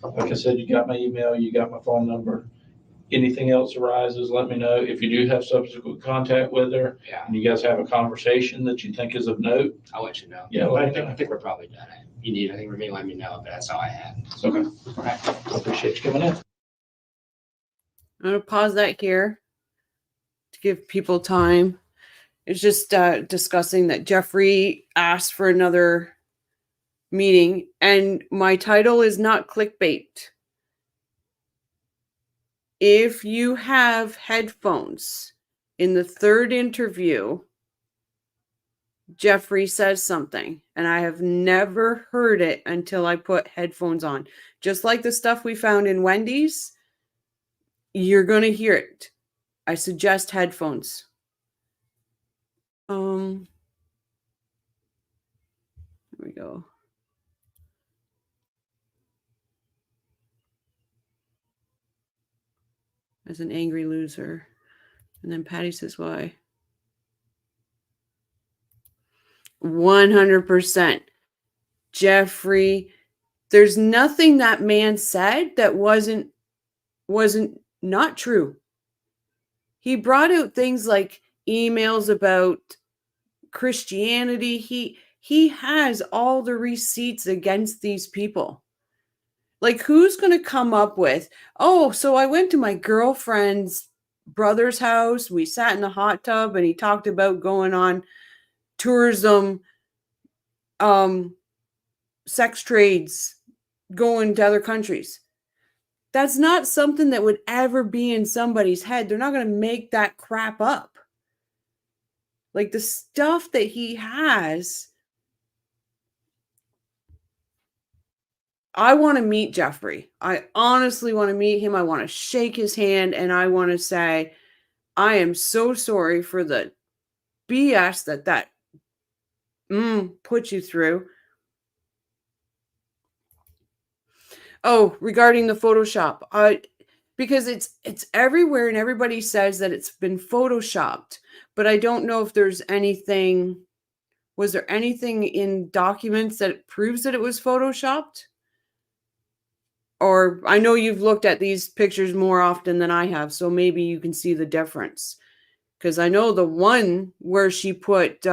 like I said, you got my email, you got my phone number. Anything else arises, let me know. If you do have subsequent contact with her, Yeah, and you guys have a conversation that you think is of note, I'll let you know. Yeah, But let me know. I think we're probably done. If you need anything from me, let me know, but that's all I had. okay. All right. I appreciate you coming in. I'm going to pause that here to give people time. It's just discussing that Jeffrey asked for another meeting, and my title is not clickbait. If you have headphones in the third interview, Jeffrey says something, and I have never heard it until I put headphones on. Just like the stuff we found in Wendy's, you're going to hear it. I suggest headphones. Here we go. As an angry loser. And then Patty says, why? 100%. Jeffrey, there's nothing that man said that wasn't not true. He brought out things like emails about Christianity. He has all the receipts against these people. Like, who's going to come up with, oh, so I went to my girlfriend's brother's house. We sat in the hot tub and he talked about going on tourism, sex trades, going to other countries. That's not something that would ever be in somebody's head. They're not going to make that crap up. Like, the stuff that he has, I want to meet Jeffrey. I honestly want to meet him. I want to shake his hand, and I want to say, I am so sorry for the BS that put you through. Oh, regarding the Photoshop, because it's everywhere and everybody says that it's been Photoshopped, but I don't know if there's anything. Was there anything in documents that proves that it was Photoshopped? Or I know you've looked at these pictures more often than I have, so maybe you can see the difference. Because I know the one where she put,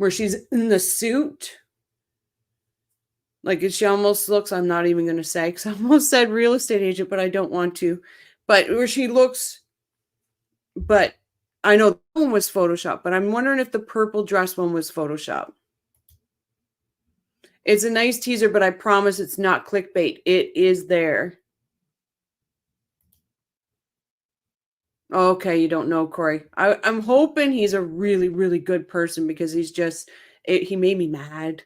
where she's in the suit. Like she almost looks, I'm not even going to say, because I almost said real estate agent, but I don't want to. But where she looks, but I know that one was Photoshop, but I'm wondering if the purple dress one was Photoshop. It's a nice teaser, but I promise it's not clickbait. It is there. Okay, you don't know, Corey. I'm hoping he's a really, really good person because he's just, he made me mad.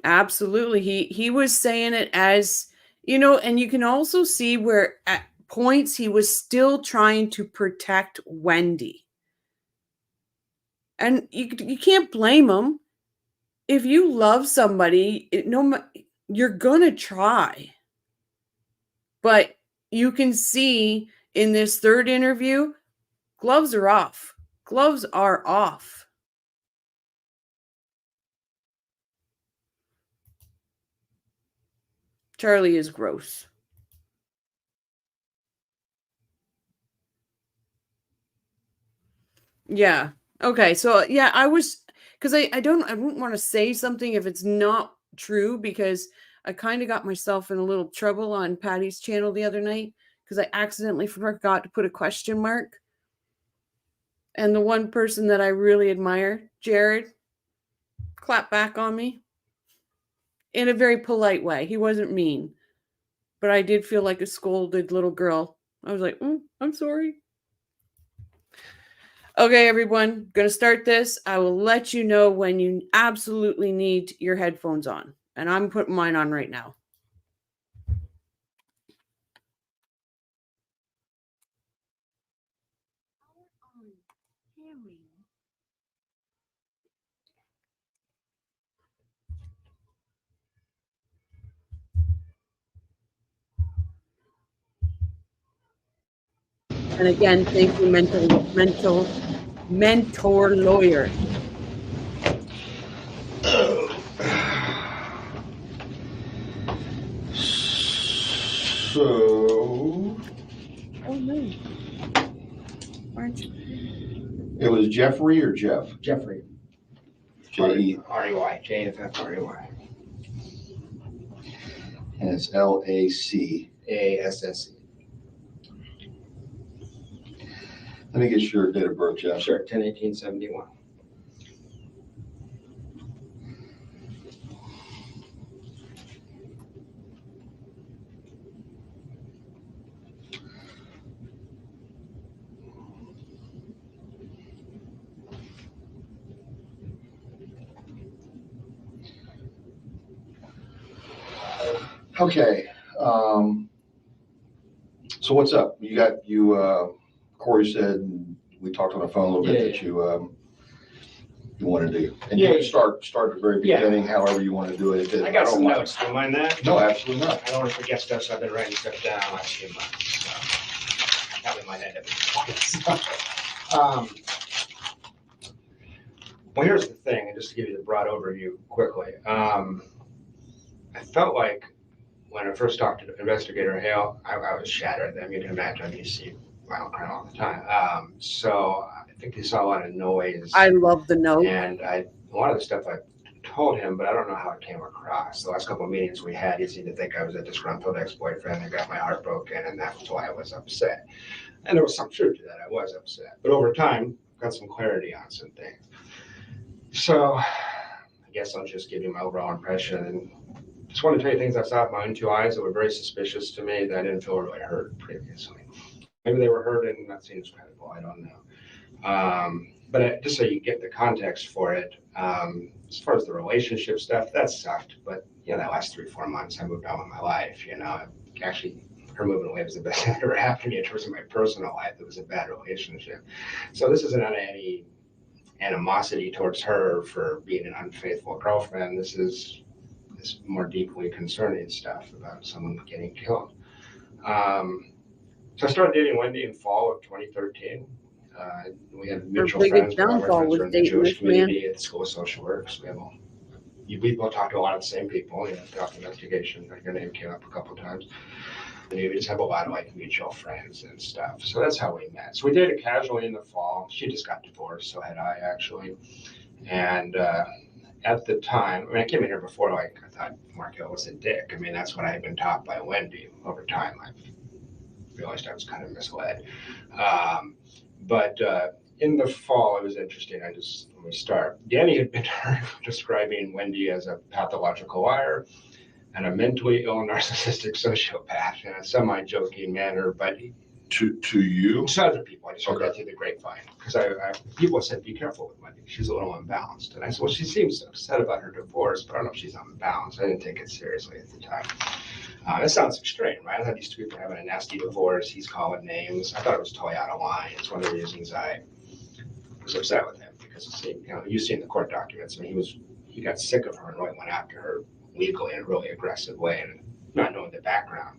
Absolutely. He was saying it as, and you can also see where at points he was still trying to protect Wendi. And you can't blame him. If you love somebody, you're going to try. But you can see in this third interview, gloves are off. Gloves are off. Charlie is gross. Yeah. Okay. So yeah, I was, because I don't want to say something if it's not true, because I kind of got myself in a little trouble on Patty's channel the other night because I accidentally forgot to put a question mark. And the one person that I really admire, Jared, clapped back on me in a very polite way. He wasn't mean, but I did feel like a scolded little girl. I was like, I'm sorry. Okay, everyone, going to start this. I will let you know when you absolutely need your headphones on. And I'm putting mine on right now. And again, thank you, mentor lawyer. So Oh no. Aren't you? it was Jeffrey or Jeff? Jeffrey. J-E. R-E-Y. J-F-F-R-E-Y. And it's L-A-C. A-S-S-E. Let me get your date of birth, Jeff. Sure, 10/18/71. Okay. So what's up? Corey said, and we talked on the phone a little bit that you wanted to, and you can start at the very beginning, however you want to do it. I got some notes. Do you mind that? No, absolutely not. I don't want to forget stuff, so I've been writing stuff down last few months. So probably might end up. Well, here's the thing, and just to give you the broad overview quickly. I felt like when I first talked to Investigator Hale, I was shattered. I mean, you can imagine, you see violent crime all the time. So I think he saw a lot of noise. I love the note. And a lot of the stuff I told him, but I don't know how it came across. The last couple of meetings we had, he seemed to think I was a disgruntled ex-boyfriend that got my heart broken, and that was why I was upset. And there was some truth to that. I was upset. But over time, I got some clarity on some things. So I guess I'll just give you my overall impression. And just want to tell you things I saw with my own two eyes that were very suspicious to me that I didn't feel really hurt previously. Maybe they were hurt and not seen as credible. I don't know. But just so you get the context for it, as far as the relationship stuff, that sucked. But that last 3-4 months, I moved on with my life. Actually, her moving away was the best thing that ever happened to me in terms of my personal life. It was a bad relationship. So this isn't any animosity towards her for being an unfaithful girlfriend. This is more deeply concerning stuff about someone getting killed. So I started dating Wendi in fall of 2013. We had mutual friends. Our friends were in the Jewish community at the School of Social Work. So we both talked to a lot of the same people. Throughout the investigation, your name came up a couple of times. We just have a lot of like mutual friends and stuff. So that's how we met. So we dated casually in the fall. She just got divorced, so had I actually. And at the time, I mean, I came in here before, like, I thought Markel was a dick. I mean, that's what I had been taught by Wendi. Over time, I realized I was kind of misled. But in the fall, it was interesting. Let me start. Danny had been describing Wendi as a pathological liar and a mentally ill narcissistic sociopath in a semi-joking manner, but To you? to other people. I just heard Okay. that through the grapevine because people said, "Be careful with Wendi. She's a little unbalanced." And I said, "Well, she seems upset about her divorce, but I don't know if she's unbalanced." I didn't take it seriously at the time. That sounds extreme, right? I thought these two people were having a nasty divorce. He's calling names. I thought it was totally out of line. It's one of the reasons I was upset with him because you've seen the court documents. I mean, he got sick of her and really went after her legally in a really aggressive way, and not knowing the background.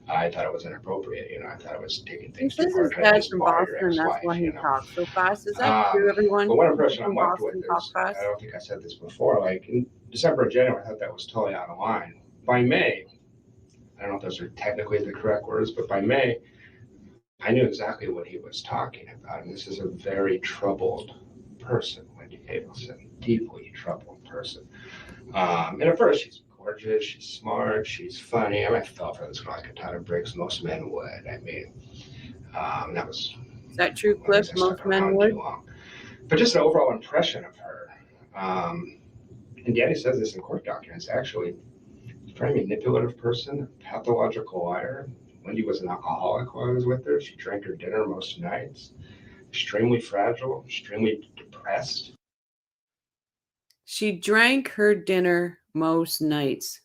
I thought it was inappropriate. I thought it was taking things too This far. is Trying to Dad just from bar your Boston. That's ex-wife. why he talks so fast. Is that true, everyone? But one impression I'm From left Boston with talk is, fast? I don't think I said this before, like in December or January, I thought that was totally out of line. By May, I don't know if those are technically the correct words, but by May, I knew exactly what he was talking about. And this is a very troubled person, Wendi Adelson, deeply troubled person. And at first, she's gorgeous, she's smart, she's funny. I mean, I fell for this girl like a ton of bricks. Most men would. I mean, that was. Is that true, I Cliff? guess I Most stuck men around would. too long. But just an overall impression of her. And Danny says this in court documents, actually. A very manipulative person, pathological liar. Wendi was an alcoholic while I was with her. She drank her dinner most nights. Extremely fragile, extremely depressed. She drank her dinner most nights.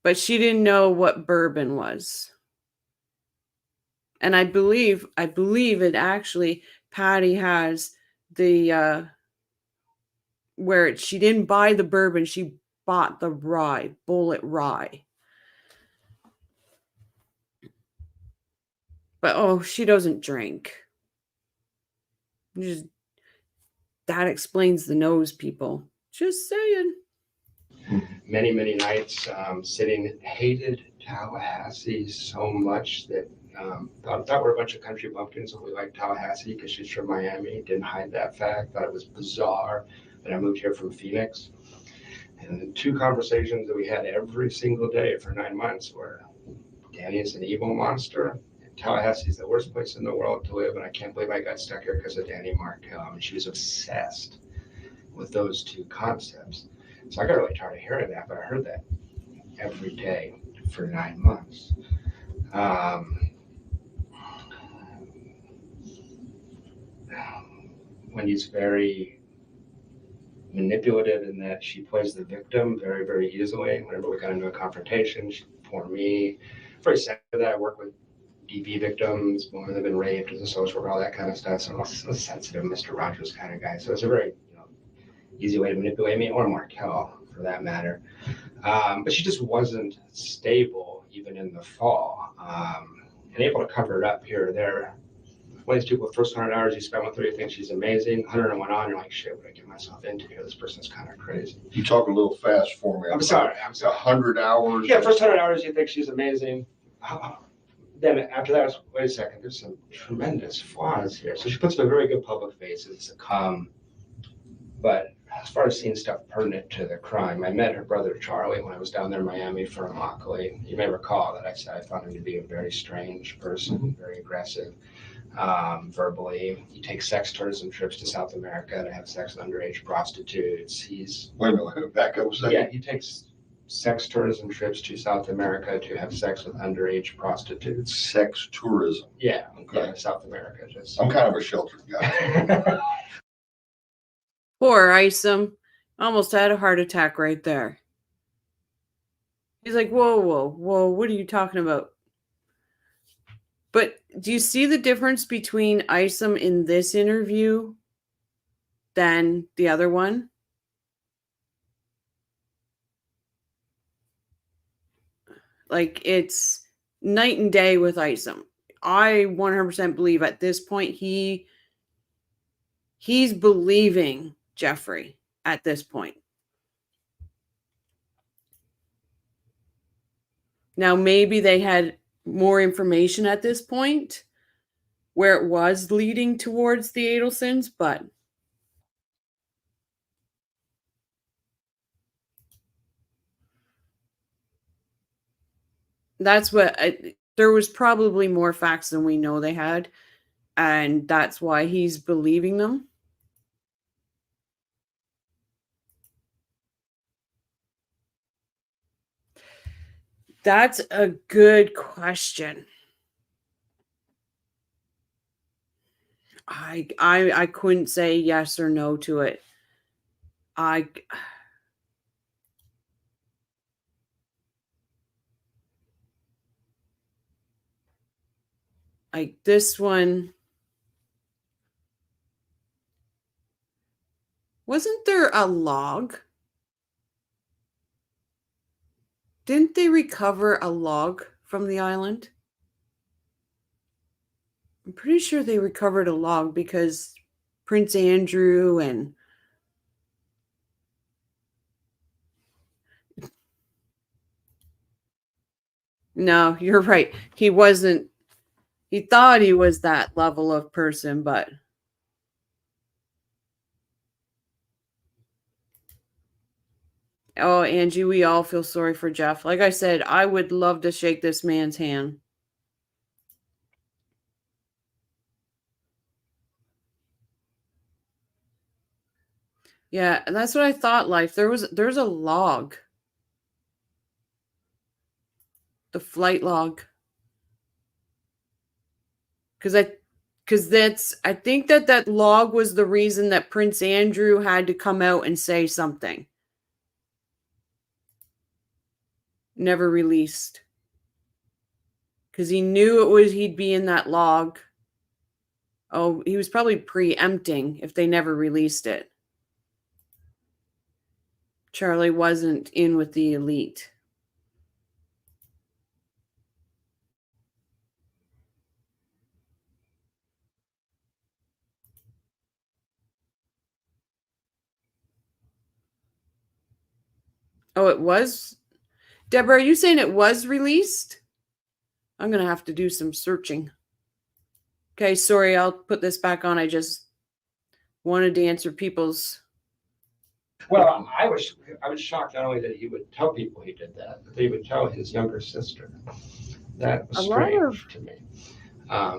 But she didn't know what bourbon was. And I believe it actually, Patty has the where she didn't buy the bourbon, she bought the rye, Bullet Rye. But she doesn't drink. That explains the nose, people. Just saying. Many, many nights hated Tallahassee so much that thought we're a bunch of country bumpkins and we liked Tallahassee because she's from Miami. Didn't hide that fact. Thought it was bizarre that I moved here from Phoenix. And the two conversations that we had every single day for 9 months were, Danny is an evil monster. Tallahassee is the worst place in the world to live, and I can't believe I got stuck here because of Danny Markel. I mean, she was obsessed with those two concepts. So I got really tired of hearing that, but I heard that every day for 9 months. Wendy's very manipulative in that she plays the victim very, very easily. Whenever we got into a confrontation, for me, very sad that I work with DV victims, women that have been raped as a social worker, all that kind of stuff. So I'm a sensitive Mr. Rogers kind of guy. So it's a very easy way to manipulate me, or Markel for that matter. But she just wasn't stable even in the fall, and able to cover it up here or there. One of these people, the first 100 hours you spend with her, you think she's amazing. 101 on, you're like, shit, what did I get myself into here? This person's kind of crazy. You talk a little fast for me. I'm sorry. 100 hours. Yeah, first 100 hours you think she's amazing. Then after that, wait a second, there's some tremendous flaws here. So she puts up a very good public face. It's but as far as seeing stuff pertinent to the crime, I met her brother Charlie when I was down there in Miami for Immokalee. You may recall that I said I found him to be a very strange person, very aggressive, verbally. He takes sex tourism trips to South America to have sex with underage prostitutes. Wait a minute, back up a second. Yeah, he takes sex tourism trips to South America to have sex with underage prostitutes. Sex tourism. Yeah, Okay. Yeah, South America. I'm kind of a sheltered guy. Poor Isom. Almost had a heart attack right there. He's like, whoa, what are you talking about? But do you see the difference between Isom in this interview than the other one? Like, it's night and day with Isom. I 100% believe at this point he's believing Jeffrey at this point. Now, maybe they had more information at this point where it was leading towards the Adelsons, but that's there was probably more facts than we know they had, and that's why he's believing them. That's a good question. I couldn't say yes or no to it. This one, wasn't there a log? Didn't they recover a log from the island? I'm pretty sure they recovered a log because Prince Andrew and no, you're right. He wasn't. He thought he was that level of person, but oh, Angie, we all feel sorry for Jeff. Like I said, I would love to shake this man's hand. Yeah, and that's what I thought, Life. There's a log. The flight log. Because I think that log was the reason that Prince Andrew had to come out and say something. Never released. Because he knew he'd be in that log. Oh, he was probably preempting if they never released it. Charlie wasn't in with the elite. Oh, it was? Deborah, are you saying it was released? I'm going to have to do some searching. Okay, sorry, I'll put this back on. I just wanted to answer people's... Well, I was shocked not only that he would tell people he did that, but that he would tell his younger sister. That was strange to me.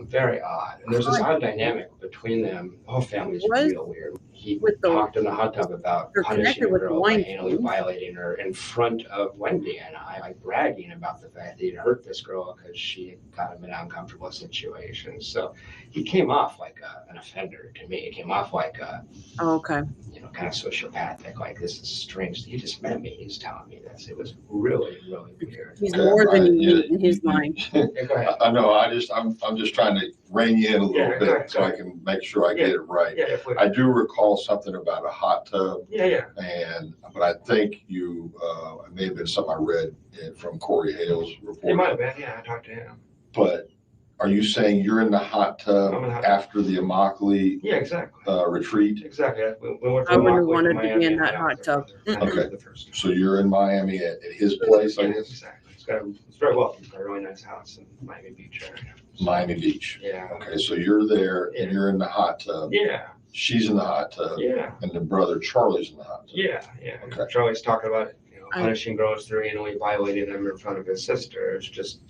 Very odd. And there's this odd dynamic between them. The whole family's real weird. He talked in the hot tub about punishing a girl by anally violating her in front of Wendi and I, like bragging about the fact that he'd hurt this girl because she had got him in an uncomfortable situation. So he came off like an offender to me. He came off like a, okay, kind of sociopathic. Like, this is strange. He just met me. He's telling me this. It was really, really weird. He's more than he in his mind. Yeah, go ahead. I know. I'm just trying to rein you in a little bit so I can make sure I get it right. Yeah, I do recall something about a hot tub. Yeah. But I think it may have been something I read from Corey Hale's report. It might have been. Yeah, I talked to him. But are you saying you're in the hot tub after the Immokalee Yeah, exactly. Retreat? Exactly. We went I from wouldn't have Immokalee to wanted to Miami be in and that hung out hot with tub. their brother. Okay. The first So you're in Miami at his place, I Yeah, guess? exactly. It's very well. It's got a really nice house in Miami Beach area. Miami Beach. Yeah. Okay, so you're there and you're in the hot tub. Yeah. She's in the hot tub. Yeah. And the brother Charlie's in the hot tub. Yeah. Okay. Charlie's talking about punishing girls through anally violating them in front of his sister. It's just.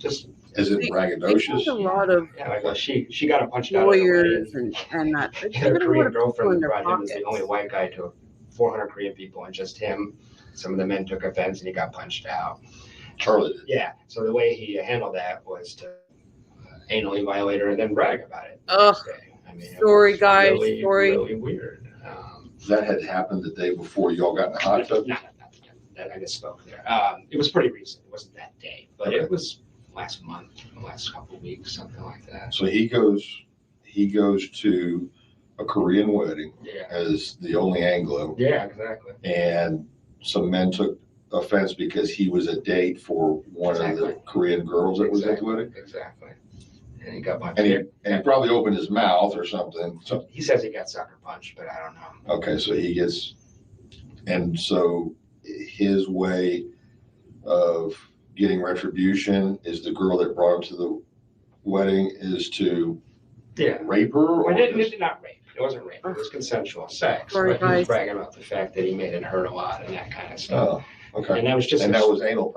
Is it braggadocious? A lot of like she got him punched out of the lawyers way. and that. Her Korean girlfriend brought him as the only white guy to 400 Korean people, and just him. Some of the men took offense, and he got punched out. Charlie did. Yeah. So the way he handled that was to anally violate her and then brag about it. Ugh. I mean, Story, guys. Really, story. Really weird. That had happened the day before y'all got in the hot tub? No, I misspoke there. It was pretty recent. It wasn't that day, but Okay. It was last month, the last couple of weeks, something like that. So he goes to a Korean wedding Yeah. as the only Anglo. Yeah, exactly. And some men took offense because he was a date for one of the Korean girls that was at the wedding. Exactly. And he got punched. And he probably opened his mouth or something. So, He says he got sucker punched, but I don't know. okay, so he gets, and so his way of getting retribution is the girl that brought him to the wedding is to Yeah. rape her? Well, Or it not rape. It wasn't rape. It was consensual sex. Sorry, But he was guys. bragging about the fact that he made it hurt a lot and that kind of stuff. Oh, okay. And that was just. And that was anal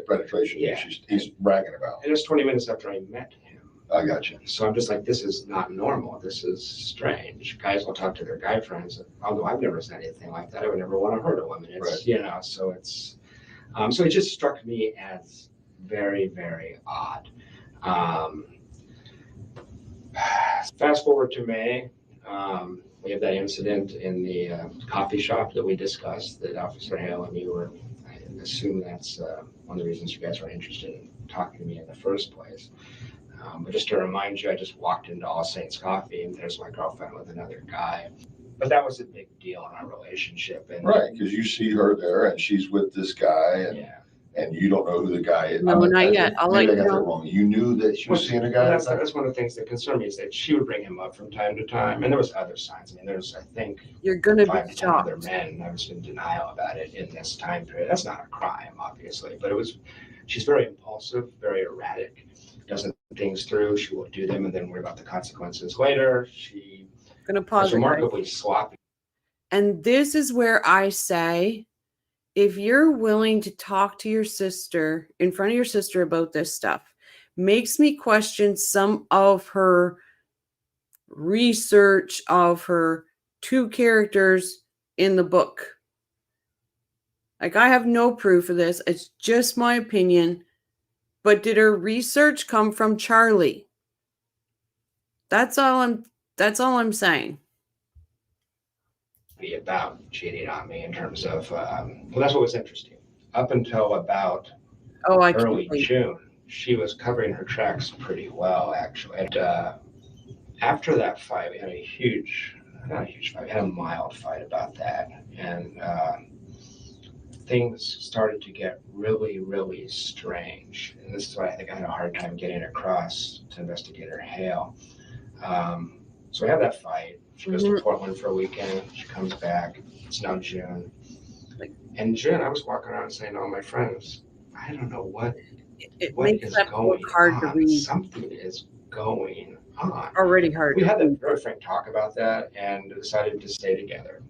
penetration Yeah. he's bragging about. And it was 20 minutes after I met him. I got you. So I'm just like, this is not normal. This is strange. Guys will talk to their guy friends. Although I've never said anything like that. I would never want to hurt a woman. It's, Right. you know, so it's, so it just struck me as very, very odd. Fast forward to May. We have that incident in the coffee shop that we discussed that Officer Hale and you were, I assume that's one of the reasons you guys were interested in talking to me in the first place. But just to remind you, I just walked into All Saints Coffee and there's my girlfriend with another guy. But that was a big deal in our relationship. And, Right, because you see her there and she's with this guy yeah. and you don't know who the guy is. No, not yet. I'll let Maybe I you got that know. wrong. You knew that she was seeing a guy? That's one of the things that concerned me is that she would bring him up from time to time. And there was other signs. I mean, there's, I think, You're gonna 5 be to 10 other shocked. men, and I was in denial about it in this time period. That's not a crime, obviously, but she's very impulsive, very erratic, doesn't think things through. She will do them and then worry about the consequences later. She Gonna was pause it, guys. remarkably sloppy. And this is where I say, if you're willing to talk to your sister in front of your sister about this stuff, makes me question some of her research of her 2 characters in the book. Like, I have no proof of this. It's just my opinion. But did her research come from Charlie? That's all I'm saying. About cheating on me in terms of, well, that's what was interesting. Up until about I can't early wait. June, she was covering her tracks pretty well, actually. And after that fight, we had not a huge fight, we had a mild fight about that. And things started to get really, really strange. And this is why I think I had a hard time getting across to Investigator Hale. So we have that fight. She goes to Portland for a weekend. She comes back. It's now June. And June, I was walking around saying to all my friends, I don't know what makes is that going book hard to on. read. Something is going on. Already hard. We had a very frank talk about that and decided to stay together.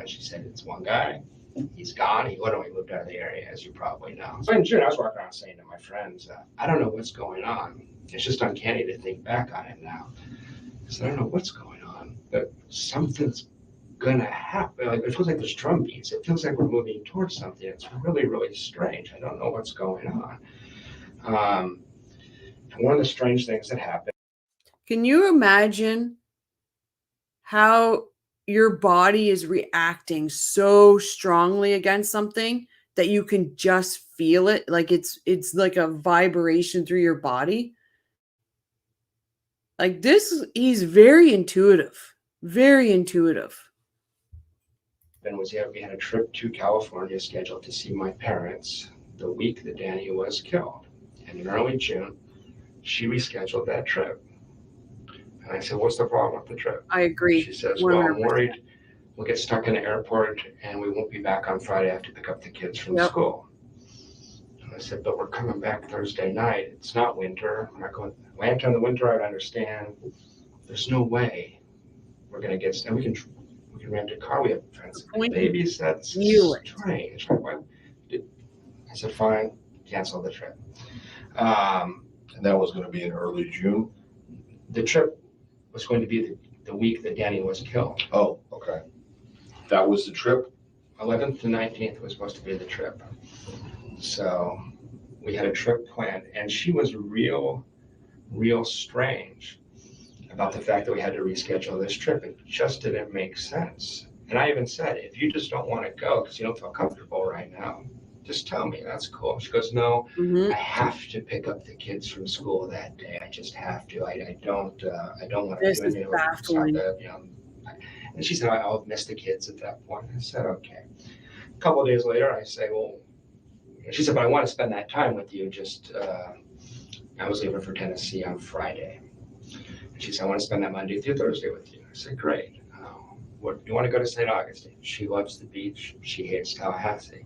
She said, it's one guy. He's gone. He literally moved out of the area, as you probably know. So in June, I was walking around saying to my friends, I don't know what's going on. It's just uncanny to think back on it now. So I don't know what's going on, but something's gonna happen. Like, it feels like there's drum beats. It feels like we're moving towards something. It's really, really strange. I don't know what's going on. One of the strange things that happened. Can you imagine how your body is reacting so strongly against something that you can just feel it? Like it's like a vibration through your body. Like this, he's very intuitive. Very intuitive. And we had a trip to California scheduled to see my parents the week that Danny was killed. And in early June, she rescheduled that trip. And I said, what's the problem with the trip? I agree. She says, 100%. well, I'm worried we'll get stuck in the airport and we won't be back on Friday. I have to pick up the kids from school. And I said, but we're coming back Thursday night. It's not winter. We're not going Atlanta in the winter. I understand. There's no way we're going to get stuck. We can rent a car. We have friends. Babies, that's strange. I said, fine, cancel the trip. And that was going to be in early June? The trip was going to be the week that Danny was killed. Oh, okay. That was the trip? 11th to 19th was supposed to be the trip. So we had a trip planned, and she was real strange about the fact that we had to reschedule this trip. It just didn't make sense. And I even said, if you just don't want to go because you don't feel comfortable right now, just tell me. That's cool. She goes, no, I have to pick up the kids from school that day. I just have to. I don't want to do anything. Baffling. And she said, I'll miss the kids at that point. I said, okay. A couple of days later, I say, well, she said, but I want to spend that time with you. I was leaving for Tennessee on Friday. And she said, I want to spend that Monday through Thursday with you. I said, great. You want to go to St. Augustine? She loves the beach. She hates Tallahassee.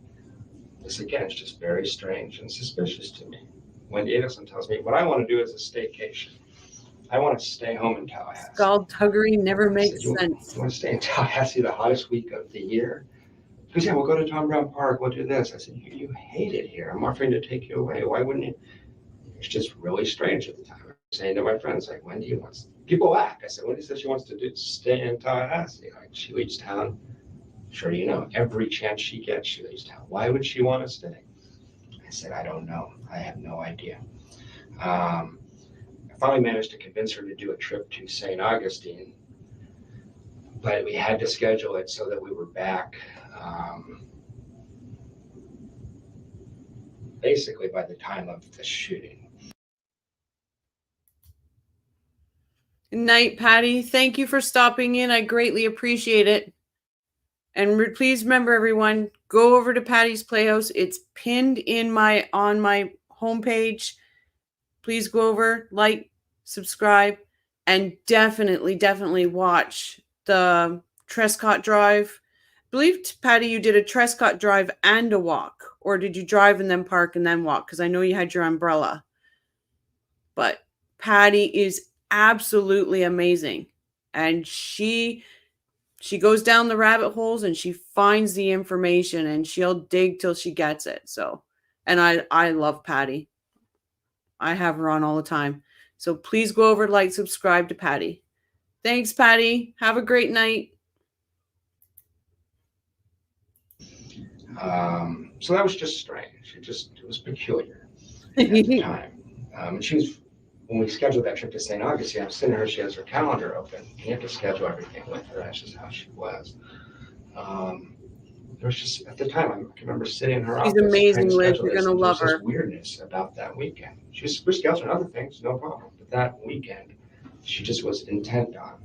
This again is just very strange and suspicious to me. Wendi Adelson tells me, what I want to do is a staycation. I want to stay home in Tallahassee. Skullduggery never I makes said, sense. You want to stay in Tallahassee the hottest week of the year? He goes, yeah, we'll go to Tom Brown Park. We'll do this. I said, you hate it here. I'm offering to take you away. Why wouldn't you? It's just really strange at the time. I'm saying to my friends, like, Wendi wants, people laugh. I said, Wendi says she wants to stay in Tallahassee. Like, she leaves town. Sure, you know, every chance she gets, she leaves town. Why would she want to stay? I said, I don't know. I have no idea. I finally managed to convince her to do a trip to St. Augustine, but we had to schedule it so that we were back basically by the time of the shooting. Good night, Patty. Thank you for stopping in. I greatly appreciate it. And please remember, everyone, go over to Patty's Playhouse. It's pinned in on my homepage. Please go over, like, subscribe, and definitely watch the Trescott Drive. I believe, Patty, you did a Trescott Drive and a walk. Or did you drive and then park and then walk? Because I know you had your umbrella. But Patty is absolutely amazing. And she goes down the rabbit holes and she finds the information and she'll dig till she gets it. So, and I love Patty. I have her on all the time. So please go over, like, subscribe to Patty. Thanks, Patty. Have a great night. So that was just strange. It was peculiar at the time. And when we scheduled that trip to St. Augustine, I'm sitting there, she has her calendar open. You have to schedule everything with her. That's just how she was. There was just, at the time, I can remember sitting in her office. She's amazing, Liz. You're going to love her. There's weirdness about that weekend. We're scheduling other things, no problem. But that weekend, she just was intent on.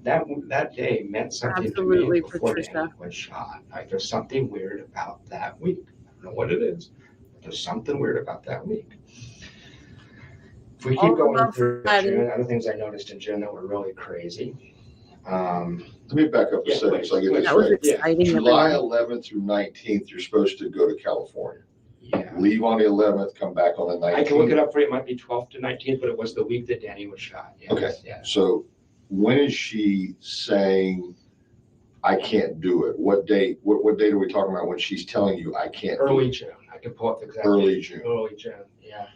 That day meant something Absolutely, to me before Patricia. Danny was shot. Like, there's something weird about that week. I don't know what it is, but there's something weird about that week. If we keep going through June, other things I noticed in June that were really crazy. Let me back up a second so I get this That was right. exciting. July 11th through 19th, you're supposed to go to California. Yeah. Leave on the 11th, come back on the 19th. I can look it up for you. It might be 12th to 19th, but it was the week that Danny was shot. Yes. Okay. Yeah. So when is she saying, I can't do it? What date? What date are we talking about when she's telling you I can't do it? Early June. I can pull up the exact Early date. June. Early June. Yeah.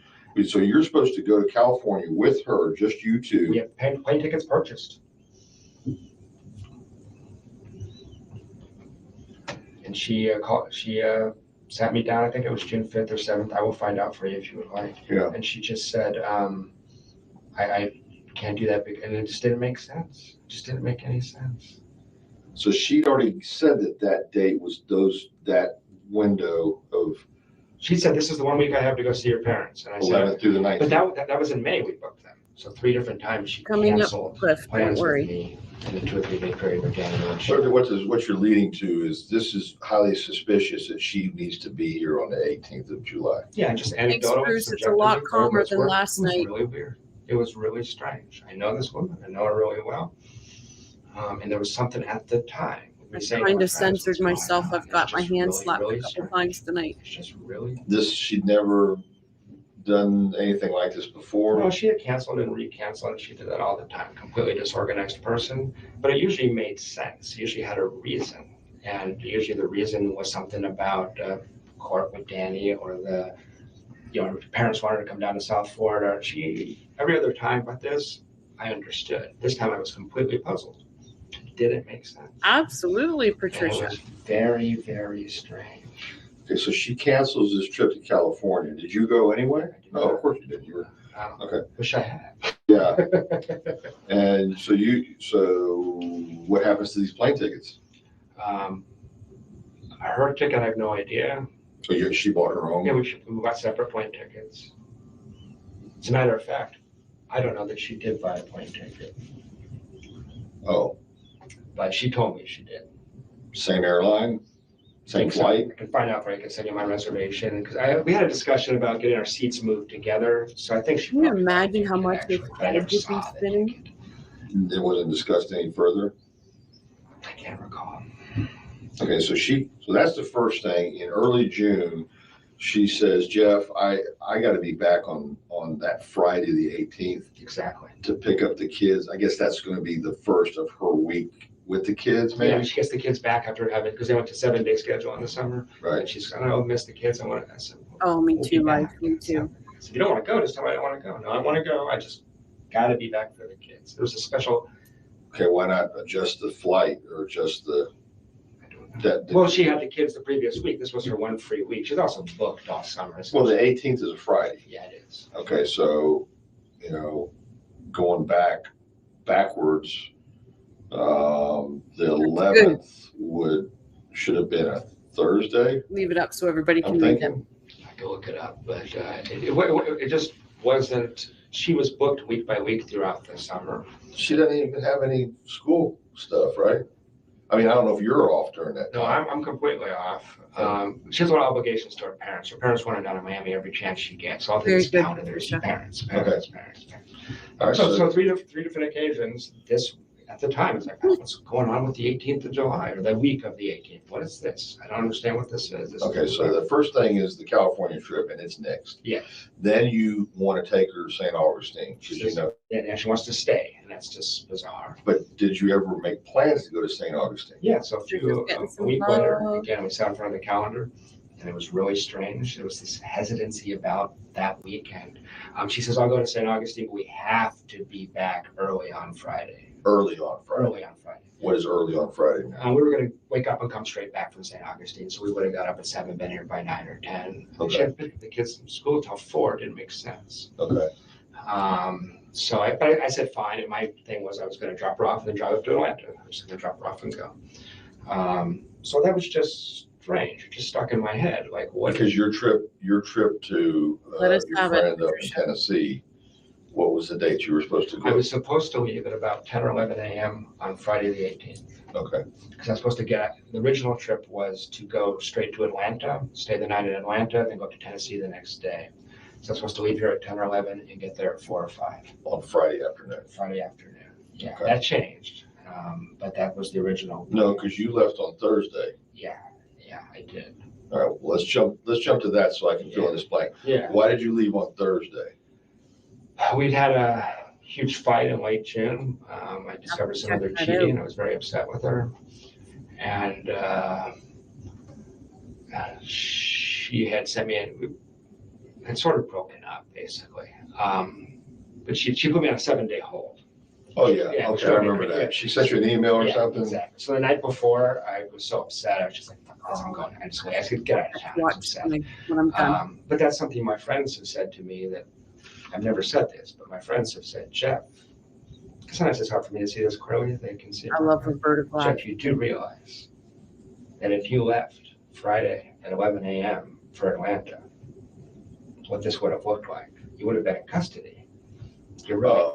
So you're supposed to go to California with her, just you two. We have plane tickets purchased. And she sat me down. I think it was June 5th or 7th. I will find out for you if you would like. Yeah. And she just said, I can't do that. And it just didn't make sense. It just didn't make any sense. So she'd already said that date was that window of. She said, this is the one week I have to go see your parents. And I 11th said, through the 19th. but that was in May we booked them. So 3 different times she Coming canceled up, Cliff, plans don't worry. with me in the 2 or 3 day period with January. What you're leading to is this is highly suspicious that she needs to be here on the 18th of July. Yeah, just Thanks, anecdotal. Bruce. It's a lot calmer than last night. It was really weird. It was really strange. I know this woman. I know her really well. And there was something at the time. I kind of censored myself. I've got my hand slapped a couple times tonight. It's just really. She'd never done anything like this before. Well, she had canceled and recanceled, and she did that all the time. Completely disorganized person, but it usually made sense. It usually had a reason, and usually the reason was something about court with Danny, or her parents wanted to come down to South Florida. Every other time, but this, I understood. This time, I was completely puzzled. It didn't make sense. Absolutely, Patricia. And it was very, very strange. Okay, so she cancels this trip to California. Did you go anywhere? No, of course you did. You were okay. Wish I had. Yeah. And so what happens to these plane tickets? Her ticket, I have no idea. So she bought her own? Yeah, we got separate plane tickets. As a matter of fact, I don't know that she did buy a plane ticket. Oh. But she told me she did. Same airline? Same flight? I can find out for you. I can send you my reservation. Because we had a discussion about getting our seats moved together. So I think she. Can you imagine how much this head would be spinning? It wasn't discussed any further? I can't recall. Okay, so that's the first thing. In early June, she says, Jeff, I got to be back on that Friday, the 18th, Exactly. to pick up the kids. I guess that's going to be the first of her week with the kids, Yeah, maybe? she gets the kids back after having, because they went to 7-day schedule in the summer. Right. And she's, I miss the kids. I said, Oh, me we'll be too, life. back. Me too. I said, you don't want to go? Just tell me I don't want to go. No, I want to go. I just got to be back for the kids. There was a special. Okay, why not adjust the flight or just the, Well, she had the kids the previous week. This was her one free week. She's also booked all summer. So well, the 18th is a Friday. yeah, it is. Okay, so, going backwards, the 11th should have been a Thursday, Leave it up so everybody can I'm read thinking. them. I can look it up, but it just wasn't. She was booked week by week throughout the summer. She doesn't even have any school stuff, right? I mean, I don't know if you're off during that No, time. I'm completely off. She has a lot of obligations to her parents. Her parents want her down in Miami every chance she gets. So all Very things good, counted. There's Patricia. parents. All right, So three different occasions. This at the time it's like, what's going on with the 18th of July or the week of the 18th? What is this? I don't understand what this is. Okay, so the first thing is the California trip, and it's next. Yes. Then you want to take her to St. Augustine, She because and she wants to stay, and that's just bizarre. But did you ever make plans to go to St. Augustine? Yeah, so a week later, love. again, we sat in front of the calendar, and it was really strange. There was this hesitancy about that weekend. She says, I'll go to St. Augustine, but we have to be back early on Friday. Early on Friday. Early on Friday. What is early on Friday? We were going to wake up and come straight back from St. Augustine, so we would have got up at 7, been here by 9 or 10. Okay. She had picked the kids from school till 4. It didn't make sense. Okay. So I said fine, and my thing was I was going to drop her off and then drive up to Atlanta. I was going to drop her off and go. So that was just strange. It just stuck in my head. Like what? Because your trip to Let us your have it, friend up in Patricia. Tennessee, what was the date you were supposed to I go? was supposed to leave at about 10 or 11 a.m. on Friday the 18th. Okay. Because I was supposed to the original trip was to go straight to Atlanta, stay the night in Atlanta, then go up to Tennessee the next day. So I was supposed to leave here at 10 or 11 and get there at 4 or 5. On Friday afternoon. Friday afternoon. Yeah, Okay. that changed. But that was the original. No, because you left on Thursday. Yeah, I did. All right, well, let's jump to that so I can fill in this blank. Yeah. Why did you leave on Thursday? We'd had a huge fight in late June. I discovered some other cheating. I was very upset with her. And she had sent me in, had sort of broken up, basically. But she put me on a 7-day hold. Oh, yeah, Yeah, okay, I remember that. She sent you an email or Yeah, something? exactly. So the night before, I was so upset. I was just like, fuck this, I'm going. I could get out of town. I was Watch upset. when I'm done. But that's something my friends have said to me that I've never said this, but my friends have said, Jeff, sometimes it's hard for me to see this clearly. They can see it. I love Roberta Black. Jeff, you do realize that if you left Friday at 11 a.m. for Atlanta, what this would have looked like, you would have been in custody. You're really.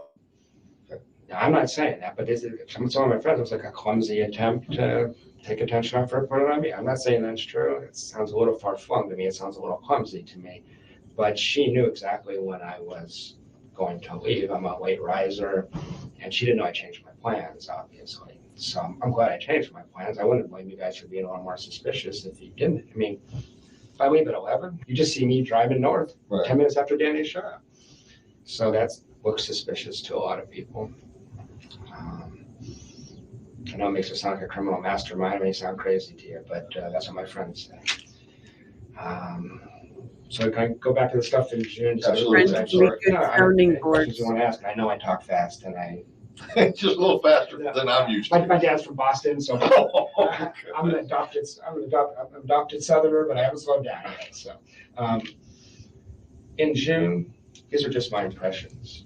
Now, I'm not saying that, but some of my friends, it was like a clumsy attempt to take attention off her, put it on me. I'm not saying that's true. It sounds a little far-flung to me. It sounds a little clumsy to me. But she knew exactly when I was going to leave. I'm a late riser, and she didn't know I changed my plans, obviously. So I'm glad I changed my plans. I wouldn't blame you guys for being a little more suspicious if you didn't. I mean, if I leave at 11, you just see me driving north 10 minutes after Danny showed up. So that looks suspicious to a lot of people. I know it makes it sound like a criminal mastermind. It may sound crazy to you, but that's what my friends say. So can I go back to the stuff in June? Absolutely. Friends make good sounding boards. Questions you want to ask? I know I talk fast, and Just a little faster than I'm used to. my dad's from Boston, so I'm an adopted Southerner, but I haven't slowed down yet. So in June, these are just my impressions,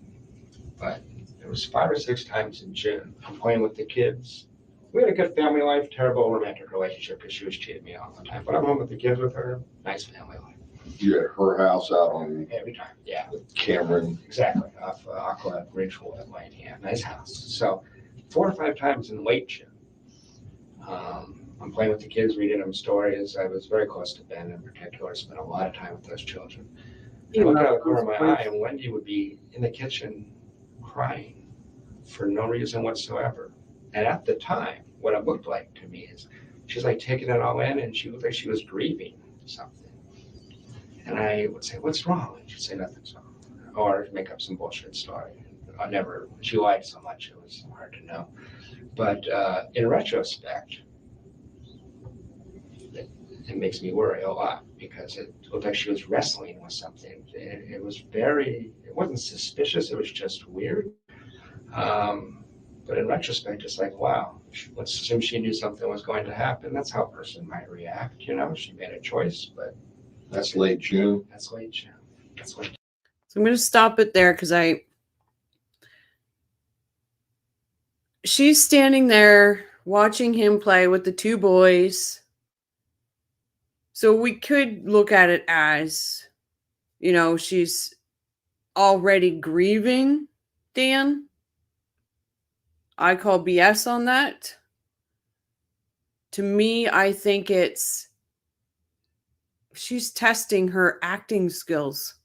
but there was 5 or 6 times in June I'm playing with the kids. We had a good family life, terrible romantic relationship because she was cheating me all the time. But I'm home with the kids with her, nice family life. You at her house out on Every time, yeah. Cameron. Exactly, off Aqua Ridgewood Lane, yeah, nice house. So 4 or 5 times in late June, I'm playing with the kids, reading them stories. I was very close to Ben in particular, spent a lot of time with those children. I looked out of the corner of my eye, and Wendy would be in the kitchen crying for no reason whatsoever. And at the time, what it looked like to me is she's like taking it all in, and she looked like she was grieving something. And I would say, what's wrong? And she'd say, nothing's wrong. Or make up some bullshit story. She lied so much, it was hard to know. But in retrospect, it makes me worry a lot because it looked like she was wrestling with something. It wasn't suspicious, it was just weird. But in retrospect, it's like, wow, let's assume she knew something was going to happen. That's how a person might react, She made a choice, but That's late June. that's late June. That's late. So I'm going to stop it there because she's standing there watching him play with the two boys. So we could look at it as, she's already grieving Dan. I call BS on that. To me, I think she's testing her acting skills.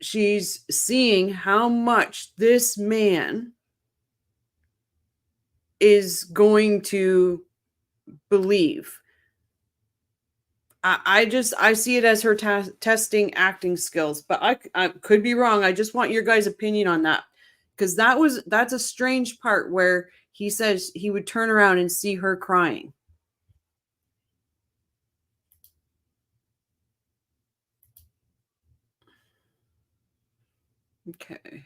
She's seeing how much this man is going to believe. I see it as her testing acting skills, but I could be wrong. I just want your guys' opinion on that, because that's a strange part where he says he would turn around and see her crying. Okay.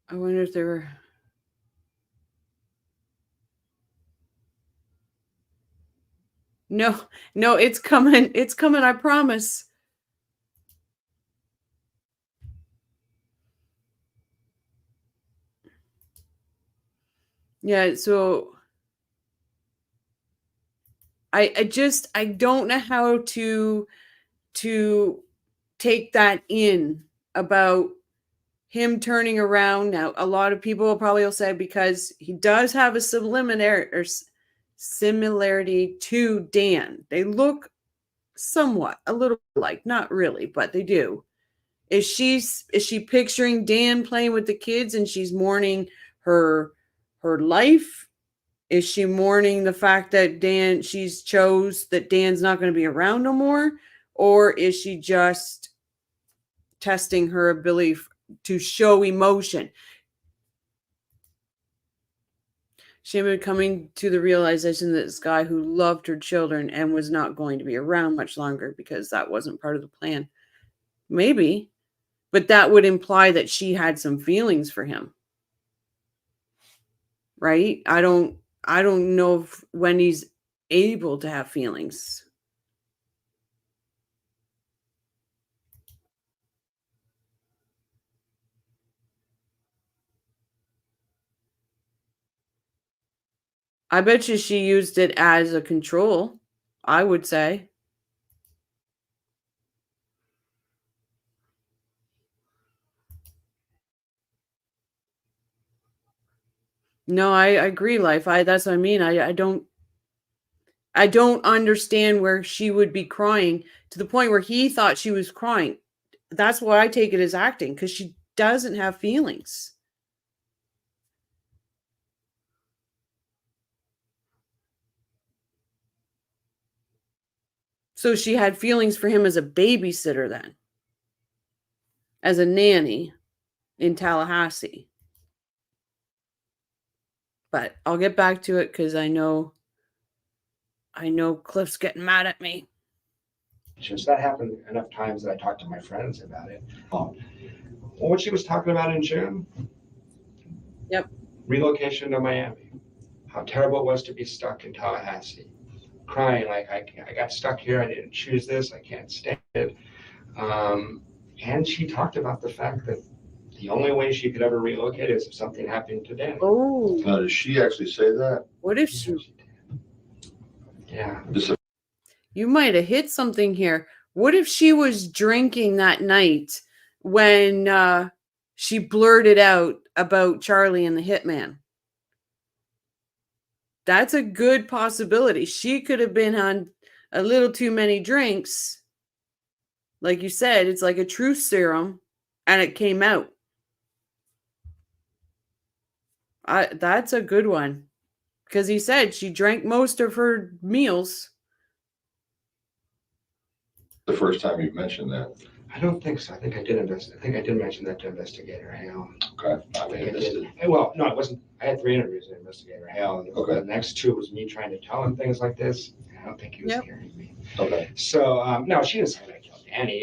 I wonder if there were... No, it's coming. It's coming, I promise. Yeah, so I don't know how to take that in about him turning around. Now, a lot of people probably will say because he does have a similarity to Dan. They look somewhat, a little like, not really, but they do. Is she picturing Dan playing with the kids and she's mourning her life? Is she mourning the fact that she's chose that Dan's not going to be around no more? Or is she just testing her ability to show emotion? She had been coming to the realization that this guy who loved her children and was not going to be around much longer because that wasn't part of the plan. Maybe, but that would imply that she had some feelings for him. Right? I don't know if Wendy's able to have feelings. I bet you she used it as a control, I would say. No, I agree, Life. That's what I mean. I don't understand where she would be crying to the point where he thought she was crying. That's why I take it as acting, because she doesn't have feelings. So she had feelings for him as a babysitter then, as a nanny in Tallahassee. But I'll get back to it because I know Cliff's getting mad at me. Just that happened enough times that I talked to my friends about it. What she was talking about in June? Yep. Relocation to Miami. How terrible it was to be stuck in Tallahassee. Crying like I got stuck here. I didn't choose this. I can't stand it. And she talked about the fact that the only way she could ever relocate is if something happened to Dan. Oh. Does she actually say that? What if she... Yeah. You might have hit something here. What if she was drinking that night when she blurted out about Charlie and the hitman? That's a good possibility. She could have been on a little too many drinks. Like you said, it's like a truth serum, and it came out. That's a good one. because he said she drank most of her meals. The first time you mentioned that. I don't think so. I think I did mention that to Investigator Hale. Okay. I think I did. Well, no, it wasn't. I had 3 interviews with Investigator Hale. And Okay. The next 2 was me trying to tell him things like this. I don't think he was Yep. hearing me. Okay. So, no, she didn't say that I killed Danny.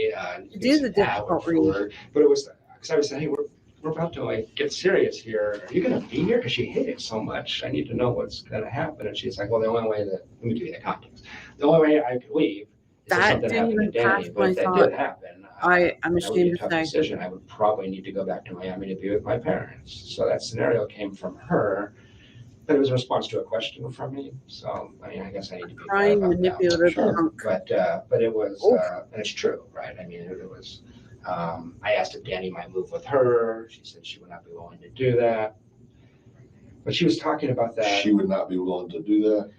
It is a difficult read. But it was, because I was saying, hey, we're about to like get serious here. Are you going to be here? Because she hated it so much. I need to know what's going to happen. And she's like, well, the only way that, let me give you the context. The only way I could leave is if That something didn't happened to even Danny. pass But my if that thought. did happen, I'm that would be ashamed a to tough say. decision. I would probably need to go back to Miami to be with my parents. So that scenario came from her. But it was a response to a question from me. So, I mean, I guess I need to be fair Crying, about that. manipulative Sure. drunk. But it was, Oof. and it's true, right? I mean, it was, I asked if Danny might move with her. She said she would not be willing to do that. But she was talking about that. She would not be willing to do that.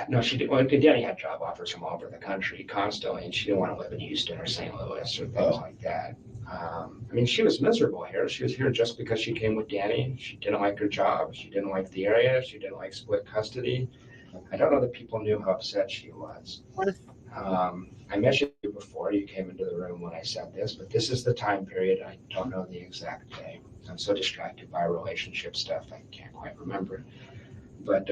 No, she didn't. Well, Danny had job offers from all over the country constantly, and she didn't want to live in Houston or St. Louis or things like that. I mean, she was miserable here. She was here just because she came with Danny. She didn't like her job. She didn't like the area. She didn't like split custody. I don't know that people knew how upset she was. I mentioned you before you came into the room when I said this, but this is the time period. I don't know the exact day. I'm so distracted by relationship stuff, I can't quite remember. But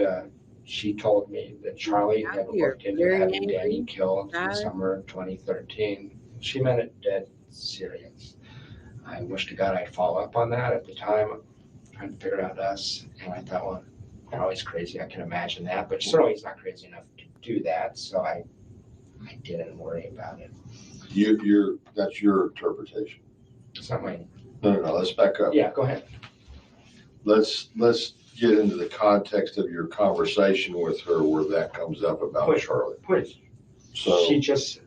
she told me that Charlie had looked into Very having angry, Danny killed in sad. summer of 2013. She meant it dead serious. I wish to God I'd follow up on that at the time, trying to figure out us. And I thought, well, Charlie's crazy. I can imagine that, but certainly he's not crazy enough to do that. So I didn't worry about it. That's your interpretation. Something. No. Let's back up. Yeah, go ahead. Let's get into the context of your conversation with her where that comes up about Please. Charlie. Please. So She just,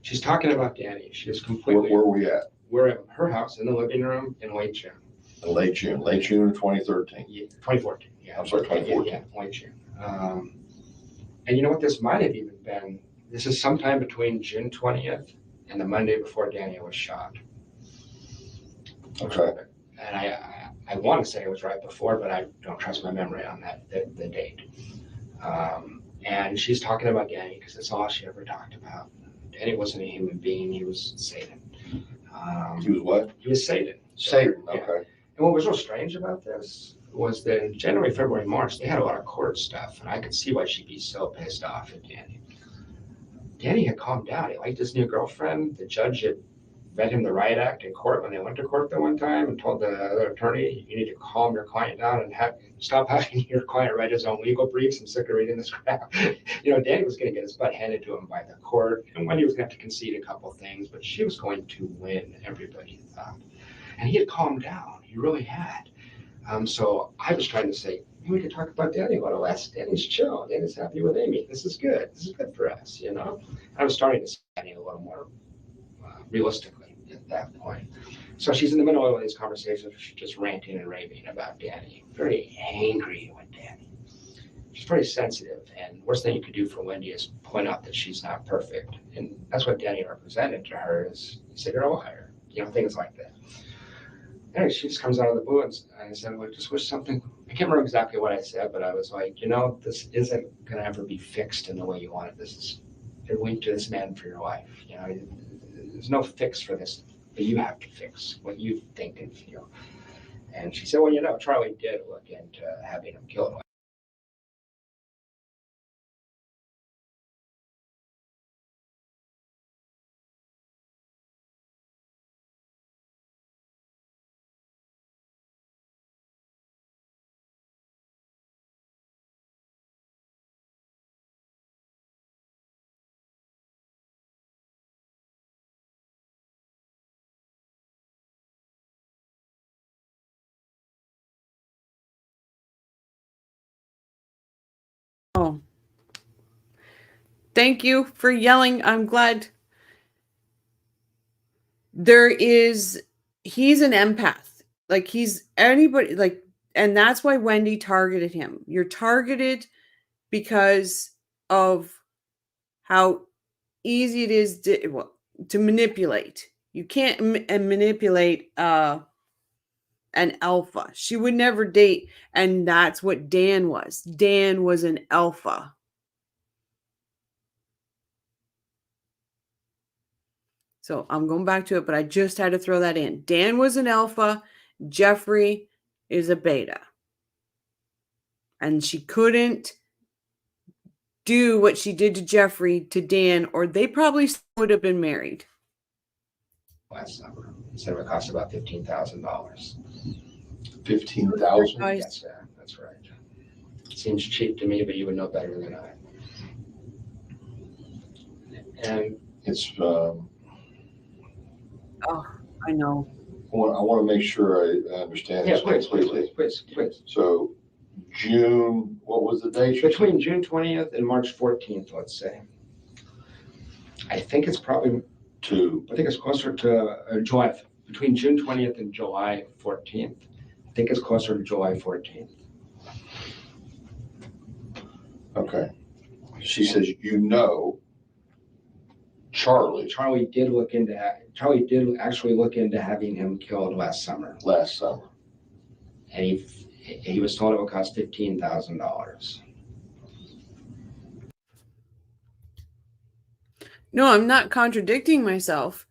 she's talking about Danny. She is completely. where are we at? We're at her house in the living room in late June. In late June of 2013. Yeah, 2014. Yeah. I'm sorry, 2014. Yeah, late June. And you know what? This might have even been. This is sometime between June 20th and the Monday before Danny was shot. Okay. And I want to say it was right before, but I don't trust my memory on that, the date. And she's talking about Danny because that's all she ever talked about. Danny wasn't a human being, he was Satan. He was what? He was Satan. Satan. Yeah. Okay. And what was real strange about this was that in January, February, March, they had a lot of court stuff, and I could see why she'd be so pissed off at Danny. Danny had calmed down. He liked his new girlfriend. The judge had read him the riot act in court when they went to court the one time and told the other attorney, you need to calm your client down and stop having your client write his own legal briefs. I'm sick of reading this crap. You know, Danny was going to get his butt handed to him by the court, and Wendy was going to have to concede a couple things, but she was going to win, everybody thought. And he had calmed down. He really had. So I was trying to say, hey, we could talk about Danny a little less. Danny's chill. Danny's happy with Amy. This is good. This is good for us, you know? I was starting to see Danny a little more realistically at that point. So she's in the middle of these conversations. She's just ranting and raving about Danny. Very angry with Danny. She's very sensitive. And worst thing you could do for Wendy is point out that she's not perfect. And that's what Danny represented to her is, he said, you're a liar. You know, things like that. Anyway, she just comes out of the blue and I said, well, I just wish something, I can't remember exactly what I said, but I was like, you know, this isn't going to ever be fixed in the way you want it. This is, you're linked to this man for your life. You know, there's no fix for this, but you have to fix what you think and feel. And she said, well, you know, Charlie did look into having him killed. Oh. Thank you for yelling. I'm glad. He's an empath. Like he's anybody like, and that's why Wendy targeted him. You're targeted because of how easy it is to manipulate. You can't manipulate an alpha. She would never date. And that's what Dan was. Dan was an alpha. So I'm going back to it, but I just had to throw that in. Dan was an alpha. Jeffrey is a beta. And she couldn't do what she did to Jeffrey to Dan, or they probably would have been married. Last summer, said it would cost about $15,000. $15,000? Yes, that's right. Seems cheap to me, but you would know better than I. And It's, Oh, I know. I want to make sure I understand yeah, this please. completely. Please. So June, what was the date? Between June 20th and March 14th, let's say. I think it's probably I think it's closer to July, between June 20th and July 14th. I think it's closer to July 14th. Okay. She says, Charlie Charlie did actually look into having him killed last summer. And he was told it would cost $15,000. No, I'm not contradicting myself.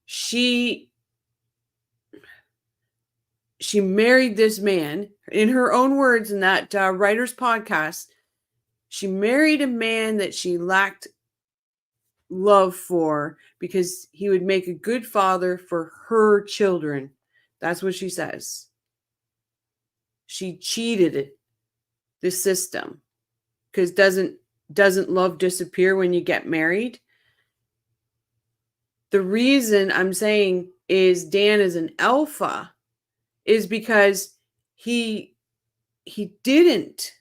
She married this man, in her own words, in that writer's podcast. She married a man that she lacked love for because he would make a good father for her children. That's what she says. She cheated the system because doesn't love disappear when you get married? The reason I'm saying is Dan is an alpha is because he didn't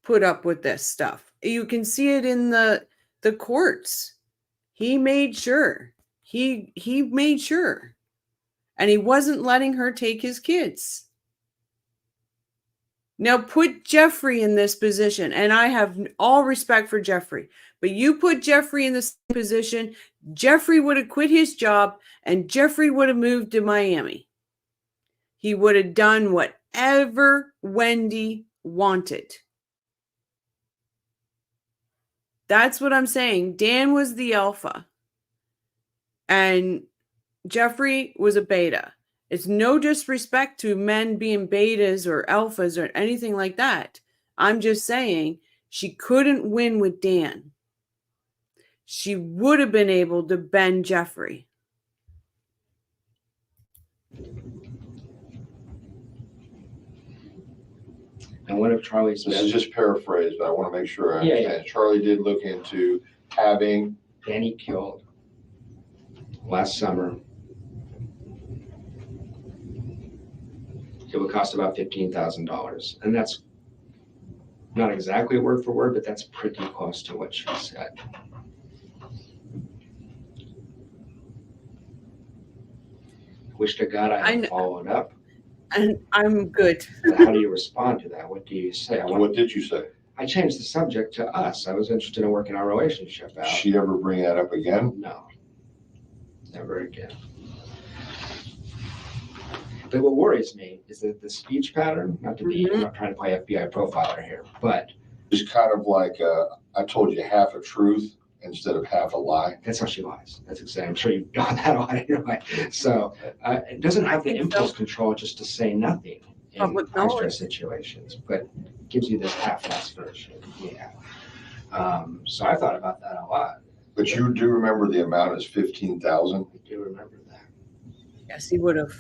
put up with this stuff. You can see it in the courts. He made sure. He made sure. And he wasn't letting her take his kids. Now put Jeffrey in this position, and I have all respect for Jeffrey, but you put Jeffrey in this position, Jeffrey would have quit his job and Jeffrey would have moved to Miami. He would have done whatever Wendi wanted. That's what I'm saying. Dan was the alpha and Jeffrey was a beta. It's no disrespect to men being betas or alphas or anything like that. I'm just saying she couldn't win with Dan. She would have been able to bend Jeffrey. And one of Charlie's This is just paraphrased, but I want to make sure I understand. Yeah. Charlie did look into having Danny killed last summer. It would cost about $15,000. And that's not exactly word for word, but that's pretty close to what she said. Wish to God I had followed up. And I'm good. How do you respond to that? What do you say? What did you say? I changed the subject to us. I was interested in working our relationship out. Did she ever bring that up again? No. Never again. But what worries me is that the speech pattern, not to be, I'm not trying to play FBI profiler here, but It's kind of like I told you half a truth instead of half a lie. that's how she lies. That's exactly, I'm sure you've got that on anyway. So it doesn't have the impulse control just to say nothing in high stress situations, but gives you this half-assed version. Yeah. So I thought about that a lot. But you do remember the amount is 15,000? I do remember that. Yes, he would have.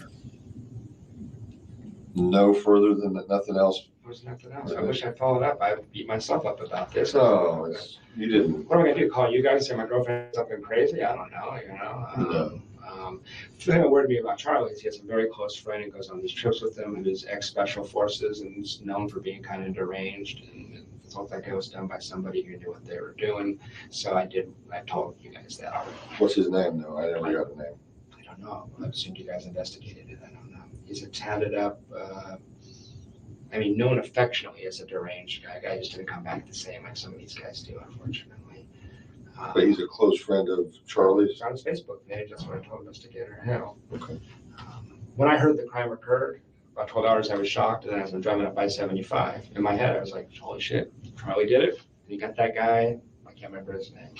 No further than that, nothing else. There's nothing else. I wish I followed up. I beat myself up about this. No, you didn't. What am I gonna do? Call you guys? Say my girlfriend did something crazy? I don't know. No. The thing that worried me about Charlie is he has a very close friend and goes on these trips with him, who's ex-special forces and is known for being kind of deranged. And I thought that guy was done by somebody who knew what they were doing. So I told you guys that already. What's his name, though? I never got the name. I don't know. I assumed you guys investigated it. I don't know. He's a tatted up, known affectionately as a deranged guy. Guy just didn't come back the same like some of these guys do, unfortunately. But he's a close friend of Charlie's. It's on his Facebook page. That's what I told him was to get her hell. Okay. when I heard the crime occurred, about 12 hours, I was shocked. And then as I'm driving up I-75, in my head, I was like, holy shit, Charlie did it. He got that guy. I can't remember his name.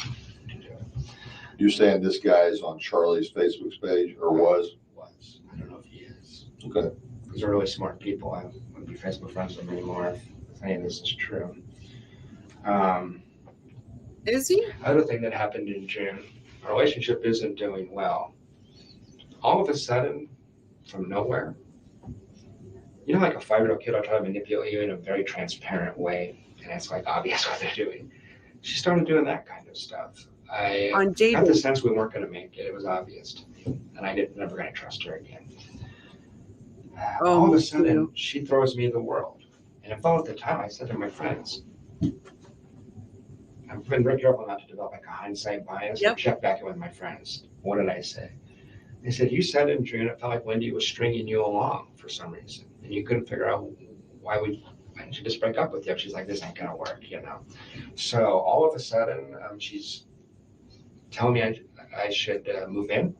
You're saying this guy is on Charlie's Facebook page or was? Was. I don't know if he is. Okay. These are really smart people. I wouldn't be Facebook friends with them anymore if any of this is true. Is he? Other thing that happened in June, our relationship isn't doing well. All of a sudden, from nowhere, you know, like a 5-year-old kid will try to manipulate you in a very transparent way, and it's like obvious what they're doing. She started doing that kind of stuff. I On got the JB. sense we weren't going to make it. It was obvious to me, and I never going to trust her again. All of a sudden, she throws me the world. And if all at the time, I said to my friends, I've been very careful not to develop like a hindsight bias. Yep. I checked back in with my friends. What did I say? They said, you said in June it felt like Wendi was stringing you along for some reason, and you couldn't figure out why didn't she just break up with you? She's like, this ain't gonna work, you know. So all of a sudden, she's telling me I should move in.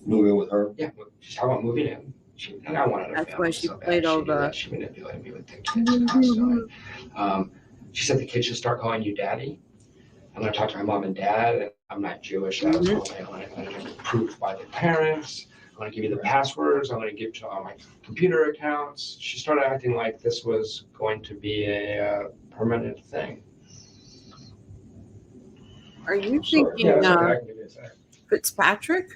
Move in with her? Yeah, she's talking about moving in. And I wanted a That's family why she so bad. played all She knew the- that. She manipulated me with the kids and constantly. She said the kids should start calling you daddy. I'm going to talk to my mom and dad. And I'm not Jewish. That's all I'm going to get approved by the parents. I'm going to give you the passwords. I'm going to give to all my computer accounts. She started acting like this was going to be a permanent thing. Are you Sorry. thinking Yeah, that's okay. I can give you a second. Fitzpatrick?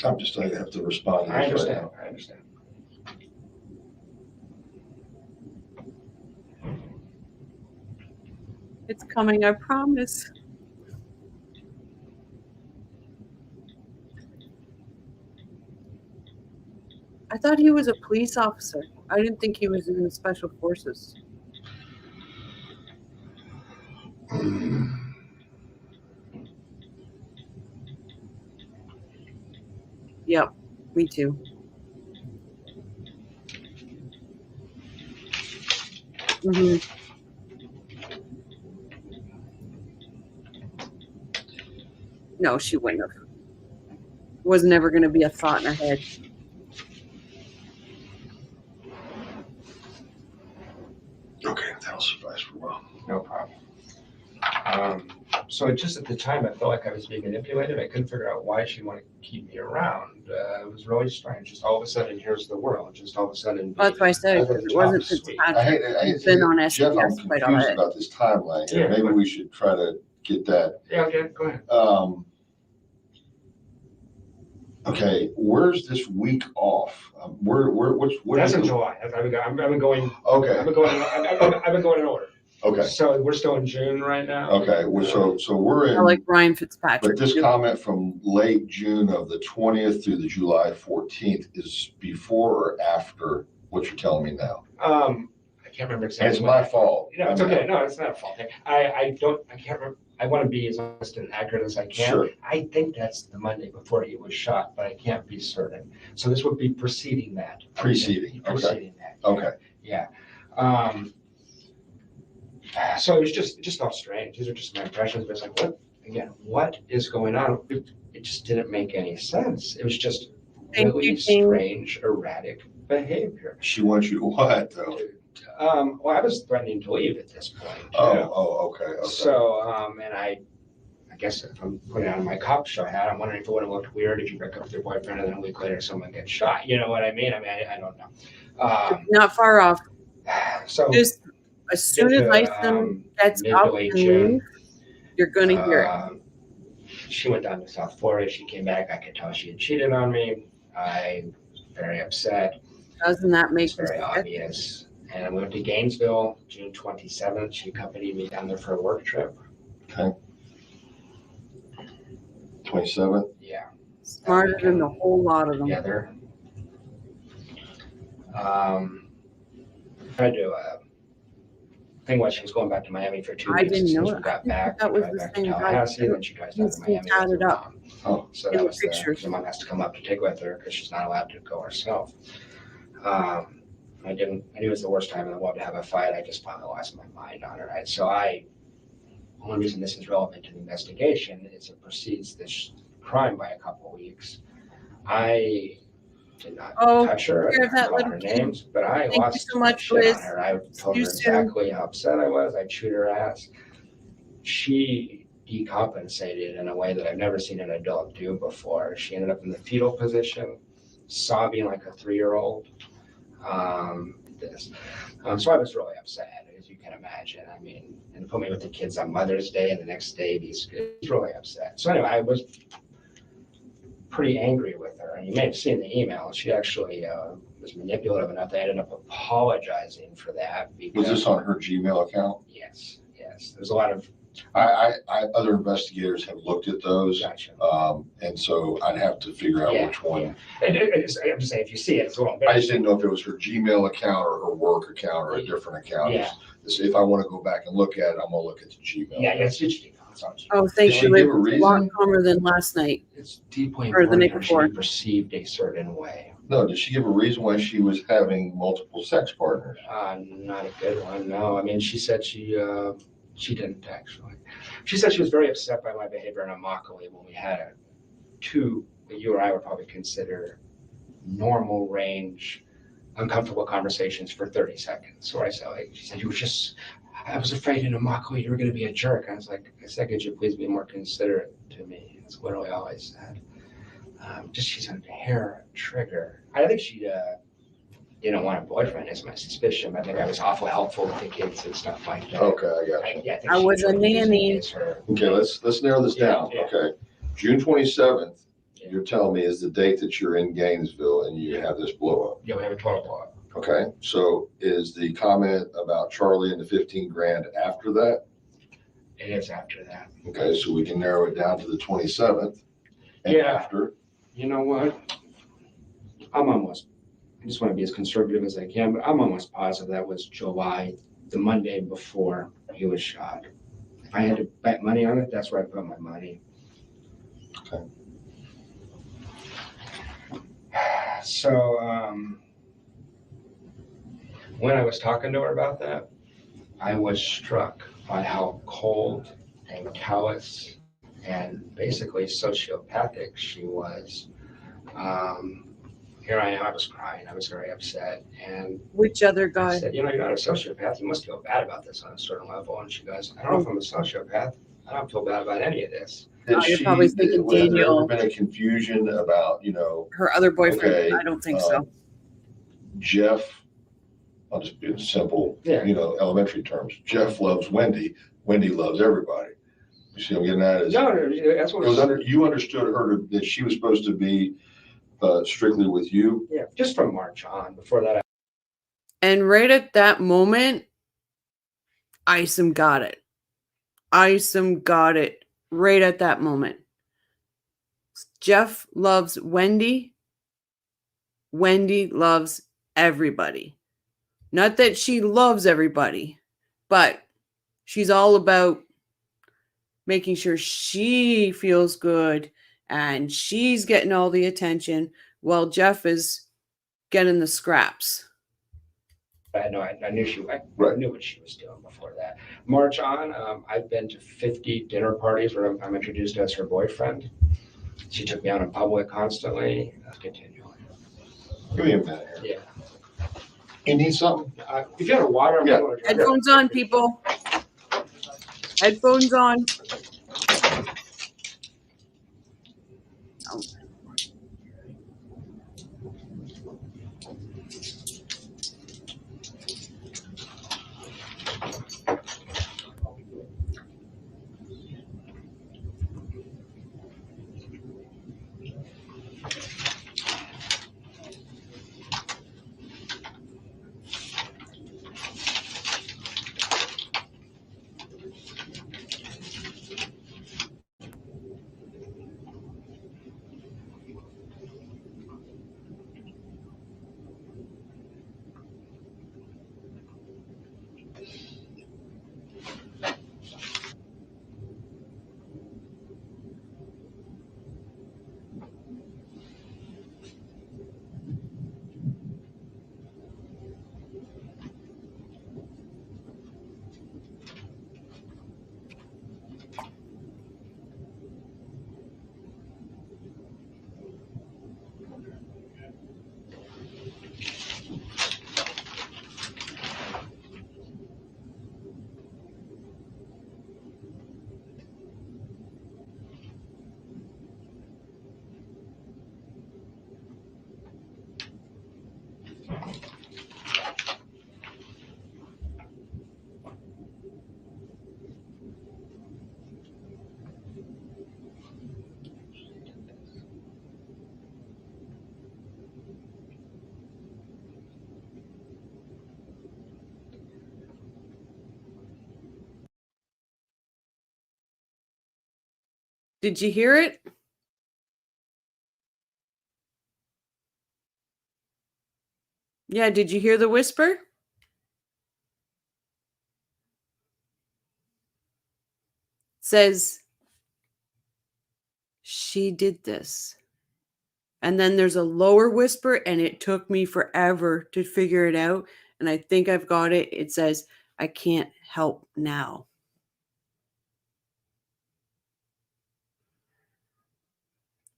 I'm just, I have to respond to I this right understand. now. I understand. It's coming, I promise. I thought he was a police officer. I didn't think he was in the special forces. Yep, me too. hmm No, she wouldn't have. Was never going to be a thought in her head. Okay, that'll suffice for a while. No problem. So just at the time, I felt like I was being manipulated. I couldn't figure out why she wanted to keep me around. It was really strange. Just all of a sudden, here's the world. Just all of a sudden. Well, that's why I said over it the wasn't top sweet. Fitzpatrick. He's been on Jeff, I'm SBS quite a confused bit. about this timeline here. Yeah, Maybe but- we should try to get that. Yeah, okay, go ahead. Okay, where's this week off? What That's is in it? July. I've been going. Okay, I've been going in order. okay, So we're still in June right now. okay. Well, so we're I in, like Brian Fitzpatrick. but this comment from late June of the 20th through the July 14th is before or after what you're telling me now? I can't remember exactly. It's my fault. No, it's okay. No, it's not a fault. I can't remember. I want to be as honest and accurate as I can. Sure. I think that's the Monday before he was shot, but I can't be certain. So this would be preceding that. Preceding, okay. Preceding that. Okay. Yeah. So it was just all strange. These are just my impressions, but it's like, what is going on? It just didn't make any sense. It was just really strange, erratic behavior. She wants you to what though? Well, I was threatening to leave at this point. Okay. So, and I guess if I'm putting on my cop show hat, I'm wondering if it would have looked weird if you break up with your boyfriend and then a week later someone gets shot. You know what I mean? I don't know. Not far off. So Just as soon as Isom gets up mid-to-late and June, leave, you're going to hear it. She went down to South Florida. She came back. I could tell she had cheated on me. I was very upset. Doesn't that make It's very sense? obvious. And we went to Gainesville, June 27th. She accompanied me down there for a work trip. Okay. 27th. Yeah. Smarter than a whole lot of them. Together. Tried to thing was she was going back to Miami for 2 I weeks. didn't As soon know as we it. got back, That we was drive the back to same guy Tallahassee, too. then she drives down to He Miami with tatted her up. mom. Oh. So In that the was the, pictures. the mom has to come up to take with her because she's not allowed to go herself. I knew it was the worst time in the world to have a fight. I just finally lost my mind on her. Right? So only reason this is relevant to the investigation is it precedes this crime by a couple of weeks. I did not Oh, touch her. I care did of not that call little her kid. names, but I Thank you lost so my much, shit on Liz. her. I told See her you soon. exactly how upset I was. I chewed her ass. She decompensated in a way that I've never seen an adult do before. She ended up in the fetal position, sobbing like a 3-year-old. So I was really upset, as you can imagine. I mean, and put me with the kids on Mother's Day, and the next day he's really upset. So anyway, I was pretty angry with her, and you may have seen the email. She actually was manipulative enough. They ended up apologizing for that. Because, Was this on her Gmail account? Yes. There's a lot of. Other investigators have looked at those. Gotcha. And so I'd have to figure out which one. Yeah. And I'm just saying, if you see it, it's a little bit. I just didn't know if it was her Gmail account or her work account or a different account. Yeah. If I want to go back and look at it, I'm gonna look at the Gmail. Yeah, it's just Gmail. It's on Gmail. Oh, thank Did she you. give a It's a lot reason? calmer than last night. It's deeply Or the important night that before. she be perceived a certain way. No, did she give a reason why she was having multiple sex partners? Not a good one, no. I mean, she said she didn't actually. She said she was very upset by my behavior in Immokalee when we had two that you or I would probably consider normal range, uncomfortable conversations for 30 seconds. So she said, I was afraid in Immokalee you were going to be a jerk. I was like, I said, could you please be more considerate to me? That's literally all I said. She's a hair trigger. I think she didn't want a boyfriend is my suspicion. I think I was awful helpful with the kids and stuff like that. Okay, I got you. Yeah, I think I she was a tried to use me nanny. as her. Okay, let's narrow this down. Yeah. Okay, June 27th, you're telling me is the date that you're in Gainesville and you have this blow up. Yeah, we have a total blow up. Okay, so is the comment about Charlie and the 15 grand after that? It is after that. Okay, so we can narrow it down to the 27th. And Yeah. after. You know what? I just want to be as conservative as I can, but I'm almost positive that was July, the Monday before he was shot. If I had to bet money on it, that's where I put my money. Okay. So when I was talking to her about that, I was struck by how cold and callous and basically sociopathic she was. Here I am, I was crying, I was very upset, and Which other I guy? said, you're not a sociopath, you must feel bad about this on a certain level. And she goes, I don't know if I'm a sociopath, I don't feel bad about any of this. You're probably thinking Has there ever Daniel. been a confusion about, Her other boyfriend? Okay, I don't think so. Jeff, I'll just be simple, Yeah. Elementary terms. Jeff loves Wendi, Wendi loves everybody. You see what I'm getting at? No, that's what You understood her that she was supposed to be strictly with you? yeah, just from March on. Before that, And right at that moment, Isom got it. Isom got it right at that moment. Jeff loves Wendi. Wendi loves everybody. Not that she loves everybody, but she's all about making sure she feels good and she's getting all the attention while Jeff is getting the scraps. I knew Right. knew what she was doing before that. March on, I've been to 50 dinner parties where I'm introduced as her boyfriend. She took me out in public constantly. Continually. Give me a minute here. Yeah. You need something? If you have water, I'm Yeah. going to Headphones on, people. Headphones on. Did you hear it? Yeah, did you hear the whisper? Says, she did this. And then there's a lower whisper, and it took me forever to figure it out. And I think I've got it. It says, I can't help now.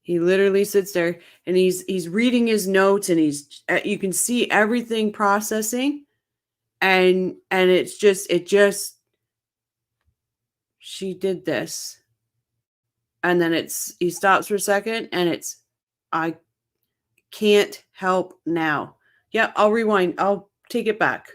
He literally sits there and he's reading his notes, and you can see everything processing, and it just she did this. And then he stops for a second, and it's, I can't help now. Yeah, I'll rewind. I'll take it back.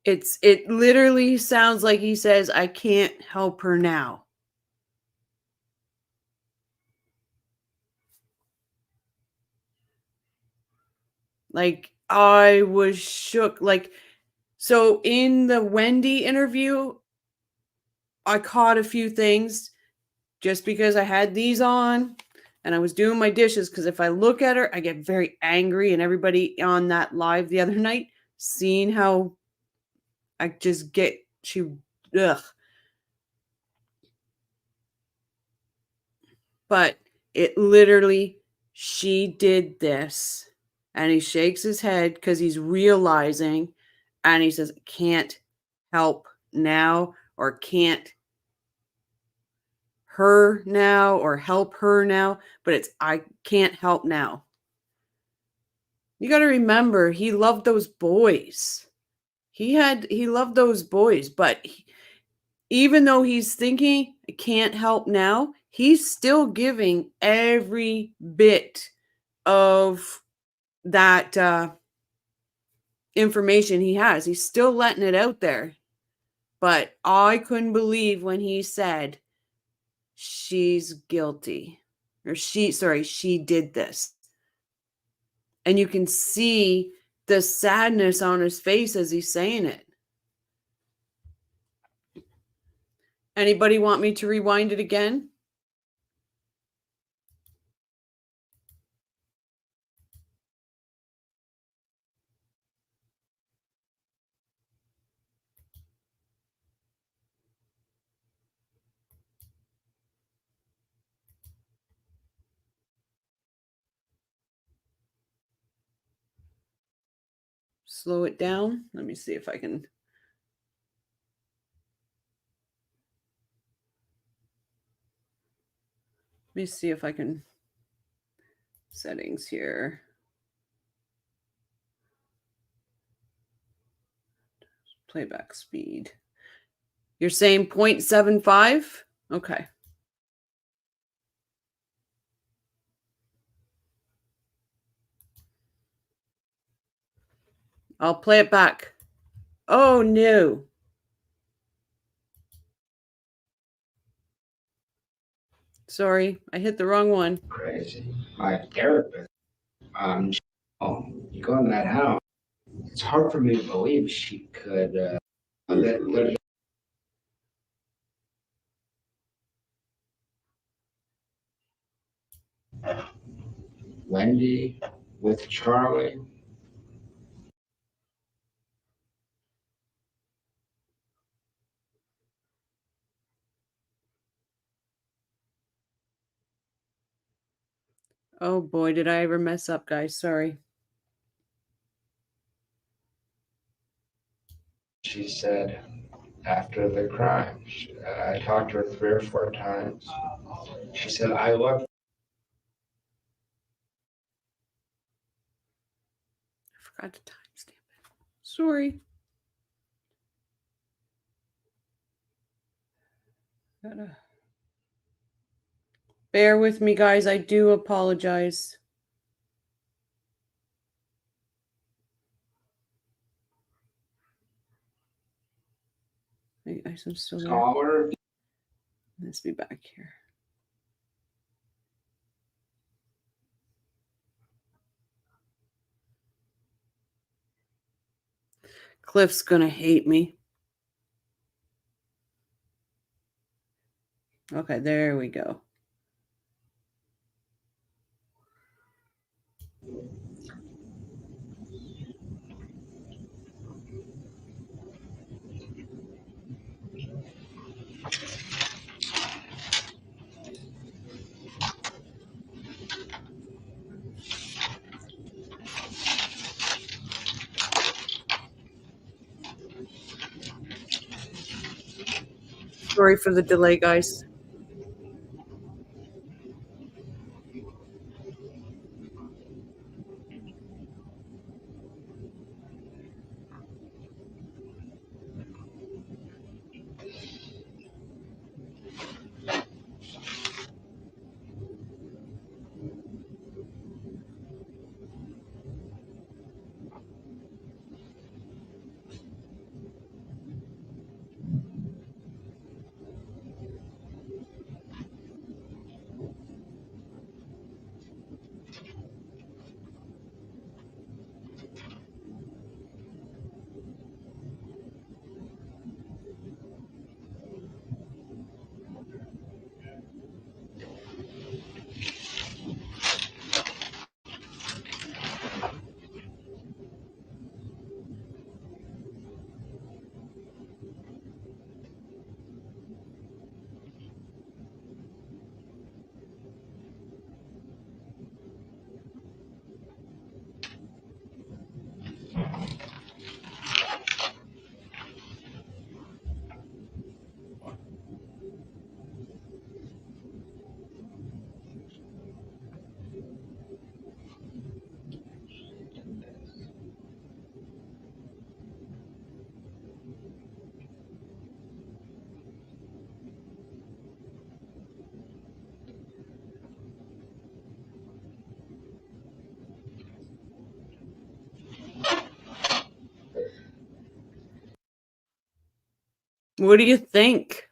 It literally sounds like he says, I can't help her now. Like, I was shook. Like, so in the Wendi interview, I caught a few things just because I had these on and I was doing my dishes. Because if I look at her, I get very angry. And everybody on that live the other night, seeing how I just get, ugh. But it literally, she did this. And he shakes his head because he's realizing, and he says, can't help now, or can't her now, or help her now. But it's, I can't help now. You got to remember, he loved those boys. He loved those boys, but even though he's thinking, I can't help now, he's still giving every bit of that information he has. He's still letting it out there. But I couldn't believe when he said, she's guilty. Or she did this. And you can see the sadness on his face as he's saying it. Anybody want me to rewind it again? Slow it down. Let me see if I can. Let me see if I can. Settings here. Playback speed. You're saying 0.75? Okay. I'll play it back. Oh, no. Sorry, I hit the wrong one. Crazy. My therapist, you go in that house, it's hard for me to believe she could, Wendi with Charlie. Oh boy, did I ever mess up, guys. Sorry. she said after the crime, I talked to her 3 or 4 times. She said, I love. I forgot to timestamp it. Sorry. Bear with me, guys. I do apologize. I'm still there. Caller. Let's be back here. Cliff's gonna hate me. Okay, there we go. Sorry for the delay, guys. What do you think?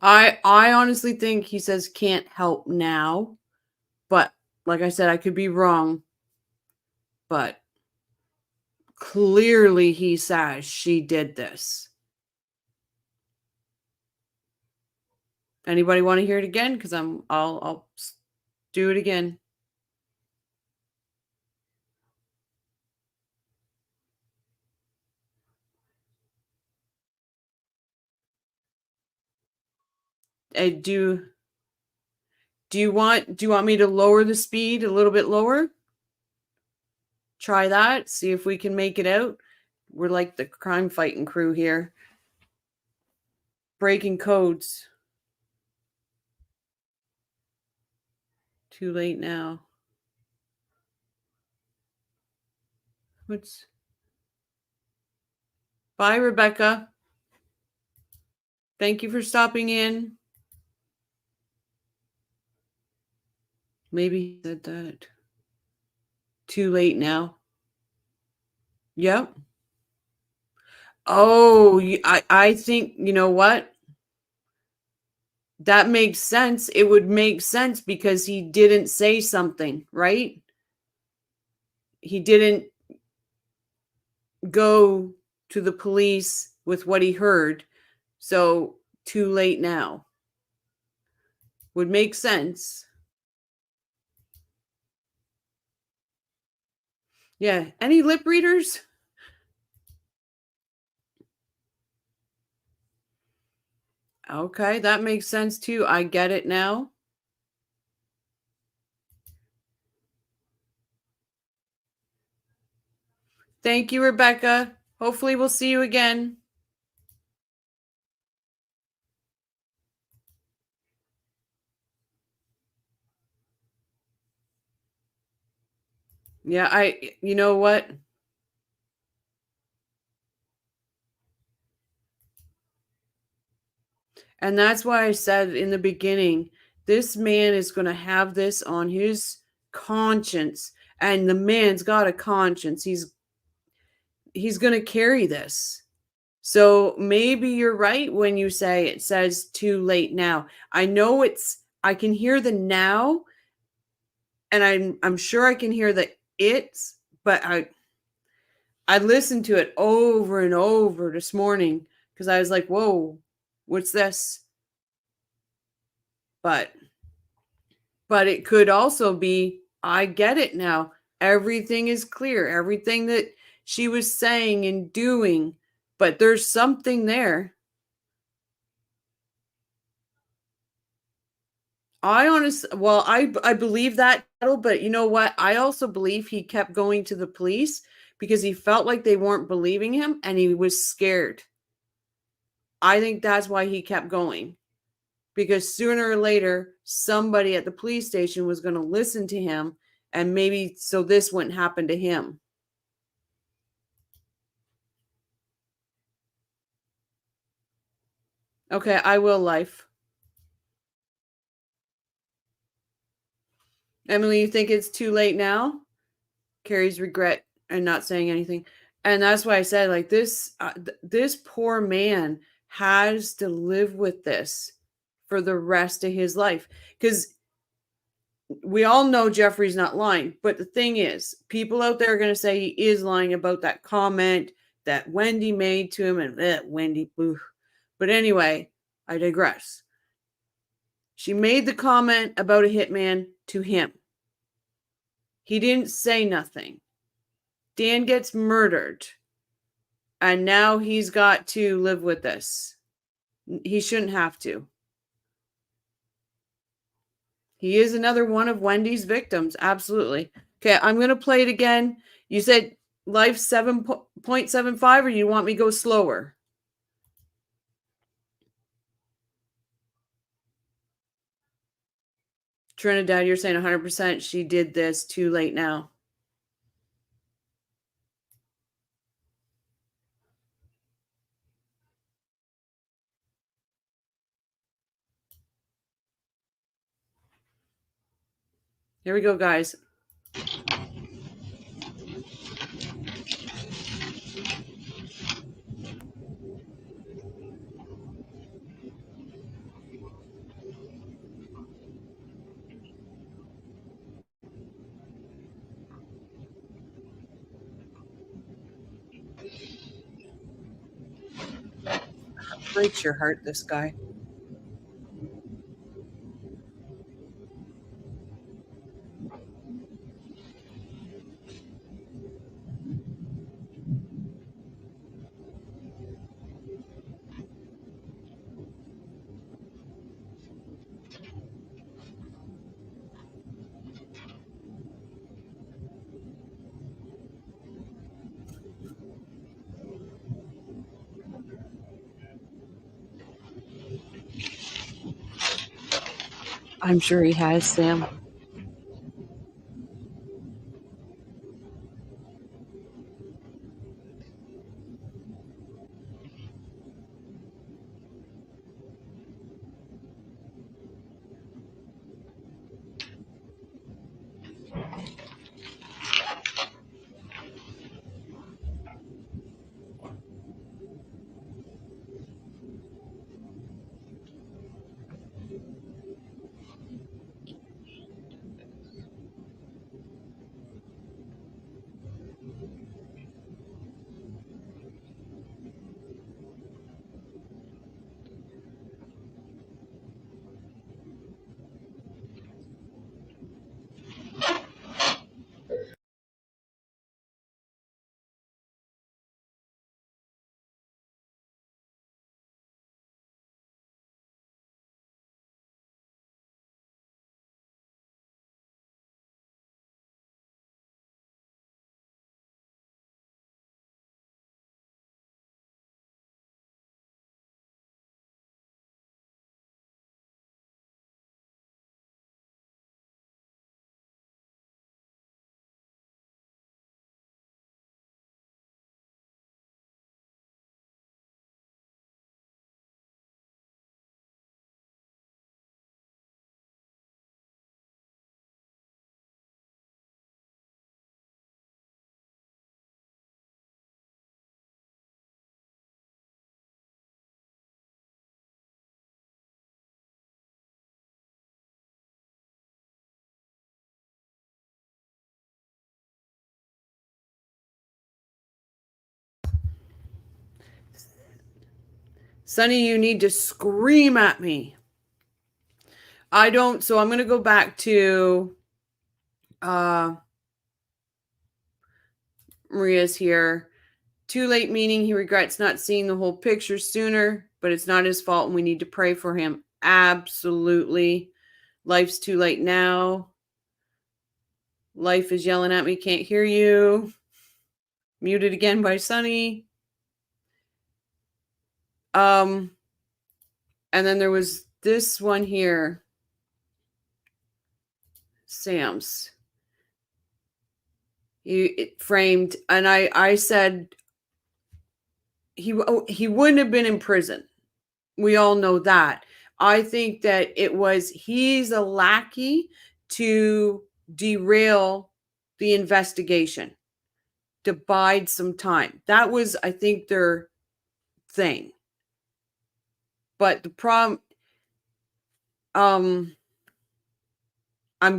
I honestly think he says can't help now, but like I said, I could be wrong. But clearly he says she did this. Anybody want to hear it again? Because I'll do it again. Do you want me to lower the speed a little bit lower? Try that. See if we can make it out. We're like the crime fighting crew here. Breaking codes. Too late now. Bye, Rebecca. Thank you for stopping in. Maybe he said that. Too late now. Yep. Oh, I think, you know what? That makes sense. It would make sense because he didn't say something, right? He didn't go to the police with what he heard. So, too late now. Would make sense. Yeah. Any lip readers? Okay, that makes sense too. I get it now. Thank you, Rebecca. Hopefully we'll see you again. Yeah, you know what? And that's why I said in the beginning, this man is going to have this on his conscience, and the man's got a conscience. He's going to carry this. So maybe you're right when you say it says too late now. I know I can hear the now, and I'm sure I can hear the it's, but I listened to it over and over this morning because I was like, whoa, what's this? But it could also be, I get it now. Everything is clear. Everything that she was saying and doing, but there's something there. I believe that, but you know what? I also believe he kept going to the police because he felt like they weren't believing him and he was scared. I think that's why he kept going, because sooner or later, somebody at the police station was going to listen to him, and maybe so this wouldn't happen to him. Okay, I will, life. Emily, you think it's too late now? Carrie's regret and not saying anything. And that's why I said, like, this poor man has to live with this for the rest of his life. Because we all know Jeffrey's not lying. But the thing is, people out there are going to say he is lying about that comment that Wendi made to him. And Wendi, boo. But anyway, I digress. She made the comment about a hitman to him. He didn't say nothing. Dan gets murdered. And now he's got to live with this. He shouldn't have to. He is another one of Wendi's victims. Absolutely. Okay, I'm going to play it again. You said life 7.75, or you want me to go slower? Trinidad, you're saying 100% she did this too late now. Here we go, guys. Breaks your heart, this guy. I'm sure he has, Sam. Sonny, you need to scream at me. I don't, so I'm going to go back to Maria's here. Too late, meaning he regrets not seeing the whole picture sooner, but it's not his fault and we need to pray for him. Absolutely. Life's too late now. Life is yelling at me, can't hear you. Muted again by Sonny. And then there was this one here. Sam's. He framed, and I said he wouldn't have been in prison. We all know that. I think that he's a lackey to derail the investigation, to bide some time. That was, I think, their thing. But the problem, I'm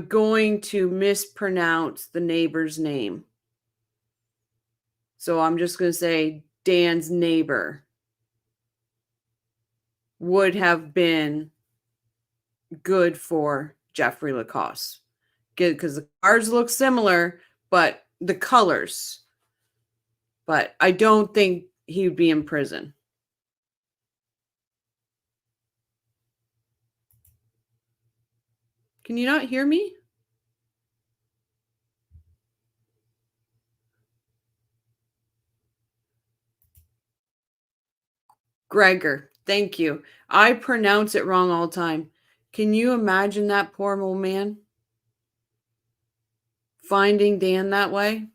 going to mispronounce the neighbor's name. So I'm just going to say Dan's neighbor would have been good for Jeffery Lacasse. Because the cars look similar, but the colors. But I don't think he would be in prison. Can you not hear me? Gregor, thank you. I pronounce it wrong all the time. Can you imagine that poor old man finding Dan that way?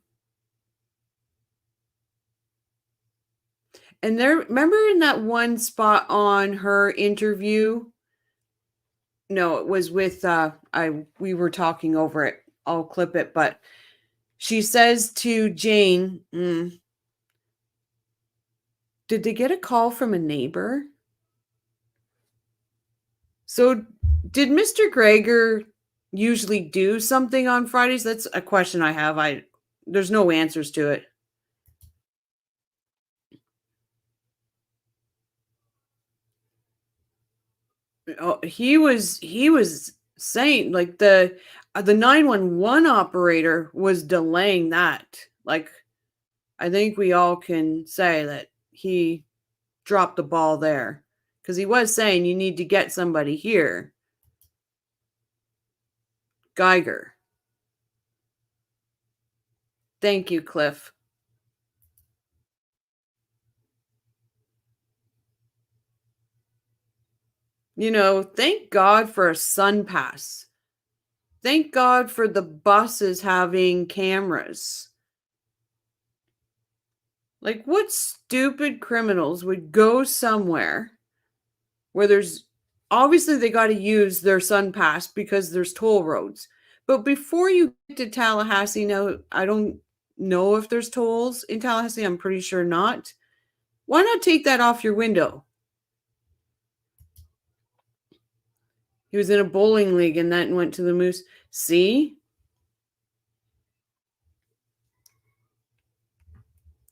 And there, remember in that one spot on her interview? No, it was with we were talking over it. I'll clip it, but she says to Jane, did they get a call from a neighbor? So did Mr. Gregor usually do something on Fridays? That's a question I have. There's no answers to it. Oh, he was saying like the 911 operator was delaying that. Like, I think we all can say that he dropped the ball there because he was saying you need to get somebody here. Geiger. Thank you, Cliff. You know, thank God for a sun pass. Thank God for the buses having cameras. Like, what stupid criminals would go somewhere where there's obviously they got to use their sun pass because there's toll roads. But before you get to Tallahassee, no, I don't know if there's tolls in Tallahassee. I'm pretty sure not. Why not take that off your window? He was in a bowling league and then went to the Moose. See?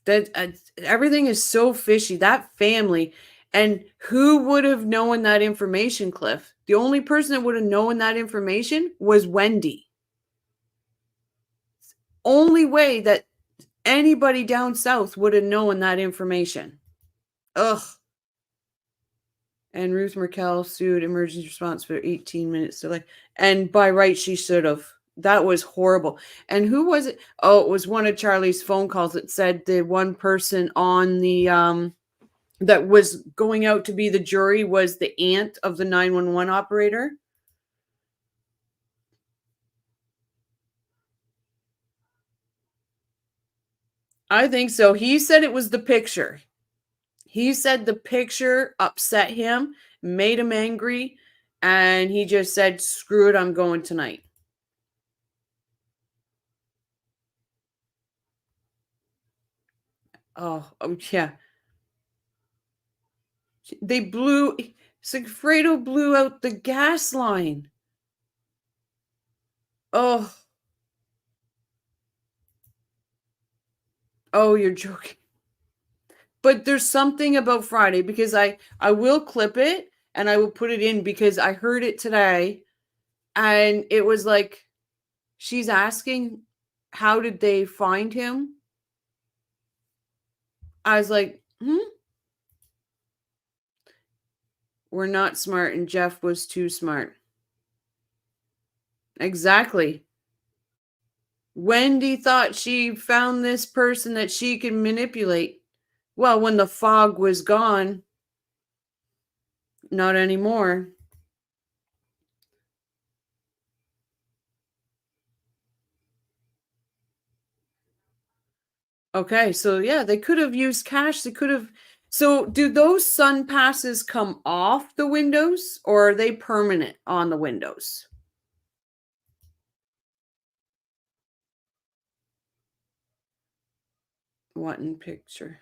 That everything is so fishy. That family, and who would have known that information, Cliff? The only person that would have known that information was Wendi. Only way that anybody down south would have known that information. Ugh. And Ruth Merkel sued emergency response for 18 minutes delay. And by right, she should have. That was horrible. And who was it? Oh, it was one of Charlie's phone calls that said the one person on the that was going out to be the jury was the aunt of the 911 operator. I think so. He said it was the picture. He said the picture upset him, made him angry, and he just said, screw it, I'm going tonight. Oh yeah. Sigfredo blew out the gas line. Oh, you're joking. But there's something about Friday because I will clip it and I will put it in because I heard it today and it was like she's asking how did they find him? I was like, we're not smart and Jeff was too smart. Exactly. Wendi thought she found this person that she could manipulate. Well, when the fog was gone, not anymore. Okay, so yeah, they could have used cash. They could have. So, do those sun passes come off the windows or are they permanent on the windows? What in picture?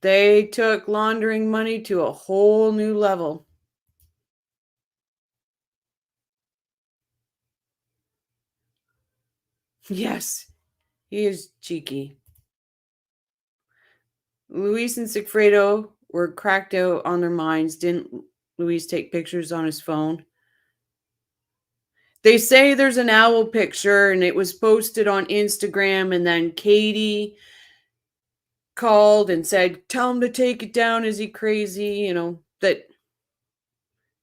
They took laundering money to a whole new level. Yes, he is cheeky. Luis and Sigfredo were cracked out on their minds. Didn't Luis take pictures on his phone? They say there's an owl picture and it was posted on Instagram, and then Katie called and said, tell him to take it down. Is he crazy? You know, that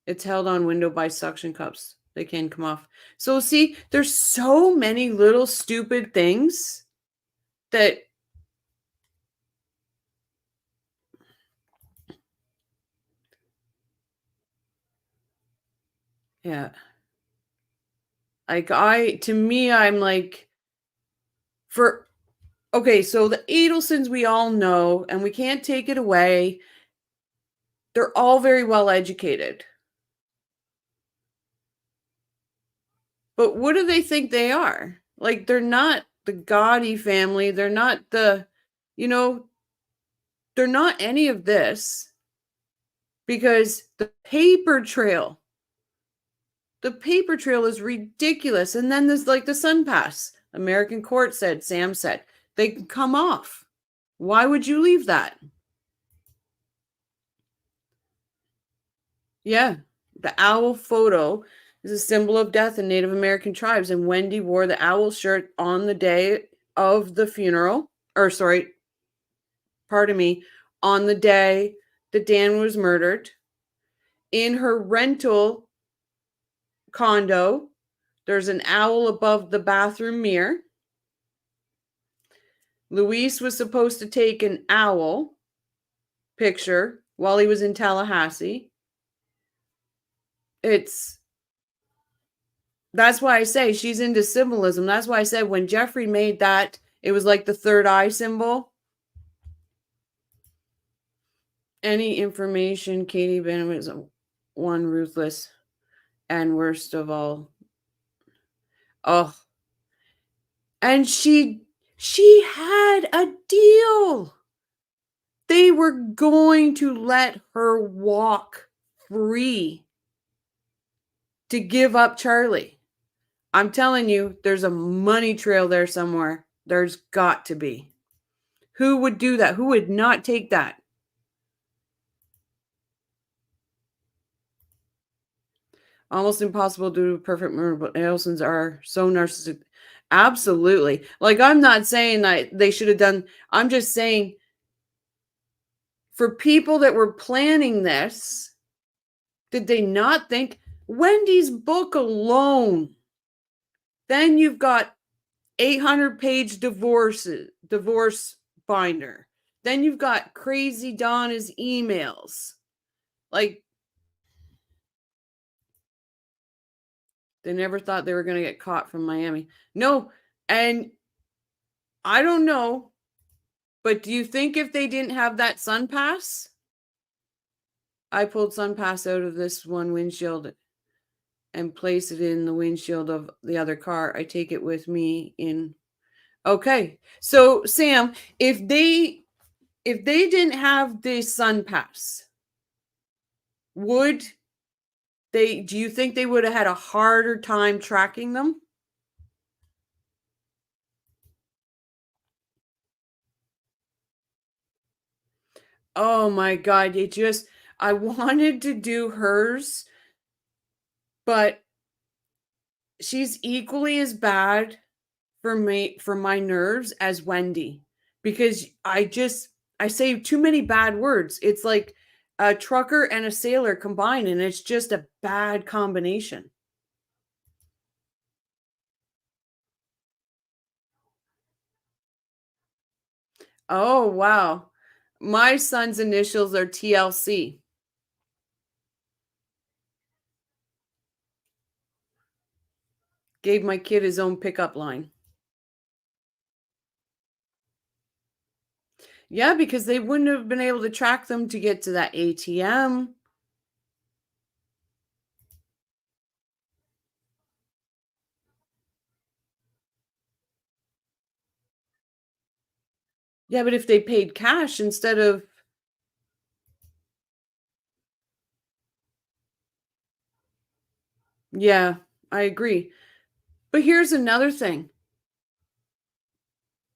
it's held on window by suction cups. They can come off. So see, there's so many little stupid things that yeah. Like I'm like, okay, so the Adelsons we all know, and we can't take it away. They're all very well educated. But what do they think they are? Like, they're not the Gotti family. They're not they're not any of this, because the paper trail is ridiculous. And then there's like the Sun Pass. American court said, Sam said, they can come off. Why would you leave that? Yeah. The owl photo is a symbol of death in Native American tribes. And Wendi wore the owl shirt on the day of the funeral. On the day that Dan was murdered. In her rental condo, there's an owl above the bathroom mirror. Luis was supposed to take an owl picture while he was in Tallahassee. That's why I say she's into symbolism. That's why I said when Jeffrey made that, it was like the third eye symbol. Any information, Katie Benham is one ruthless and worst of all. Oh. And she had a deal. They were going to let her walk free to give up Charlie. I'm telling you, there's a money trail there somewhere. There's got to be. Who would do that? Who would not take that? Almost impossible to do a perfect murder, but Adelsons are so narcissistic. Absolutely. Like, I'm not saying that they should have done. I'm just saying, for people that were planning this, did they not think Wendi's book alone? Then you've got 800-page divorce binder. Then you've got Crazy Donna's emails. Like, they never thought they were going to get caught from Miami. No, and I don't know, but do you think if they didn't have that Sun Pass? I pulled Sun Pass out of this one windshield and place it in the windshield of the other car. I take it with me in. Okay. So Sam, if they didn't have the Sun Pass, do you think they would have had a harder time tracking them? Oh my God. I wanted to do hers, but she's equally as bad for my nerves as Wendi, because I say too many bad words. It's like a trucker and a sailor combined, and it's just a bad combination. Oh, wow. My son's initials are TLC. Gave my kid his own pickup line. Yeah, because they wouldn't have been able to track them to get to that ATM. Yeah, but if they paid cash instead of. Yeah, I agree. But here's another thing.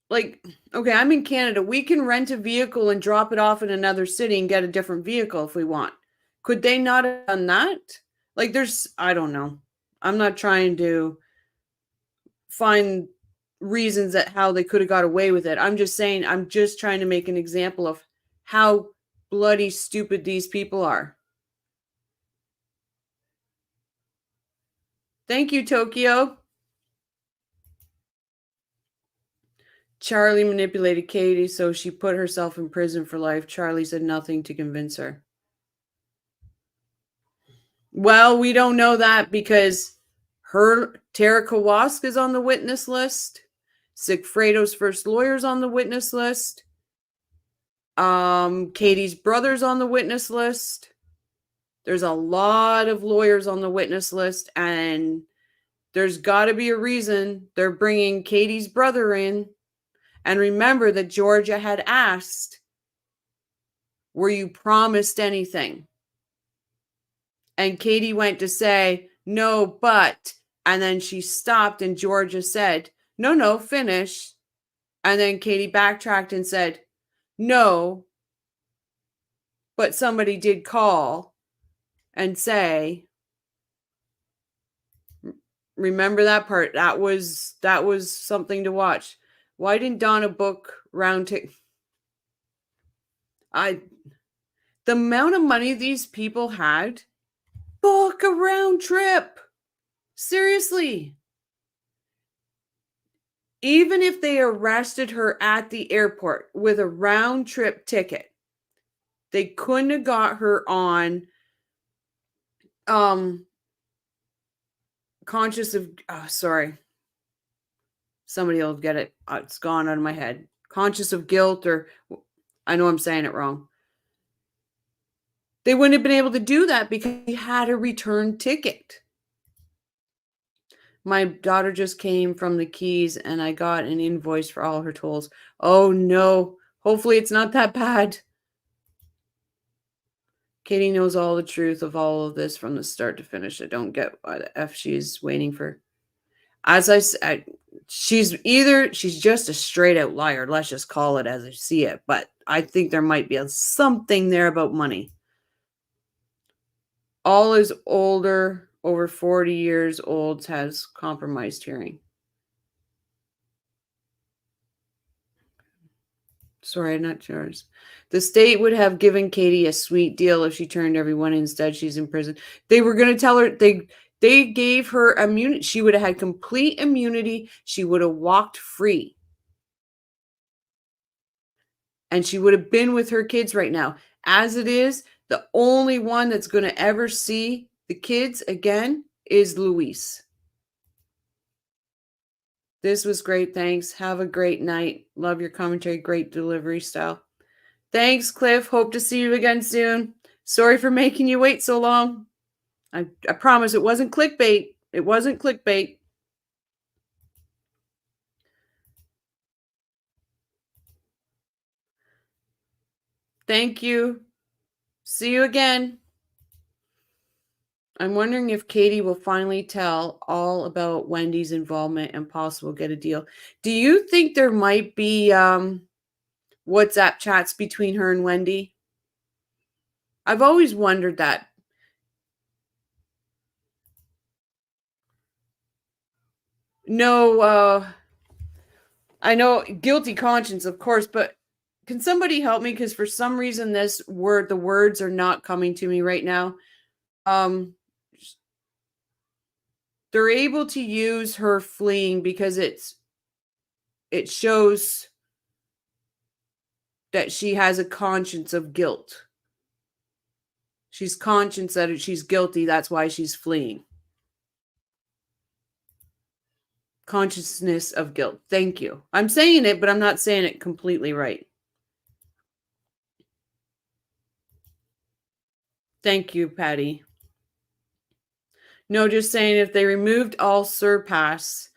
Like, okay, I'm in Canada. We can rent a vehicle and drop it off in another city and get a different vehicle if we want. Could they not have done that? Like, I don't know. I'm not trying to find reasons that how they could have got away with it. I'm just saying, I'm just trying to make an example of how bloody stupid these people are. Thank you, Tokyo. Charlie manipulated Katie, so she put herself in prison for life. Charlie said nothing to convince her. Well, we don't know that because Tara Kowalsk is on the witness list. Sigfredo's first lawyer's on the witness list. Katie's brother's on the witness list. There's a lot of lawyers on the witness list, and there's got to be a reason they're bringing Katie's brother in. And remember that Georgia had asked, were you promised anything? And Katie went to say, no, but, and then she stopped and Georgia said, no, finish. And then Katie backtracked and said, no, but somebody did call and say, remember that part? That was something to watch. Why didn't Donna book round ticket? The amount of money these people had, book a round trip. Seriously. Even if they arrested her at the airport with a round trip ticket, they couldn't have got her on conscious of sorry. Somebody will get it. It's gone out of my head. Conscious of guilt, or I know I'm saying it wrong. They wouldn't have been able to do that because he had a return ticket. My daughter just came from the Keys and I got an invoice for all her tolls. Oh no. Hopefully it's not that bad. Katie knows all the truth of all of this from the start to finish. I don't get why the F she's waiting for. As I said, she's just a straight out liar. Let's just call it as I see it. But I think there might be something there about money. All is older, over 40 years old, has compromised hearing. Sorry, not yours. The state would have given Katie a sweet deal if she turned everyone in. Instead, she's in prison. They were going to tell her, they gave her immunity. She would have had complete immunity. She would have walked free. And she would have been with her kids right now. As it is, the only one that's going to ever see the kids again is Luis. This was great. Thanks. Have a great night. Love your commentary. Great delivery style. Thanks, Cliff. Hope to see you again soon. Sorry for making you wait so long. I promise it wasn't clickbait. It wasn't clickbait. Thank you. See you again. I'm wondering if Katie will finally tell all about Wendy's involvement and possible get a deal. Do you think there might be WhatsApp chats between her and Wendi? I've always wondered that. No, I know guilty conscience, of course, but can somebody help me? Because for some reason, the words are not coming to me right now. They're able to use her fleeing because it shows that she has a conscience of guilt. She's conscious that she's guilty. That's why she's fleeing. Consciousness of guilt. Thank you. I'm saying it, but I'm not saying it completely right. Thank you, Patty. No, just saying if they removed all surpass,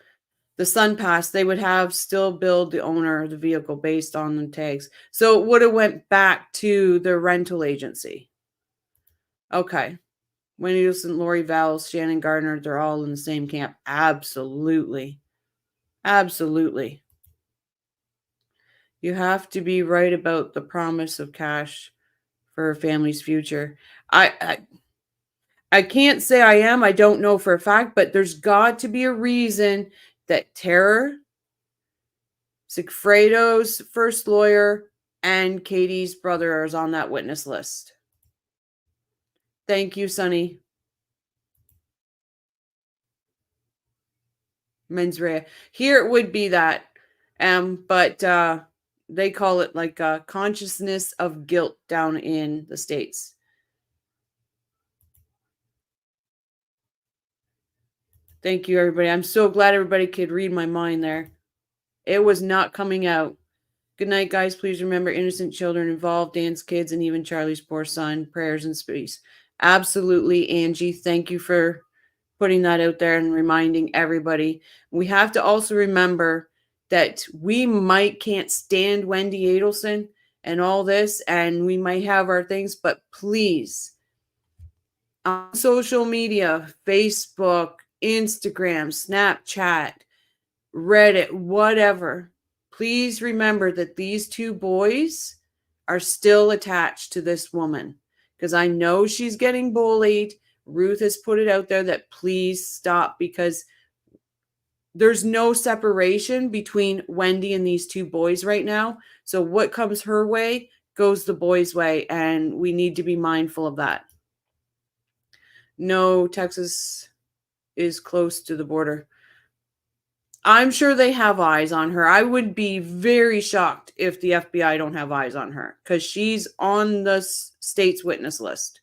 the sun pass, they would have still billed the owner of the vehicle based on the tags. So it would have went back to the rental agency. Okay. Wendi Adelson, Lori Valles, Shannon Gardner, they're all in the same camp. Absolutely. Absolutely. You have to be right about the promise of cash for her family's future. I can't say I am. I don't know for a fact, but there's got to be a reason that Tara, Sigfredo's first lawyer, and Katie's brother is on that witness list. Thank you, Sonny. Mens rea. Here it would be that, but they call it like a consciousness of guilt down in the States. Thank you, everybody. I'm so glad everybody could read my mind there. It was not coming out. Good night, guys. Please remember innocent children involved, Dan's kids, and even Charlie's poor son. Prayers and space. Absolutely, Angie. Thank you for putting that out there and reminding everybody. We have to also remember that we can't stand Wendi Adelson and all this, and we might have our things, but please, on social media, Facebook, Instagram, Snapchat, Reddit, whatever, please remember that these two boys are still attached to this woman, because I know she's getting bullied. Ruth has put it out there that please stop, because there's no separation between Wendi and these two boys right now. So what comes her way goes the boys' way, and we need to be mindful of that. No, Texas is close to the border. I'm sure they have eyes on her. I would be very shocked if the FBI don't have eyes on her, because she's on the state's witness list.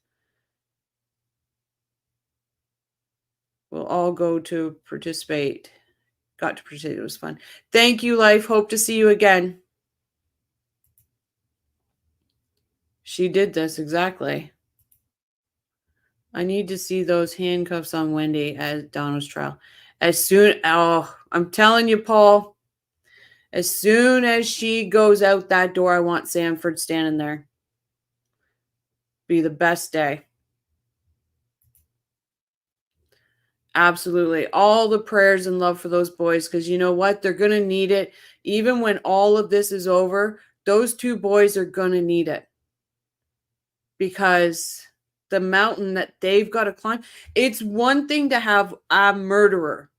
We'll all go to participate. Got to participate. It was fun. Thank you, Life. Hope to see you again. She did this, exactly. I need to see those handcuffs on Wendi at Donna's trial. I'm telling you, Paul, as soon as she goes out that door, I want Sanford standing there. Be the best day. Absolutely. All the prayers and love for those boys, because you know what? They're going to need it. Even when all of this is over, those two boys are going to need it. Because the mountain that they've got to climb, it's one thing to have a murderer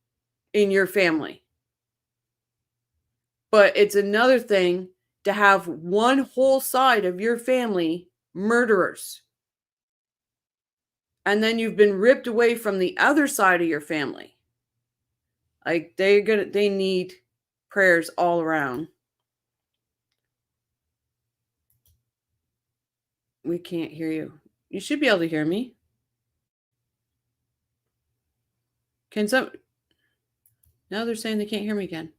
in your family. But it's another thing to have one whole side of your family murderers. And then you've been ripped away from the other side of your family. Like they need prayers all around. We can't hear you. You should be able to hear me. Now they're saying they can't hear me again.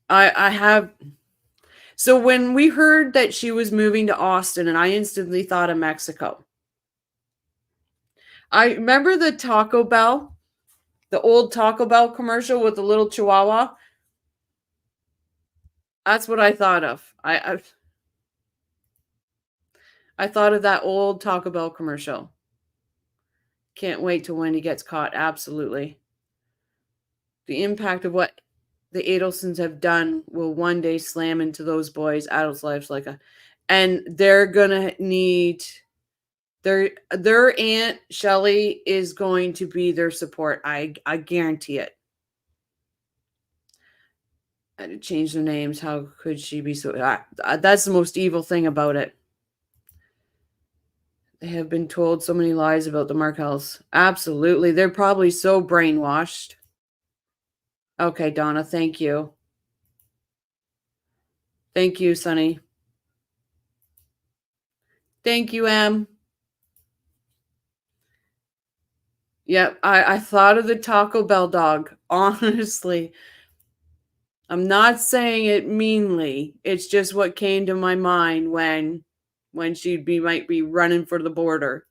I have. So when we heard that she was moving to Austin, and I instantly thought of Mexico. I remember the Taco Bell, the old Taco Bell commercial with the little chihuahua. That's what I thought of. I thought of that old Taco Bell commercial. Can't wait till Wendi gets caught. Absolutely. The impact of what the Adelsons have done will one day slam into those boys' adults' lives and they're gonna need their Aunt Shelley is going to be their support. I guarantee it. I had to change their names. How could she be so? That's the most evil thing about it. They have been told so many lies about the Markells. Absolutely. They're probably so brainwashed. Okay, Donna, thank you. Thank you, Sonny. Thank you, Em. Yep, I thought of the Taco Bell dog. Honestly. I'm not saying it meanly. It's just what came to my mind when might be running for the border.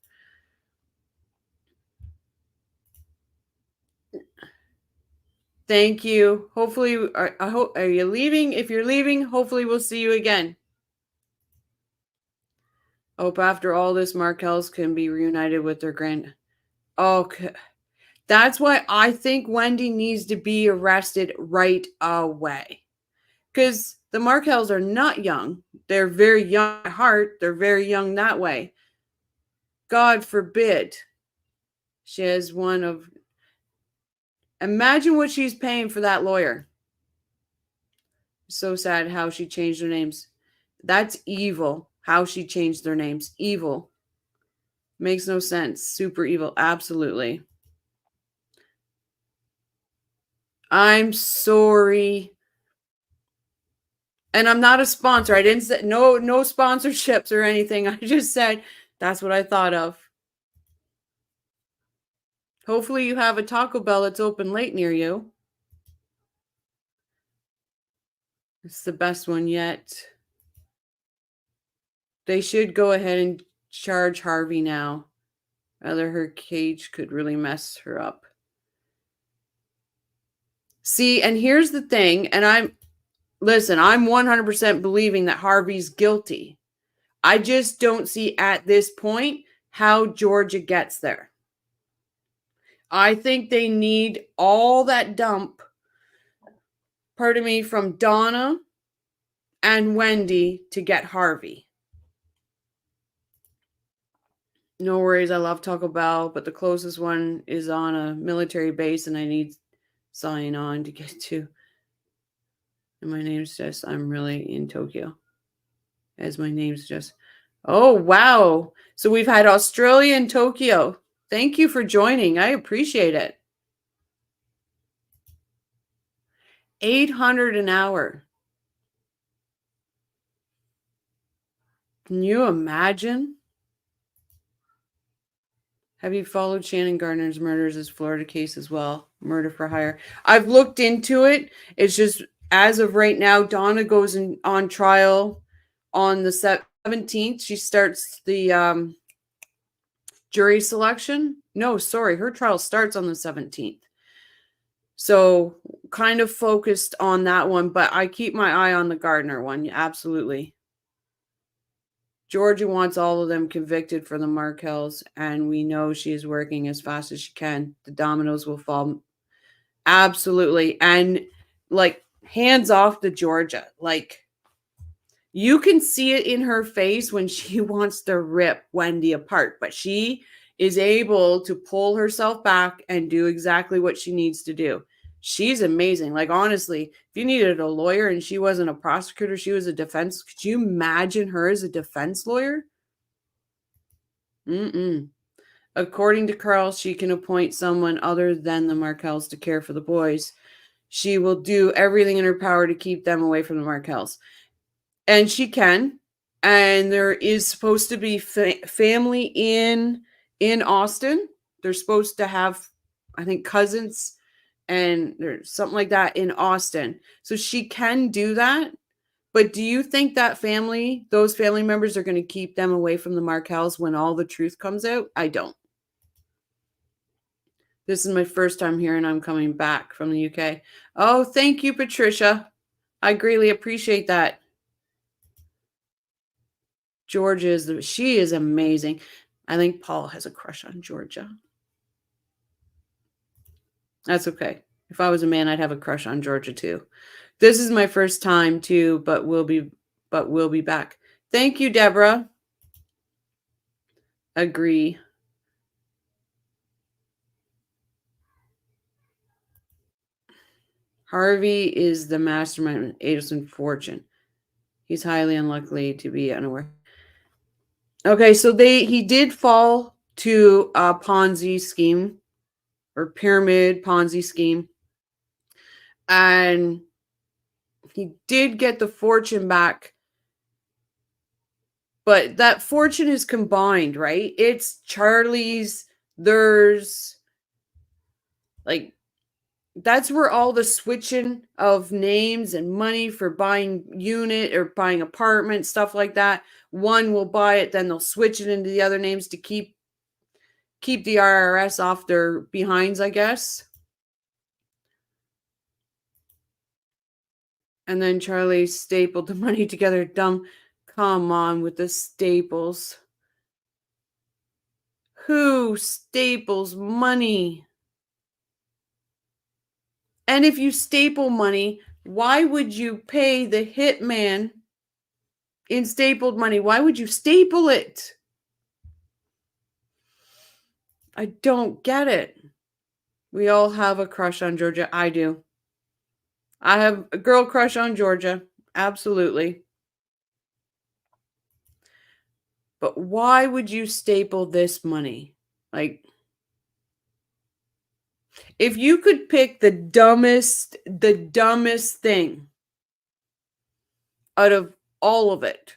Thank you. Hopefully, I hope. Are you leaving? If you're leaving, hopefully we'll see you again. Hope after all this, Markells can be reunited with their grand. Okay, that's why I think Wendi needs to be arrested right away. Because the Markells are not young. They're very young at heart. They're very young that way. God forbid she has one of. Imagine what she's paying for that lawyer. So sad how she changed their names. That's evil. How she changed their names. Evil. Makes no sense. Super evil. Absolutely. I'm sorry. And I'm not a sponsor. I didn't say no sponsorships or anything. I just said that's what I thought of. Hopefully you have a Taco Bell that's open late near you. It's the best one yet. They should go ahead and charge Harvey now. Rather, her cage could really mess her up. See, and here's the thing, and I'm 100% believing that Harvey's guilty. I just don't see at this point how Georgia gets there. I think they need all that dump, from Donna and Wendi to get Harvey. No worries, I love Taco Bell, but the closest one is on a military base and I need sign on to get to. And my name suggests I'm really in Tokyo. As my name suggests. Oh, wow. So we've had Australia and Tokyo. Thank you for joining. I appreciate it. 800 an hour. Can you imagine? Have you followed Shannon Gardner's murders as Florida case as well? Murder for hire. I've looked into it. It's just, as of right now, Donna goes on trial on the 17th. She starts the jury selection. No, sorry. Her trial starts on the 17th. So kind of focused on that one, but I keep my eye on the Gardner one. Absolutely. Georgia wants all of them convicted for the Markells, and we know she is working as fast as she can. The dominoes will fall. Absolutely. And hands off to Georgia. You can see it in her face when she wants to rip Wendi apart, but she is able to pull herself back and do exactly what she needs to do. She's amazing. Honestly, if you needed a lawyer and she wasn't a prosecutor, she was a defense. Could you imagine her as a defense lawyer? According to Carl, she can appoint someone other than the Markells to care for the boys. She will do everything in her power to keep them away from the Markells. And she can. And there is supposed to be family in Austin. They're supposed to have, I think, cousins and there's something like that in Austin. So she can do that. But do you think that those family members are going to keep them away from the Markells when all the truth comes out? I don't. This is my first time here and I'm coming back from the UK. Oh, thank you, Patricia. I greatly appreciate that. Georgia she is amazing. I think Paul has a crush on Georgia. That's okay. If I was a man, I'd have a crush on Georgia too. This is my first time too, but we'll be back. Thank you, Deborah. Agree. Harvey is the mastermind of Adelson fortune. He's highly unlikely to be unaware. Okay, so he did fall to a Ponzi scheme or pyramid Ponzi scheme. And he did get the fortune back. But that fortune is combined, right? It's Charlie's, there's like, that's where all the switching of names and money for buying unit or buying apartment, stuff like that. One will buy it, then they'll switch it into the other names to keep the IRS off their behinds, I guess. And then Charlie stapled the money together. Dumb. Come on with the staples. Who staples money? And if you staple money, why would you pay the hitman in stapled money? Why would you staple it? I don't get it. We all have a crush on Georgia. I do. I have a girl crush on Georgia. Absolutely. But why would you staple this money? Like, if you could pick the dumbest thing out of all of it,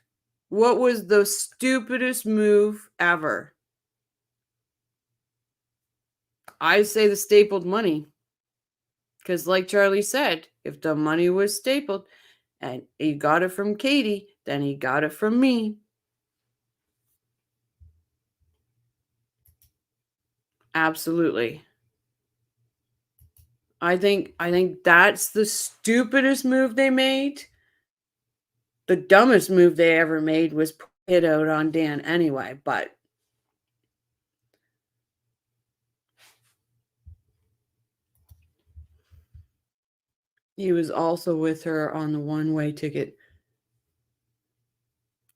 what was the stupidest move ever? I say the stapled money. Because like Charlie said, if the money was stapled and he got it from Katie, then he got it from me. Absolutely. I think that's the stupidest move they made. The dumbest move they ever made was put it out on Dan anyway, but he was also with her on the one-way ticket.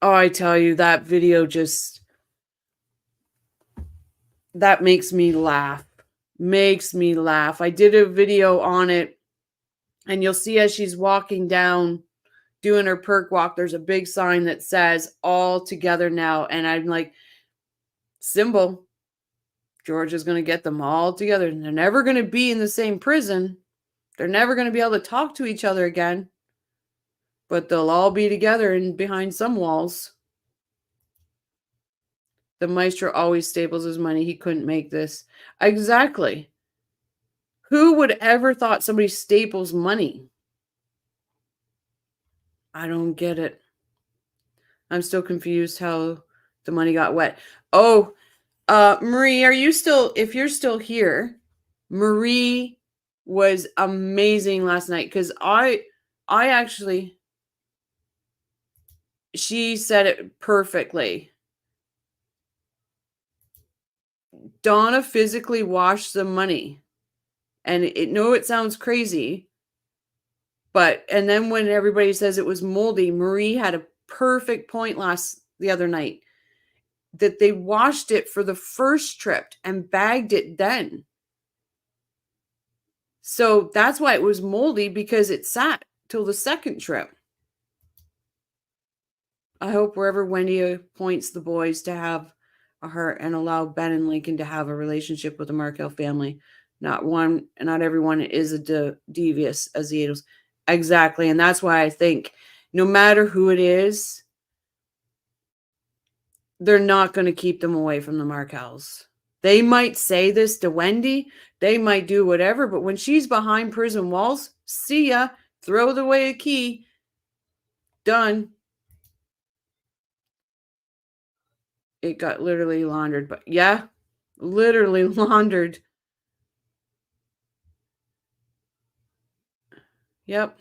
Oh, I tell you, that video just, that makes me laugh. Makes me laugh. I did a video on it, and you'll see as she's walking down, doing her perk walk, there's a big sign that says all together now. And I'm like, symbol. Georgia's going to get them all together. And they're never going to be in the same prison. They're never going to be able to talk to each other again. But they'll all be together and behind some walls. The maestro always staples his money. He couldn't make this. Exactly. Who would ever thought somebody staples money? I don't get it. I'm still confused how the money got wet. Oh, Marie, are you still, if you're still here, Marie was amazing last night because I actually, she said it perfectly. Donna physically washed the money. And it sounds crazy, but, and then when everybody says it was moldy, Marie had a perfect point the other night that they washed it for the first trip and bagged it then. So that's why it was moldy, because it sat till the second trip. I hope wherever Wendi appoints the boys to have a heart and allow Ben and Lincoln to have a relationship with the Markel family. Not everyone is a devious as the Adels. Exactly. And that's why I think no matter who it is, they're not going to keep them away from the Markels. They might say this to Wendi. They might do whatever. But when she's behind prison walls, see ya. Throw away a key. Done. It got literally laundered. But yeah, literally laundered. Yep.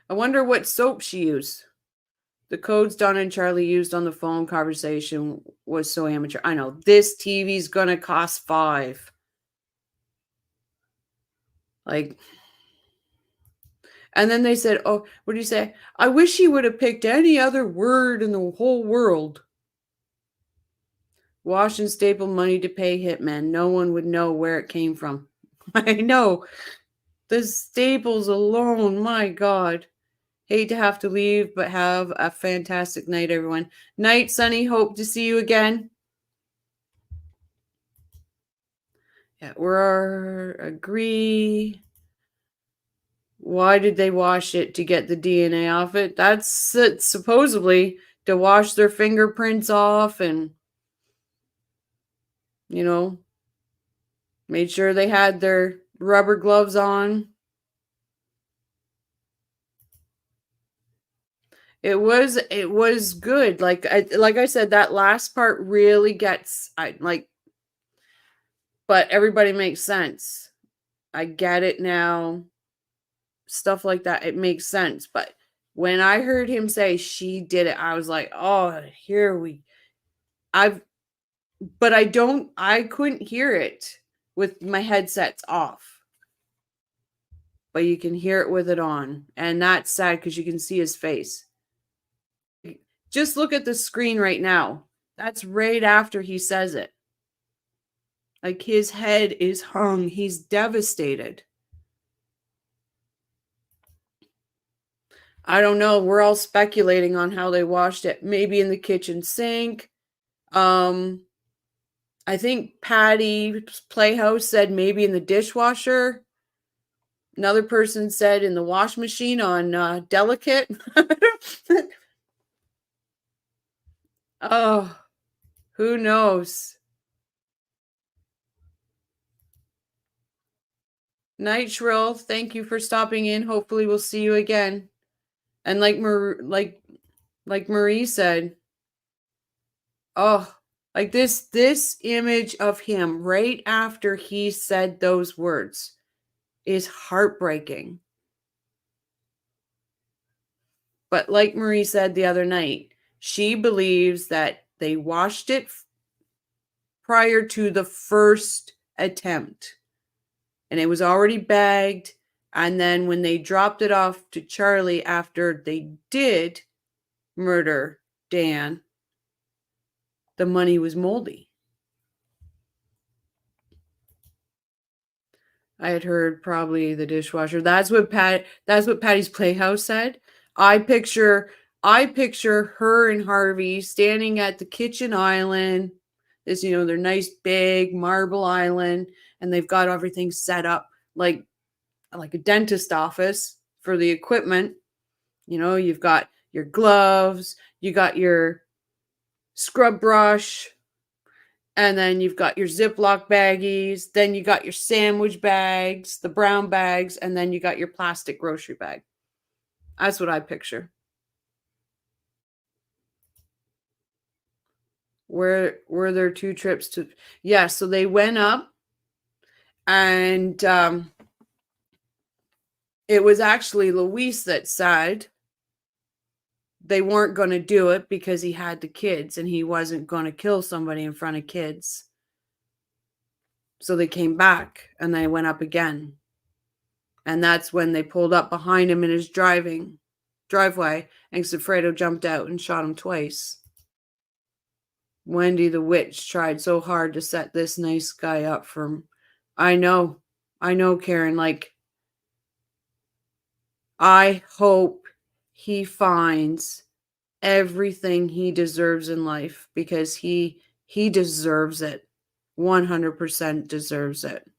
I wonder what soap she used. The codes Donna and Charlie used on the phone conversation was so amateur. I know. This TV's going to cost $5. Like, and then they said, oh, what do you say? I wish he would have picked any other word in the whole world. Wash and staple money to pay hitmen. No one would know where it came from. I know. The staples alone, my God. Hate to have to leave, but have a fantastic night, everyone. Night, Sunny. Hope to see you again. Yeah, we're agree. Why did they wash it to get the DNA off it? That's it, supposedly to wash their fingerprints off and, you know, made sure they had their rubber gloves on. It was good. Like I said, that last part really gets but everybody makes sense. I get it now. Stuff like that, it makes sense. But when I heard him say she did it, I was like, oh, I couldn't hear it with my headsets off. But you can hear it with it on. And that's sad because you can see his face. Just look at the screen right now. That's right after he says it. Like his head is hung. He's devastated. I don't know. We're all speculating on how they washed it. Maybe in the kitchen sink. I think Patty's Playhouse said maybe in the dishwasher. Another person said in the wash machine on Delicate. Oh, who knows? Night Shrill, thank you for stopping in. Hopefully we'll see you again. And like Marie said, oh, like this image of him right after he said those words is heartbreaking. But like Marie said the other night, she believes that they washed it prior to the first attempt. And it was already bagged. And then when they dropped it off to Charlie after they did murder Dan, the money was moldy. I had heard probably the dishwasher. That's what Patty's Playhouse said. I picture her and Harvey standing at the kitchen island. This, their nice big marble island, and they've got everything set up like a dentist office for the equipment. You've got your gloves, you got your scrub brush, and then you've got your Ziploc baggies, then you got your sandwich bags, the brown bags, and then you got your plastic grocery bag. That's what I picture. Were there 2 trips to? Yeah, so they went up, and it was actually Luis that said they weren't going to do it because he had the kids and he wasn't going to kill somebody in front of kids. So they came back and they went up again. And that's when they pulled up behind him in his driveway, and Sigfredo jumped out and shot him twice. Wendi the witch tried so hard to set this nice guy up for him. I know, Karen. Like, I hope he finds everything he deserves in life, because he deserves it. 100% deserves it.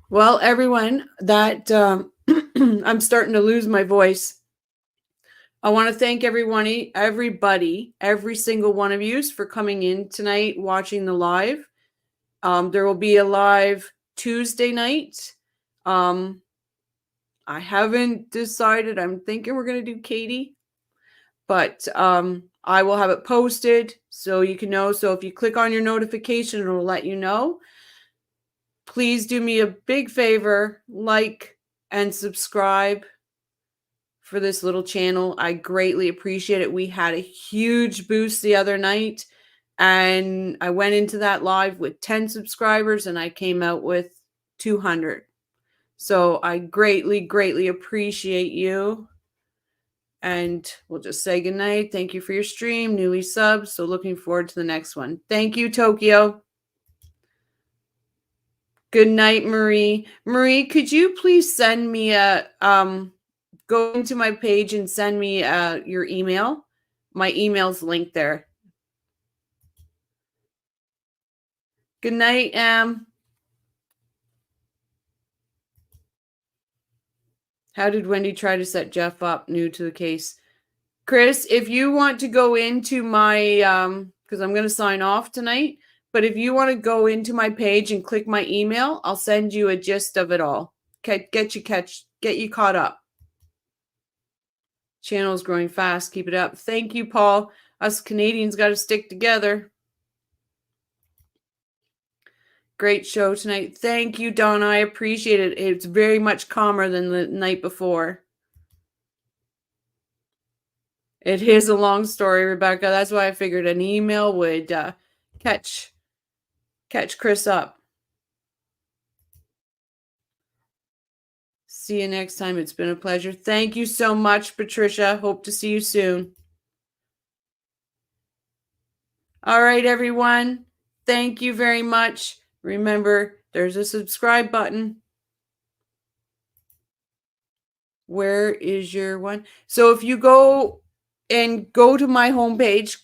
Well, everyone, that I'm starting to lose my voice. I want to thank everybody, every single one of you for coming in tonight, watching the live. There will be a live Tuesday night. I haven't decided. I'm thinking we're going to do Katie, but I will have it posted so you can know. So if you click on your notification, it will let you know. Please do me a big favor, like and subscribe for this little channel. I greatly appreciate it. We had a huge boost the other night. And I went into that live with 10 subscribers and I came out with 200. So I greatly, greatly appreciate you. And we'll just say goodnight. Thank you for your stream, newly subs. So looking forward to the next one. Thank you, Tokyo. Good night, Marie. Marie, could you please send me go into my page and send me your email? My email's linked there. Good night, How did Wendi try to set Jeff up? New to the case. Chris, if you want to go into my, because I'm going to sign off tonight, but if you want to go into my page and click my email, I'll send you a gist of it all. Okay, get you caught up. Channel's growing fast. Keep it up. Thank you, Paul. Us Canadians got to stick together. Great show tonight. Thank you, Donna. I appreciate it. It's very much calmer than the night before. It is a long story, Rebecca. That's why I figured an email would catch Chris up. See you next time. It's been a pleasure. Thank you so much, Patricia. Hope to see you soon. All right, everyone. Thank you very much. Remember, there's a subscribe button. Where is your one? So if you go to my homepage,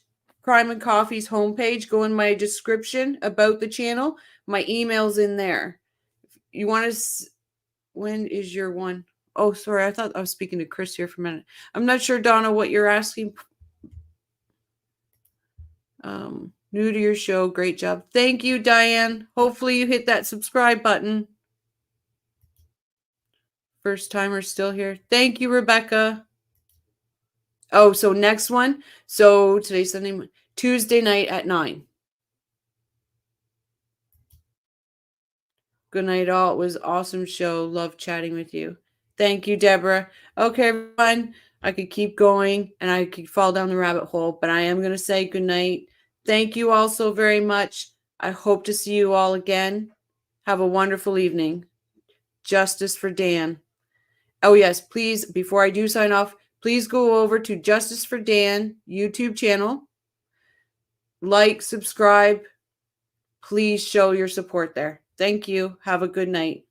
Crime and Coffee's homepage, go in my description about the channel. My email's in there. You want to... When is your one? Oh, sorry. I thought I was speaking to Chris here for a minute. I'm not sure, Donna, what you're asking. New to your show. Great job. Thank you, Diane. Hopefully you hit that subscribe button. First timer still here. Thank you, Rebecca. Oh, so next one. So today's Sunday, Tuesday night at 9. Good night, all. It was an awesome show. Love chatting with you. Thank you, Deborah. Okay, everyone. I could keep going and I could fall down the rabbit hole, but I am going to say good night. Thank you all so very much. I hope to see you all again. Have a wonderful evening. Justice for Dan. Oh, yes, please, before I do sign off, please go over to Justice for Dan YouTube channel. Like, subscribe. Please show your support there. Thank you. Have a good night.